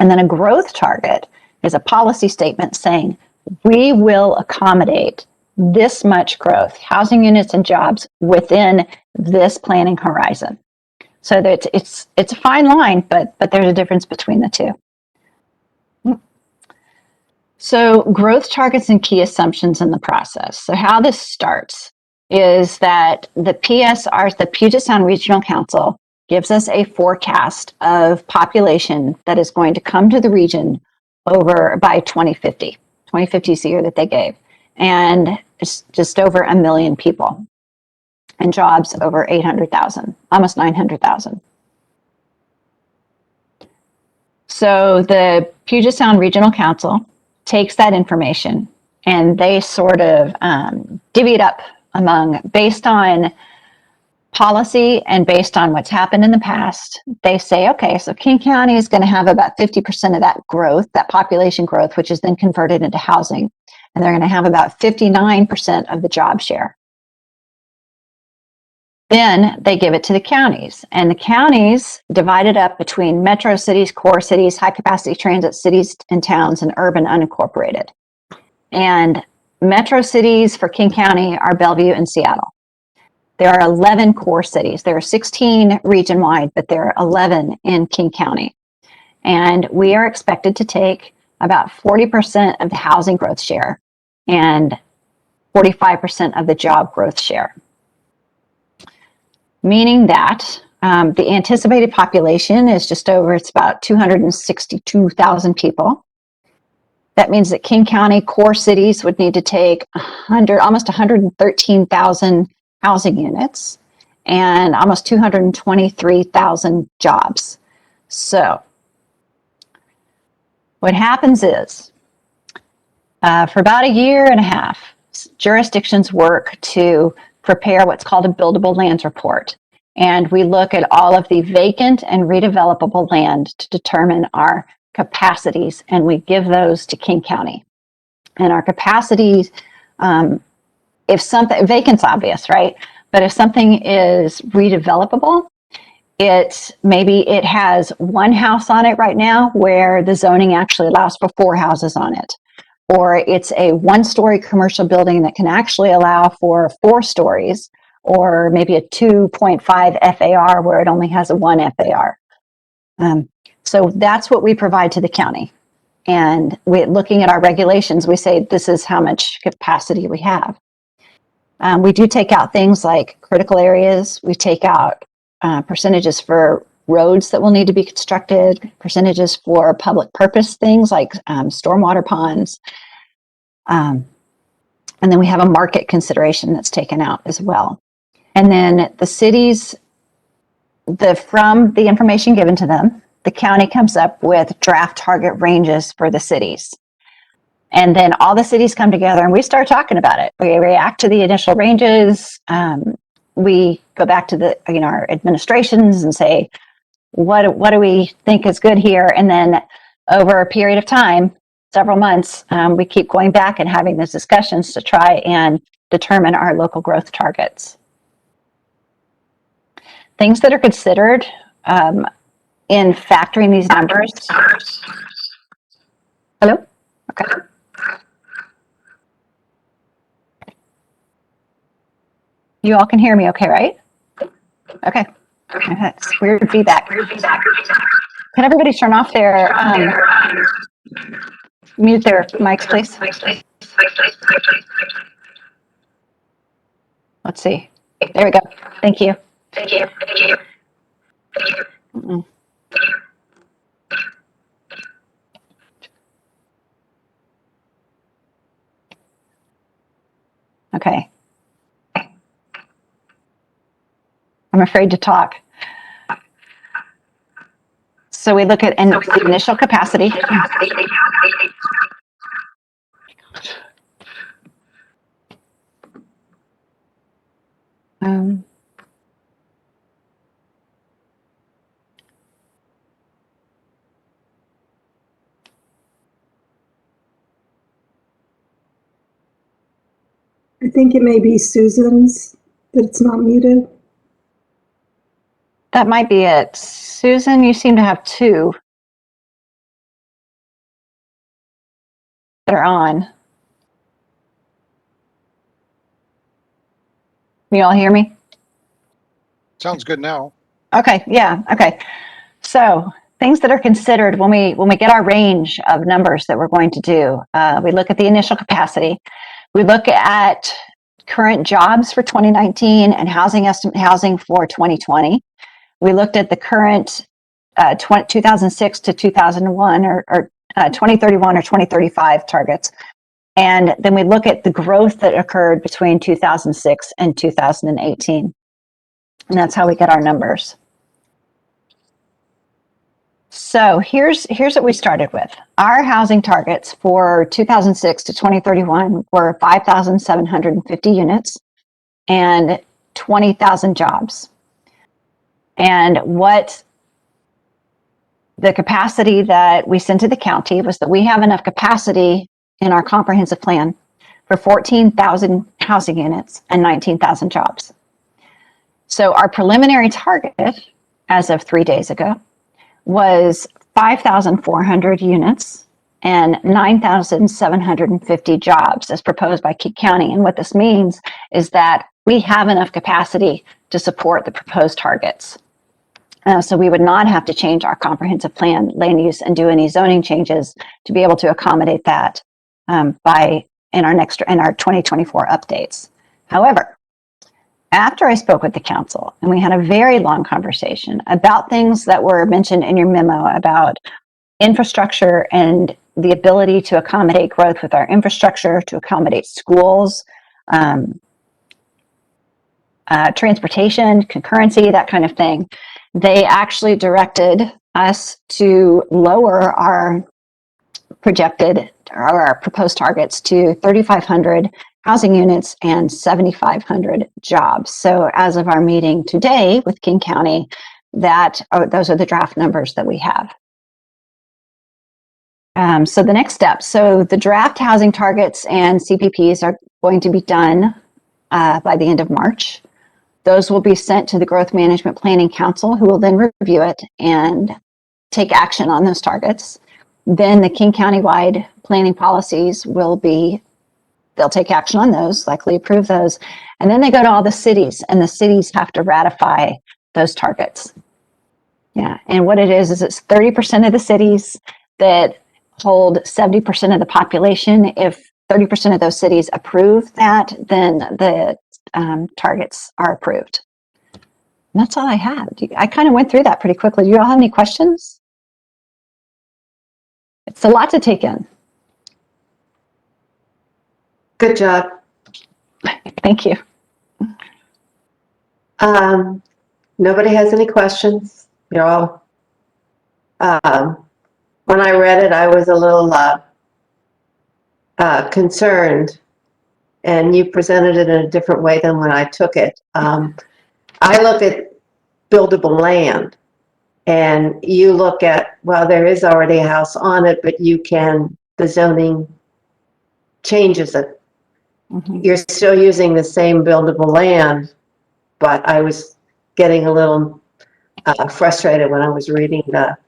And then a growth target is a policy statement saying we will accommodate this much growth, housing units and jobs within this planning horizon. So that it's a fine line, but there's a difference between the two. So growth targets and key assumptions in the process. So how this starts is that the PSR, the Puget Sound Regional Council, gives us a forecast of population that is going to come to the region over by 2050. 2050 is the year that they gave. And it's just over 1 million people. And jobs over 800,000, almost 900,000. So the Puget Sound Regional Council takes that information and they sort of divvy it up based on policy and based on what's happened in the past. They say, okay, so King County is going to have about 50% of that growth, that population growth, which is then converted into housing. And they're going to have about 59% of the job share. Then they give it to the counties, and the counties divide it up between metro cities, core cities, high capacity transit cities and towns, and urban unincorporated. And metro cities for King County are Bellevue and Seattle. There are 11 core cities. There are 16 region-wide, but there are 11 in King County. And we are expected to take about 40% of the housing growth share and 45% of the job growth share. Meaning that the anticipated population is it's about 262,000 people. That means that King County core cities would need to take almost 113,000 housing units and almost 223,000 jobs. So what happens is for about a year and a half, jurisdictions work to prepare what's called a buildable lands report. And we look at all of the vacant and redevelopable land to determine our capacities, and we give those to King County. And our capacities, if something, vacant's obvious, right? But if something is redevelopable, maybe it has one house on it right now where the zoning actually allows for 4 houses on it. Or it's a 1-story commercial building that can actually allow for 4 stories, or maybe a 2.5 FAR where it only has a 1 FAR. So that's what we provide to the county. And looking at our regulations, we say this is how much capacity we have. We do take out things like critical areas. We take out percentages for roads that will need to be constructed, percentages for public purpose things like stormwater ponds. And then we have a market consideration that's taken out as well. And then the cities, from the information given to them, the county comes up with draft target ranges for the cities. And then all the cities come together and we start talking about it. We react to the initial ranges. We go back to our administrations and say, what do we think is good here? And then over a period of time, several months, we keep going back and having those discussions to try and determine our local growth targets. Things that are considered in factoring these numbers. Hello? Okay. You all can hear me okay, right? Okay. That's weird feedback. Can everybody turn off their, mute their mics, please? Let's see. There we go. Thank you. Mm-mm. Okay. I'm afraid to talk. So we look at initial capacity. I think it may be Susan's, that it's not muted. That might be it. Susan, you seem to have two that are on. Can you all hear me? Sounds good now. Okay, yeah, okay. So things that are considered when we get our range of numbers that we're going to do, we look at the initial capacity. We look at current jobs for 2019 and housing for 2020. We looked at the current 2006 to 2001 or 2031 or 2035 targets. And then we look at the growth that occurred between 2006 and 2018. And that's how we get our numbers. So here's what we started with. Our housing targets for 2006 to 2031 were 5,750 units and 20,000 jobs. And what the capacity that we sent to the county was that we have enough capacity in our comprehensive plan for 14,000 housing units and 19,000 jobs. So our preliminary target as of 3 days ago was 5,400 units and 9,750 jobs as proposed by King County. And what this means is that we have enough capacity to support the proposed targets. So we would not have to change our comprehensive plan land use and do any zoning changes to be able to accommodate that in our 2024 updates. However, after I spoke with the council and we had a very long conversation about things that were mentioned in your memo about infrastructure and the ability to accommodate growth with our infrastructure, to accommodate schools, transportation, concurrency, that kind of thing, they actually directed us to lower our proposed targets to 3,500 housing units and 7,500 jobs. So as of our meeting today with King County, those are the draft numbers that we have. So the next step, so the draft housing targets and CPPs are going to be done by the end of March. Those will be sent to the Growth Management Planning Council, who will then review it and take action on those targets. Then the King County-wide planning policies they'll take action on those, likely approve those. And then they go to all the cities, and the cities have to ratify those targets. Yeah, and what it is it's 30% of the cities that hold 70% of the population. If 30% of those cities approve that, then the targets are approved. And that's all I had. I kind of went through that pretty quickly. Do you all have any questions? It's a lot to take in. Good job. Thank you. Nobody has any questions? You're all, when I read it, I was a little concerned, and you presented it in a different way than when I took it. I look at buildable land, and you look at, well, there is already a house on it, but the zoning changes it. Mm-hmm. You're still using the same buildable land, but I was getting a little frustrated when I was reading that,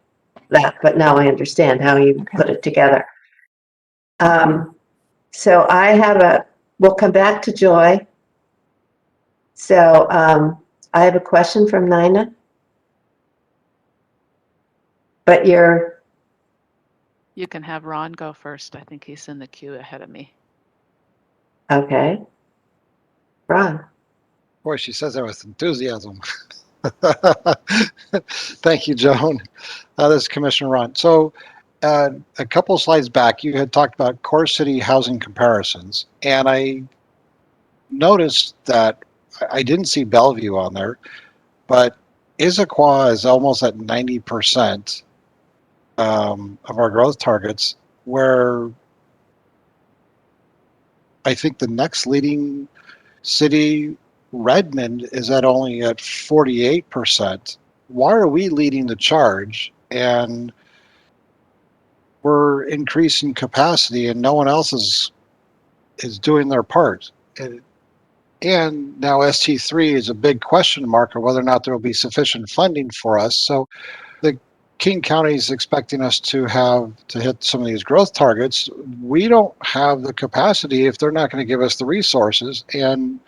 but now I understand how you put it together. So we'll come back to Joy. So I have a question from Nina, but You can have Ron go first. I think he's in the queue ahead of me. okay. Ron. Boy, she says that with enthusiasm. Thank you, Joan. This is Commissioner Ron. So a couple slides back, you had talked about core city housing comparisons, and I noticed that I didn't see Bellevue on there, but Issaquah is almost at 90% of our growth targets, where I think the next leading city, Redmond, is only at 48%. Why are we leading the charge and we're increasing capacity and no one else is doing their part? And now ST3 is a big question mark of whether or not there will be sufficient funding for us. So the King County is expecting us to hit some of these growth targets. We don't have the capacity if they're not going to give us the resources. And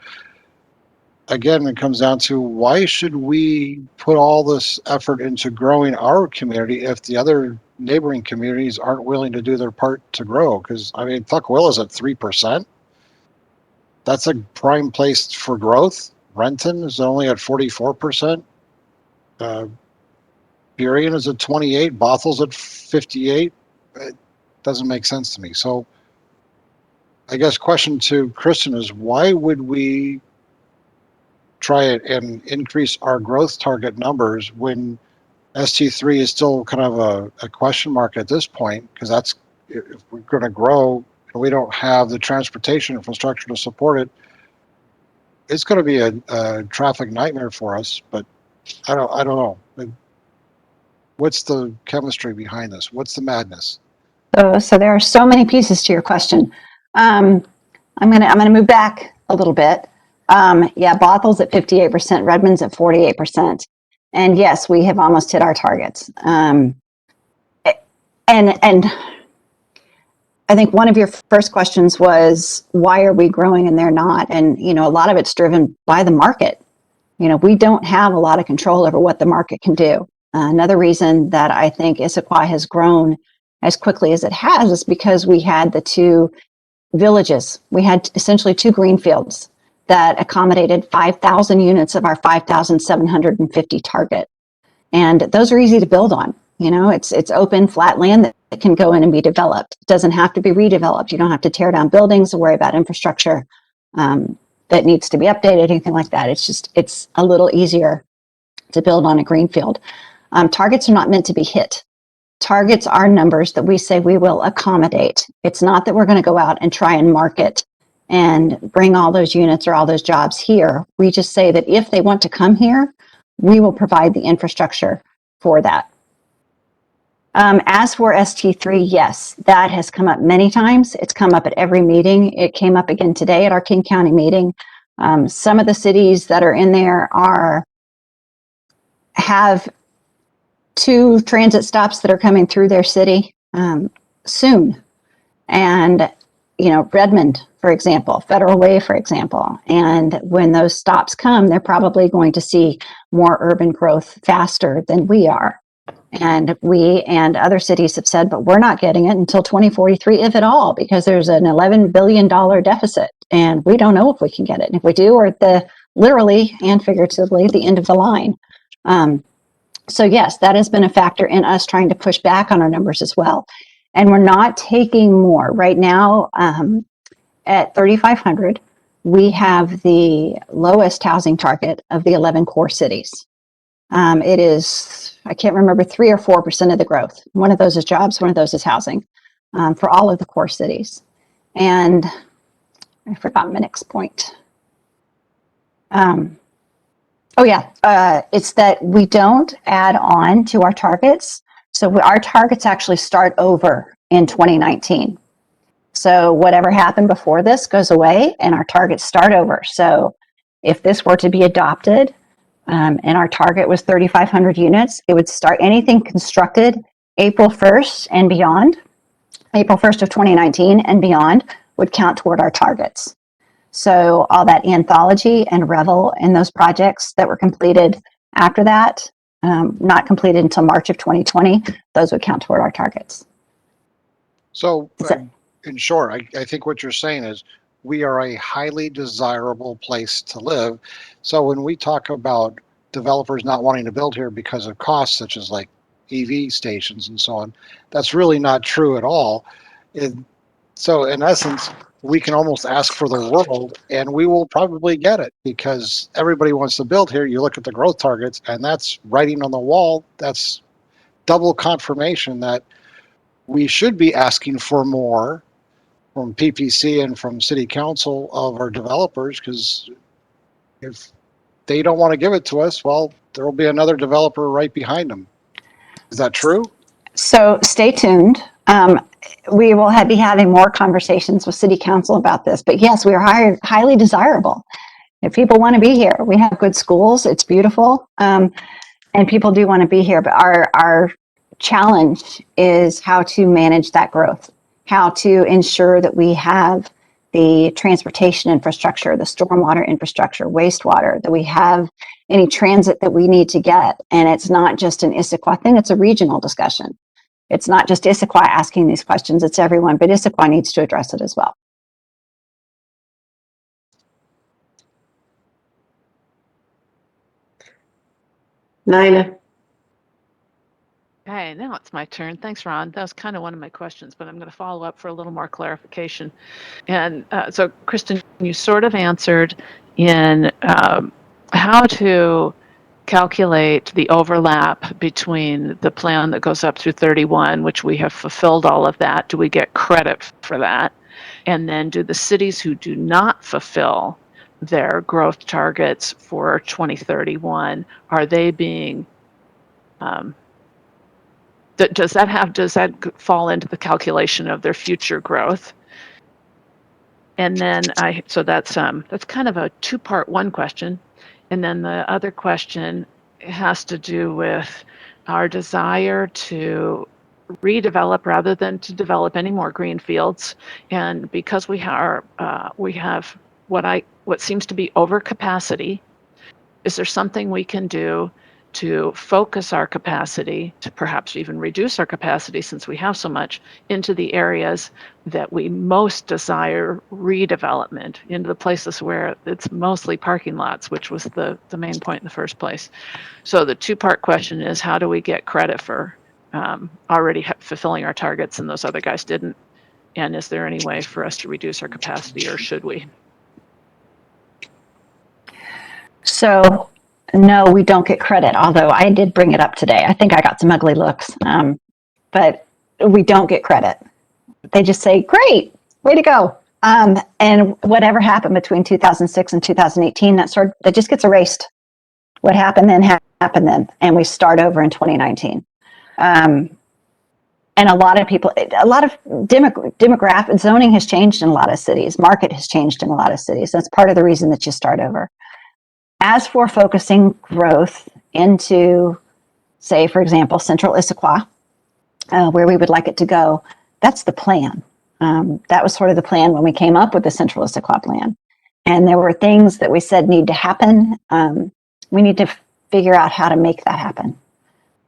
again, it comes down to, why should we put all this effort into growing our community if the other neighboring communities aren't willing to do their part to grow? Because, I mean, Tuckwell is at 3%. That's a prime place for growth. Renton is only at 44%. Burien is at 28. Bothel's at 58. It doesn't make sense to me. So I guess question to Kristen is, why would we try it and increase our growth target numbers when ST3 is still kind of a question mark at this point? Because that's, if we're going to grow and we don't have the transportation infrastructure to support it, it's going to be a traffic nightmare for us. But I don't know. What's the chemistry behind this? What's the madness? So there are so many pieces to your question. I'm gonna move back a little bit. Bothel's at 58%, Redmond's at 48%, and yes, we have almost hit our targets. And I think one of your first questions was, why are we growing and they're not? And a lot of it's driven by the market. We don't have a lot of control over what the market can do. Another reason that I think Issaquah has grown as quickly as it has is because we had the two villages. We had essentially two greenfields that accommodated 5,000 units of our 5,750 target. And those are easy to build on. It's open, flat land that can go in and be developed. It doesn't have to be redeveloped. You don't have to tear down buildings or worry about infrastructure that needs to be updated, anything like that. It's a little easier to build on a greenfield. Targets are not meant to be hit. Targets are numbers that we say we will accommodate. It's not that we're going to go out and try and market and bring all those units or all those jobs here. We just say that if they want to come here, we will provide the infrastructure for that. As for ST3, yes, that has come up many times. It's come up at every meeting. It came up again today at our King County meeting. Some of the cities that are in there have 2 transit stops that are coming through their city soon. And, Redmond, for example, Federal Way, for example. And when those stops come, they're probably going to see more urban growth faster than we are. And we and other cities have said, but we're not getting it until 2043, if at all, because there's an $11 billion deficit and we don't know if we can get it. And if we do, we're at the literally and figuratively the end of the line. So yes, that has been a factor in us trying to push back on our numbers as well. And we're not taking more. Right now, at 3,500, we have the lowest housing target of the 11 core cities. It is, I can't remember, 3 or 4% of the growth. One of those is jobs, one of those is housing, for all of the core cities. And I forgot my next point. It's that we don't add on to our targets. So our targets actually start over in 2019. So whatever happened before this goes away and our targets start over. So if this were to be adopted, and our target was 3,500 units, it would start anything constructed April 1st and beyond, April 1st of 2019 and beyond would count toward our targets. So all that Anthology and Revel and those projects that were completed after that, not completed until March of 2020, those would count toward our targets. So, in short, I think what you're saying is we are a highly desirable place to live. So when we talk about developers not wanting to build here because of costs, such as like EV stations and so on, that's really not true at all. So in essence, we can almost ask for the world and we will probably get it because everybody wants to build here. You look at the growth targets and that's writing on the wall. That's double confirmation that we should be asking for more from PPC and from City Council of our developers, because if they don't want to give it to us, well, there will be another developer right behind them. Is that true? So stay tuned. We will be having more conversations with City Council about this. But yes, we are highly desirable. If people want to be here, we have good schools. It's beautiful. And people do want to be here. But our challenge is how to manage that growth, how to ensure that we have the transportation infrastructure, the stormwater infrastructure, wastewater, that we have any transit that we need to get. And it's not just an Issaquah thing, it's a regional discussion. It's not just Issaquah asking these questions, it's everyone, but Issaquah needs to address it as well. Nina. Okay, now it's my turn. Thanks, Ron. That was kind of one of my questions, but I'm going to follow up for a little more clarification. And so, Kristen, you sort of answered in how to calculate the overlap between the plan that goes up through 31, which we have fulfilled all of that. Do we get credit for that? And then do the cities who do not fulfill their growth targets for 2031, are they being does that fall into the calculation of their future growth? And then so that's kind of a two-part one question. And then the other question has to do with our desire to redevelop rather than to develop any more green fields. And because we have what seems to be overcapacity, is there something we can do to focus our capacity, to perhaps even reduce our capacity since we have so much, into the areas that we most desire redevelopment, into the places where it's mostly parking lots, which was the main point in the first place. So the two-part question is, how do we get credit for already fulfilling our targets and those other guys didn't? And is there any way for us to reduce our capacity, or should we? So no, we don't get credit, although I did bring it up today. I think I got some ugly looks, but we don't get credit. They just say, great, way to go. And whatever happened between 2006 and 2018, that just gets erased. What happened then happened then, and we start over in 2019. And a lot of demographic zoning has changed in a lot of cities. Market has changed in a lot of cities. That's part of the reason that you start over. As for focusing growth into, say, for example, Central Issaquah, where we would like it to go, that's the plan. That was sort of the plan when we came up with the Central Issaquah plan. And there were things that we said need to happen. We need to figure out how to make that happen.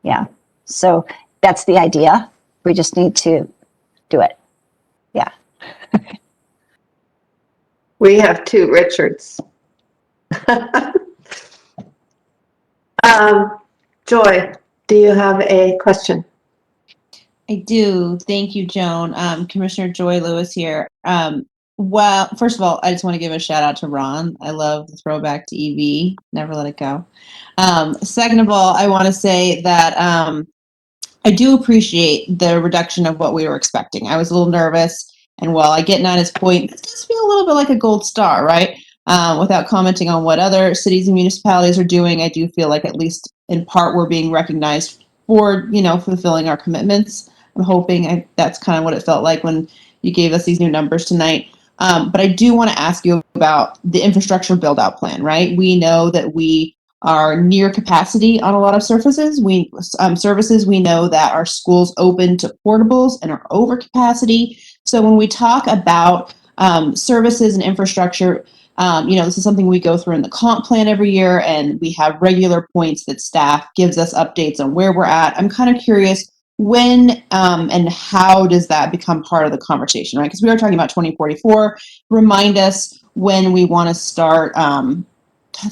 Yeah. So that's the idea. We just need to do it. Yeah. We have two Richards. Joy, do you have a question? I do. Thank you, Joan. Commissioner Joy Lewis here. Well, first of all, I just want to give a shout out to Ron. I love the throwback to EV. Never let it go. Second of all, I want to say that I do appreciate the reduction of what we were expecting. I was a little nervous, and while I get Nina's point, it does feel a little bit like a gold star, right? Without commenting on what other cities and municipalities are doing, I do feel like at least in part we're being recognized for, fulfilling our commitments. I'm hoping that's kind of what it felt like when you gave us these new numbers tonight. But I do want to ask you about the infrastructure build-out plan, right? We know that we are near capacity on a lot of services. We know that our schools open to portables and are over capacity. So when we talk about services and infrastructure, this is something we go through in the comp plan every year, and we have regular points that staff gives us updates on where we're at. I'm kind of curious when and how does that become part of the conversation, right? Because we are talking about 2044. Remind us when we want to start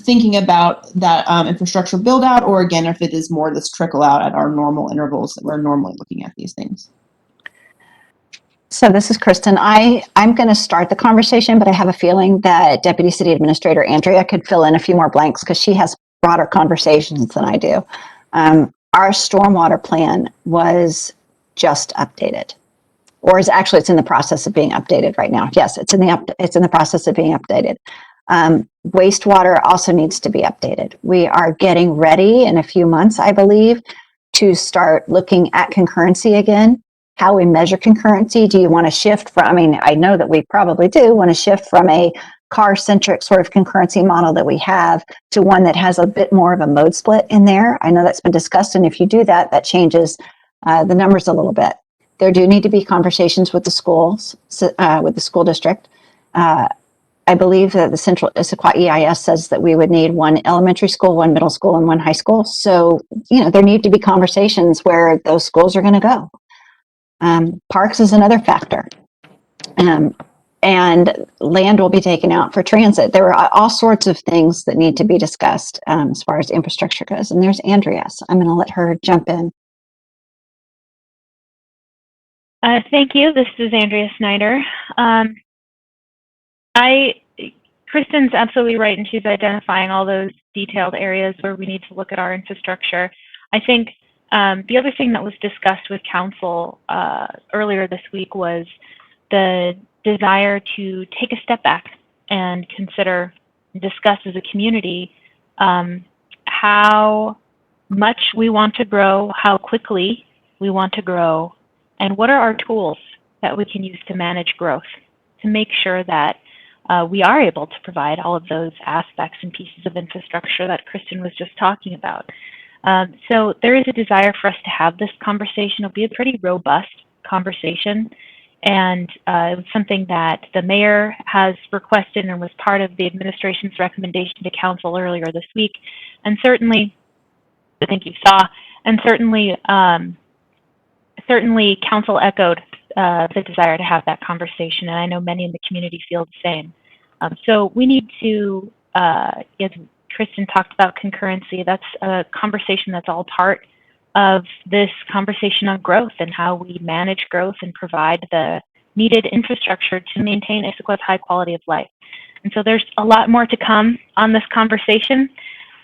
thinking about that infrastructure build out, or again, if it is more this trickle out at our normal intervals that we're normally looking at these things. So this is Kristen. I'm going to start the conversation, but I have a feeling that Deputy City Administrator Andrea could fill in a few more blanks because she has broader conversations than I do. Our stormwater plan was just updated, or it's in the process of being updated right now. Yes, it's in the process of being updated. Wastewater also needs to be updated. We are getting ready in a few months, I believe, to start looking at concurrency again. How we measure concurrency. Do you want to shift from, I know that we probably do want to shift from a car-centric sort of concurrency model that we have to one that has a bit more of a mode split in there. I know that's been discussed, and if you do that, that changes the numbers a little bit. There do need to be conversations with the schools, with the school district. I believe that the Central Issaquah EIS says that we would need one elementary school, one middle school, and one high school. So, there need to be conversations where those schools are going to go. Parks is another factor. And land will be taken out for transit. There are all sorts of things that need to be discussed as far as infrastructure goes. And there's Andrea. So I'm going to let her jump in. Thank you. This is Andrea Snyder. Kristen's absolutely right, and she's identifying all those detailed areas where we need to look at our infrastructure. I think the other thing that was discussed with council earlier this week was the desire to take a step back and consider, discuss as a community how much we want to grow, how quickly we want to grow, and what are our tools that we can use to manage growth, to make sure that we are able to provide all of those aspects and pieces of infrastructure that Kristen was just talking about. So there is a desire for us to have this conversation. It'll be a pretty robust conversation, and it was something that the mayor has requested and was part of the administration's recommendation to council earlier this week. And certainly, I think you saw, and certainly council echoed the desire to have that conversation, and I know many in the community feel the same. So we need to, as Kristen talked about concurrency, that's a conversation that's all part of this conversation on growth and how we manage growth and provide the needed infrastructure to maintain Issaquah's high quality of life. And so there's a lot more to come on this conversation,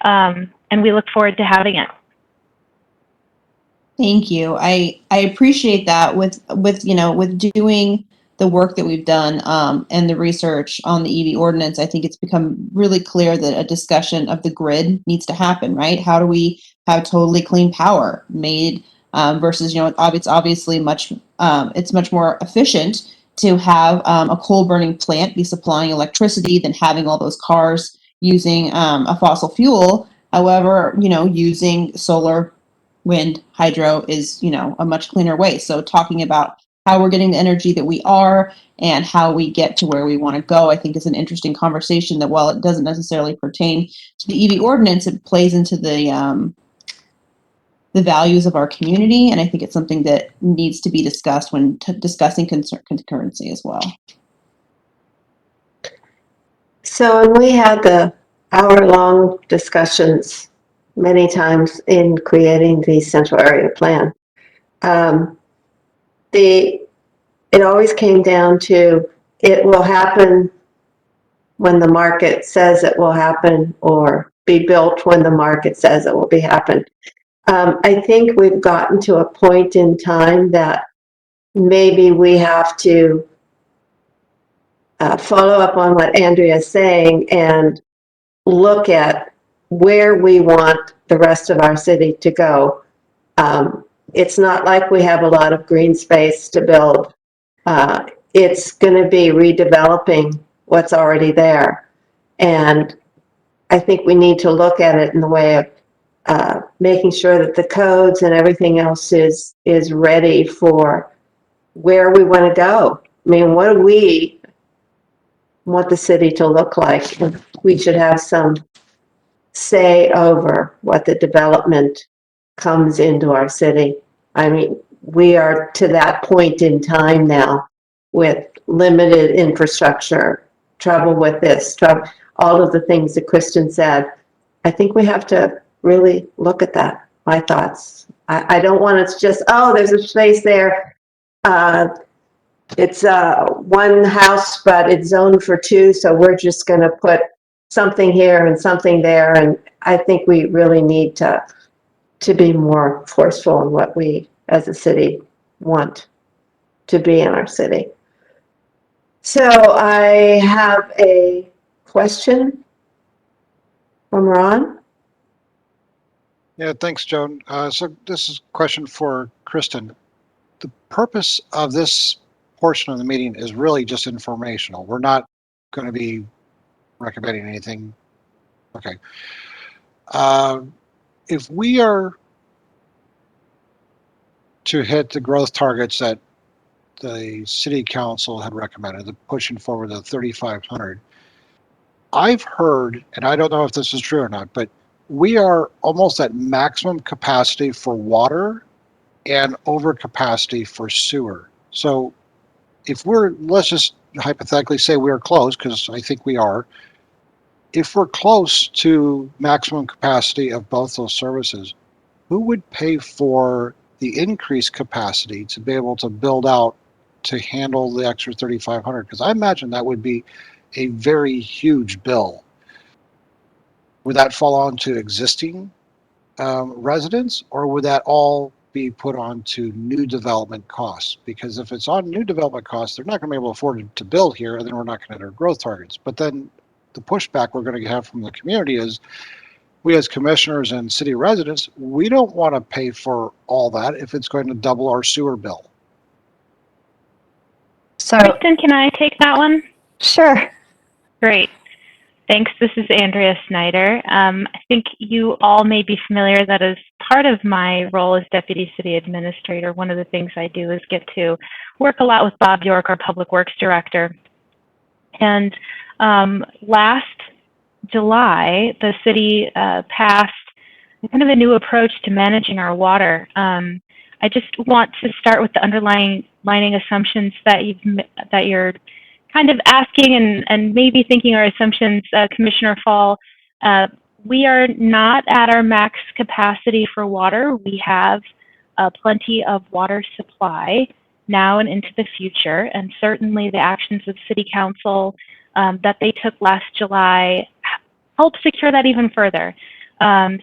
and we look forward to having it. Thank you. I appreciate that with doing the work that we've done and the research on the EV ordinance. I think it's become really clear that a discussion of the grid needs to happen, right? How do we have totally clean power made versus, it's obviously much more efficient to have a coal burning plant be supplying electricity than having all those cars using a fossil fuel. However, using solar, wind, hydro is, a much cleaner way. So talking about how we're getting the energy that we are and how we get to where we want to go, I think is an interesting conversation that, while it doesn't necessarily pertain to the EV ordinance, it plays into the the values of our community. And I think it's something that needs to be discussed when discussing concurrency as well. So when we had the hour-long discussions many times in creating the central area plan, it always came down to it will happen when the market says it will happen, or be built when the market says it will be happen. I think we've gotten to a point in time that maybe we have to follow up on what Andrea is saying and look at where we want the rest of our city to go. It's not like we have a lot of green space to build. It's going to be redeveloping what's already there. And I think we need to look at it in the way of making sure that the codes and everything else is ready for where we want to go. I mean, what do we want the city to look like? We should have some say over what the development comes into our city. I mean, we are to that point in time now with limited infrastructure, trouble with this, trouble, all of the things that Kristen said. I think we have to really look at that. My thoughts. I don't want it to just, oh, there's a space there. It's one house, but it's zoned for two, so we're just going to put something here and something there. And I think we really need to be more forceful in what we as a city want to be in our city. So I have a question from Ron. Yeah, thanks, Joan. So this is a question for Kristen. The purpose of this portion of the meeting is really just informational. We're not going to be recommending anything. Okay. If we are to hit the growth targets that the city council had recommended, the pushing forward the 3,500, I've heard, and I don't know if this is true or not, but we are almost at maximum capacity for water and over capacity for sewer. So if let's just hypothetically say we're close, because I think we are, if we're close to maximum capacity of both those services, who would pay for the increased capacity to be able to build out to handle the extra 3,500? Because I imagine that would be a very huge bill. Would that fall onto existing residents, or would that all be put onto new development costs? Because if it's on new development costs, they're not going to be able to afford to build here, and then we're not going to hit our growth targets. But then the pushback we're going to have from the community is, we as commissioners and city residents, we don't want to pay for all that if it's going to double our sewer bill. So, Kristen, can I take that one? sure. Great. Thanks. This is Andrea Snyder. I think you all may be familiar that as part of my role as Deputy City Administrator, one of the things I do is get to work a lot with Bob York, our Public Works Director. And last July, the city passed kind of a new approach to managing our water. I just want to start with the underlying assumptions that you're kind of asking and maybe thinking are assumptions, Commissioner Fall. We are not at our max capacity for water. We have plenty of water supply now and into the future, and certainly the actions of City Council that they took last July help secure that even further.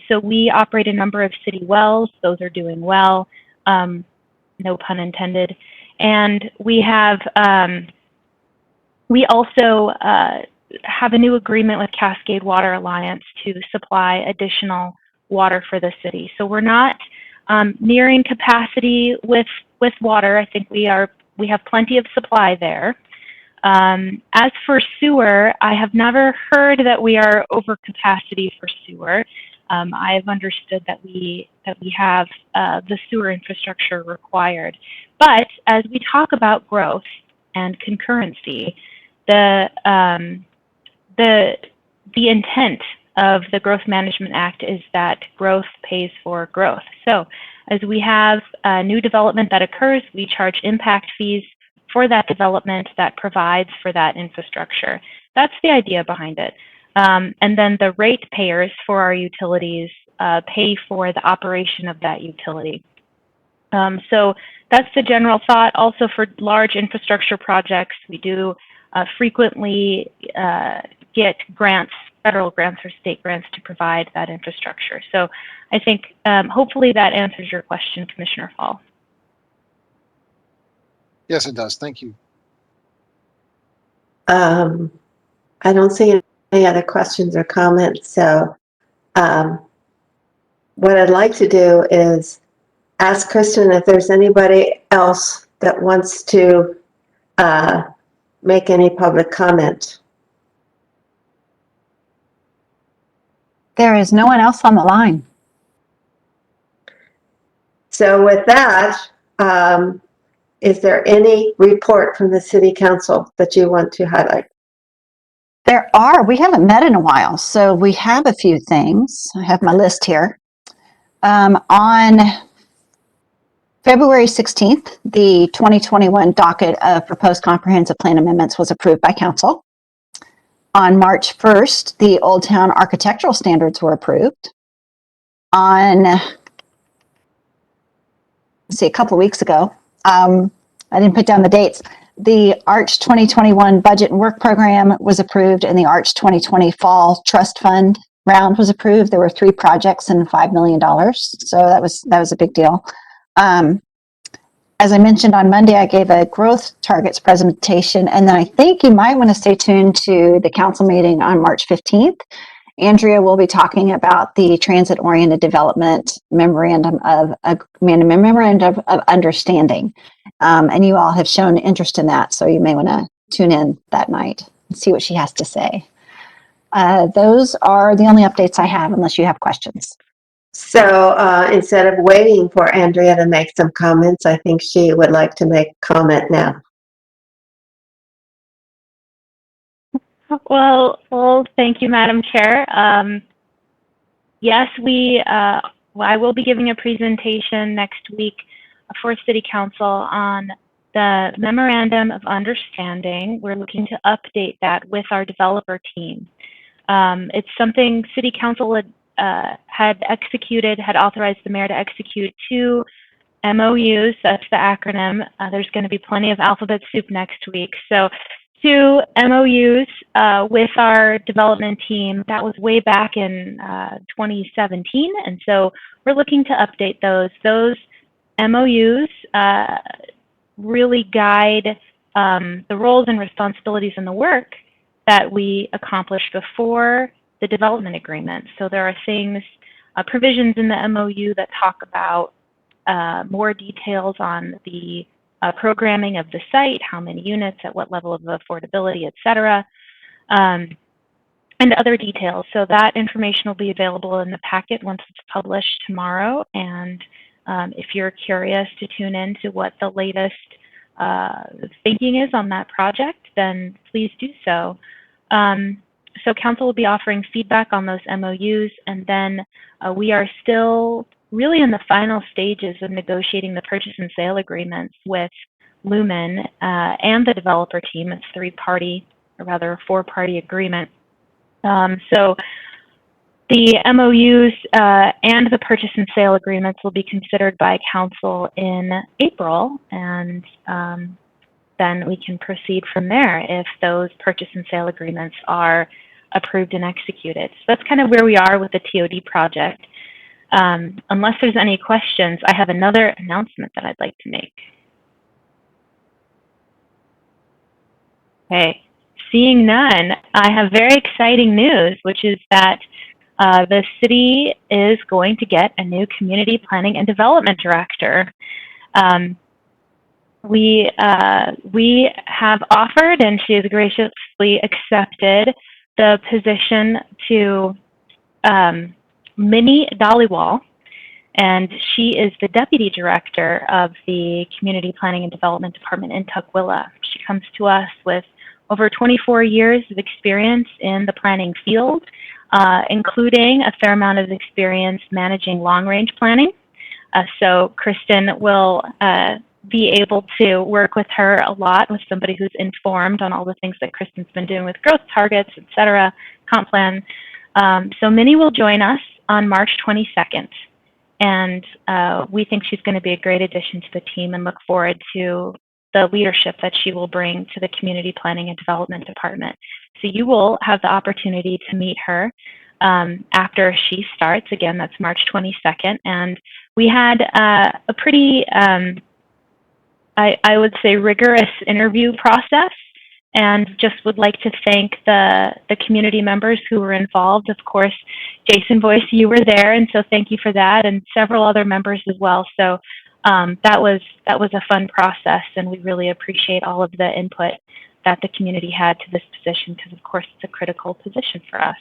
So we operate a number of city wells. Those are doing well, no pun intended. And we have we also have a new agreement with Cascade Water Alliance to supply additional water for the city. So we're not nearing capacity with water. I think we have plenty of supply there. As for sewer, I have never heard that we are over capacity for sewer. I have understood that we have the sewer infrastructure required. But as we talk about growth and concurrency, the intent of the Growth Management Act is that growth pays for growth. So as we have new development that occurs, we charge impact fees for that development that provides for that infrastructure. That's the idea behind it. And then the ratepayers for our utilities pay for the operation of that utility. So that's the general thought. Also for large infrastructure projects, we do frequently get grants, federal grants or state grants to provide that infrastructure. So I think hopefully that answers your question, Commissioner Fall. Yes, it does. Thank you. I don't see any other questions or comments. So what I'd like to do is ask Kristen if there's anybody else that wants to make any public comment. There is no one else on the line. So with that, is there any report from the City Council that you want to highlight? There are. We haven't met in a while, so we have a few things. I have my list here. On February 16th, the 2021 docket of proposed comprehensive plan amendments was approved by Council. On March 1st, the Old Town architectural standards were approved. On, let's see, a couple of weeks ago, I didn't put down the dates. The Arch 2021 budget and work program was approved, and the Arch 2020 fall trust fund round was approved. There were 3 projects and $5 million, so that was a big deal. As I mentioned on Monday, I gave a growth targets presentation, and then I think you might want to stay tuned to the council meeting on March 15th. Andrea will be talking about the transit-oriented development memorandum of understanding, and you all have shown interest in that, so you may want to tune in that night and see what she has to say. Those are the only updates I have, unless you have questions. So instead of waiting for Andrea to make some comments, I think she would like to make a comment now. Well, thank you, Madam Chair. Yes, I will be giving a presentation next week for City Council on the Memorandum of Understanding. We're looking to update that with our developer team. It's something City Council had authorized the mayor to execute 2 MOUs, that's the acronym. There's going to be plenty of alphabet soup next week. So 2 MOUs with our development team. That was way back in 2017, and so we're looking to update those. Those MOUs really guide the roles and responsibilities in the work that we accomplished before the development agreement. So there are things, provisions in the MOU that talk about more details on the programming of the site, how many units, at what level of affordability, et cetera, and other details. So that information will be available in the packet once it's published tomorrow. And if you're curious to tune in to what the latest thinking is on that project, then please do so. So Council will be offering feedback on those MOUs, and then we are still really in the final stages of negotiating the purchase and sale agreements with Lumen and the developer team. It's 3-party, or rather a 4-party agreement. So the MOUs and the purchase and sale agreements will be considered by Council in April, and then we can proceed from there if those purchase and sale agreements are approved and executed. So that's kind of where we are with the TOD project. Unless there's any questions, I have another announcement that I'd like to make. Okay, seeing none, I have very exciting news, which is that the city is going to get a new community planning and development director. We have offered, and she has graciously accepted the position to Minnie Dollywall, and she is the Deputy Director of the Community Planning and Development Department in Tukwila. She comes to us with over 24 years of experience in the planning field. including a fair amount of experience managing long-range planning. So Kristen will be able to work with her a lot, with somebody who's informed on all the things that Kristen's been doing with growth targets, et cetera, comp plan. So Minnie will join us on March 22nd. And we think she's going to be a great addition to the team and look forward to the leadership that she will bring to the Community Planning and Development Department. So you will have the opportunity to meet her after she starts. Again, that's March 22nd. And we had a pretty, I would say, rigorous interview process, and just would like to thank the community members who were involved. Of course, Jason Boyce, you were there, and so thank you for that, and several other members as well. So that was a fun process, and we really appreciate all of the input that the community had to this position, because of course it's a critical position for us.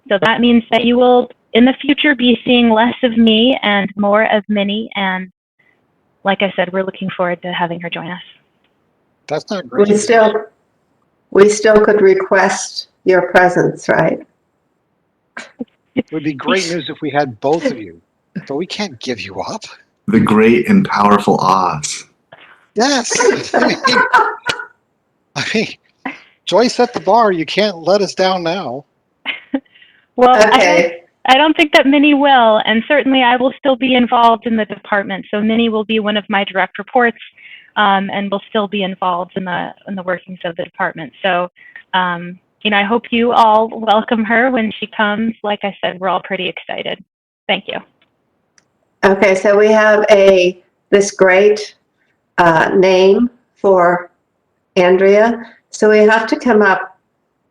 So that means that you will, in the future, be seeing less of me and more of Minnie, and like I said, we're looking forward to having her join us. That's not great. We still could request your presence, right? It would be great news if we had both of you, but we can't give you up. The great and powerful Oz. Yes. I mean, Joyce set the bar. You can't let us down now. Well, Okay. I don't think that Minnie will, and certainly I will still be involved in the department. So Minnie will be one of my direct reports, and will still be involved in the workings of the department. So, you know, I hope you all welcome her when she comes. Like I said, we're all pretty excited. Thank you. Okay, so we have this great name for Andrea. So we have to come up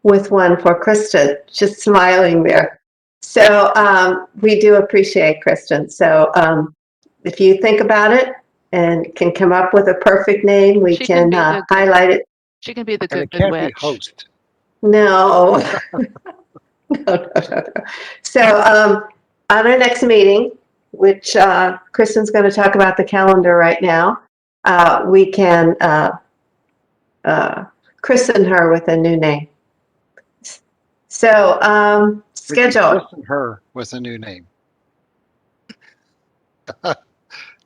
with one for Kristen. Just smiling there. So we do appreciate Kristen. So if you think about it and can come up with a perfect name, we She can can be the- highlight it. She can be the And good it can't witch. be host. No. No. So on our next meeting, which Kristen's going to talk about the calendar right now, we can christen her with a new name. So We can schedule. christen her with a new name.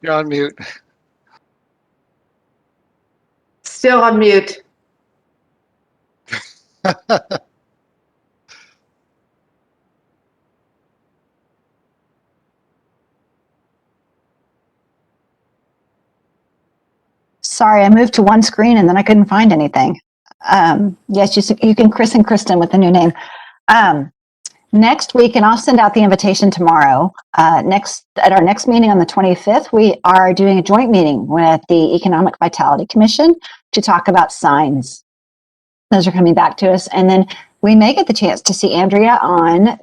You're on mute. Still on mute. Sorry, I moved to one screen and then I couldn't find anything. Yes, you can christen Kristen with a new name. Next week, and I'll send out the invitation tomorrow. At our next meeting on the 25th, we are doing a joint meeting with the Economic Vitality Commission to talk about signs. Those are coming back to us, and then we may get the chance to see Andrea on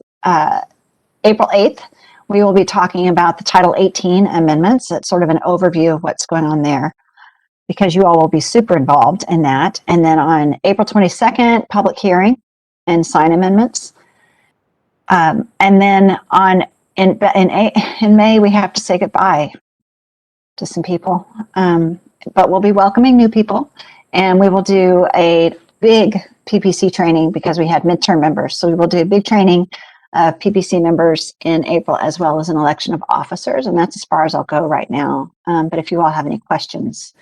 April 8th. We will be talking about the Title 18 amendments. It's sort of an overview of what's going on there, because you all will be super involved in that. And then on April 22nd, public hearing and sign amendments. And then in May, we have to say goodbye to some people. But we'll be welcoming new people, and we will do a big PPC training because we had midterm members. So we will do a big training of PPC members in April, as well as an election of officers. And that's as far as I'll go right now. But if you all have any questions,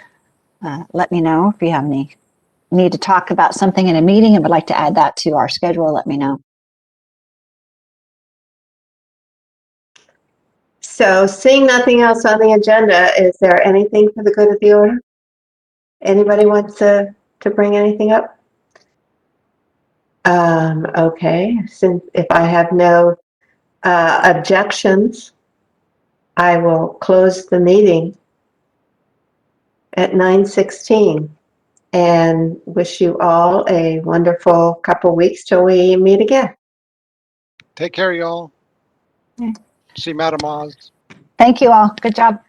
let me know. If you have any need to talk about something in a meeting and would like to add that to our schedule, let me know. So seeing nothing else on the agenda, is there anything for the good of the order? Anybody wants to bring anything up? Okay, since if I have no objections, I will close the meeting at 9:16 and wish you all a wonderful couple weeks till we meet again. Take care, y'all. Yeah. See Madam Oz. Thank you all. Good job.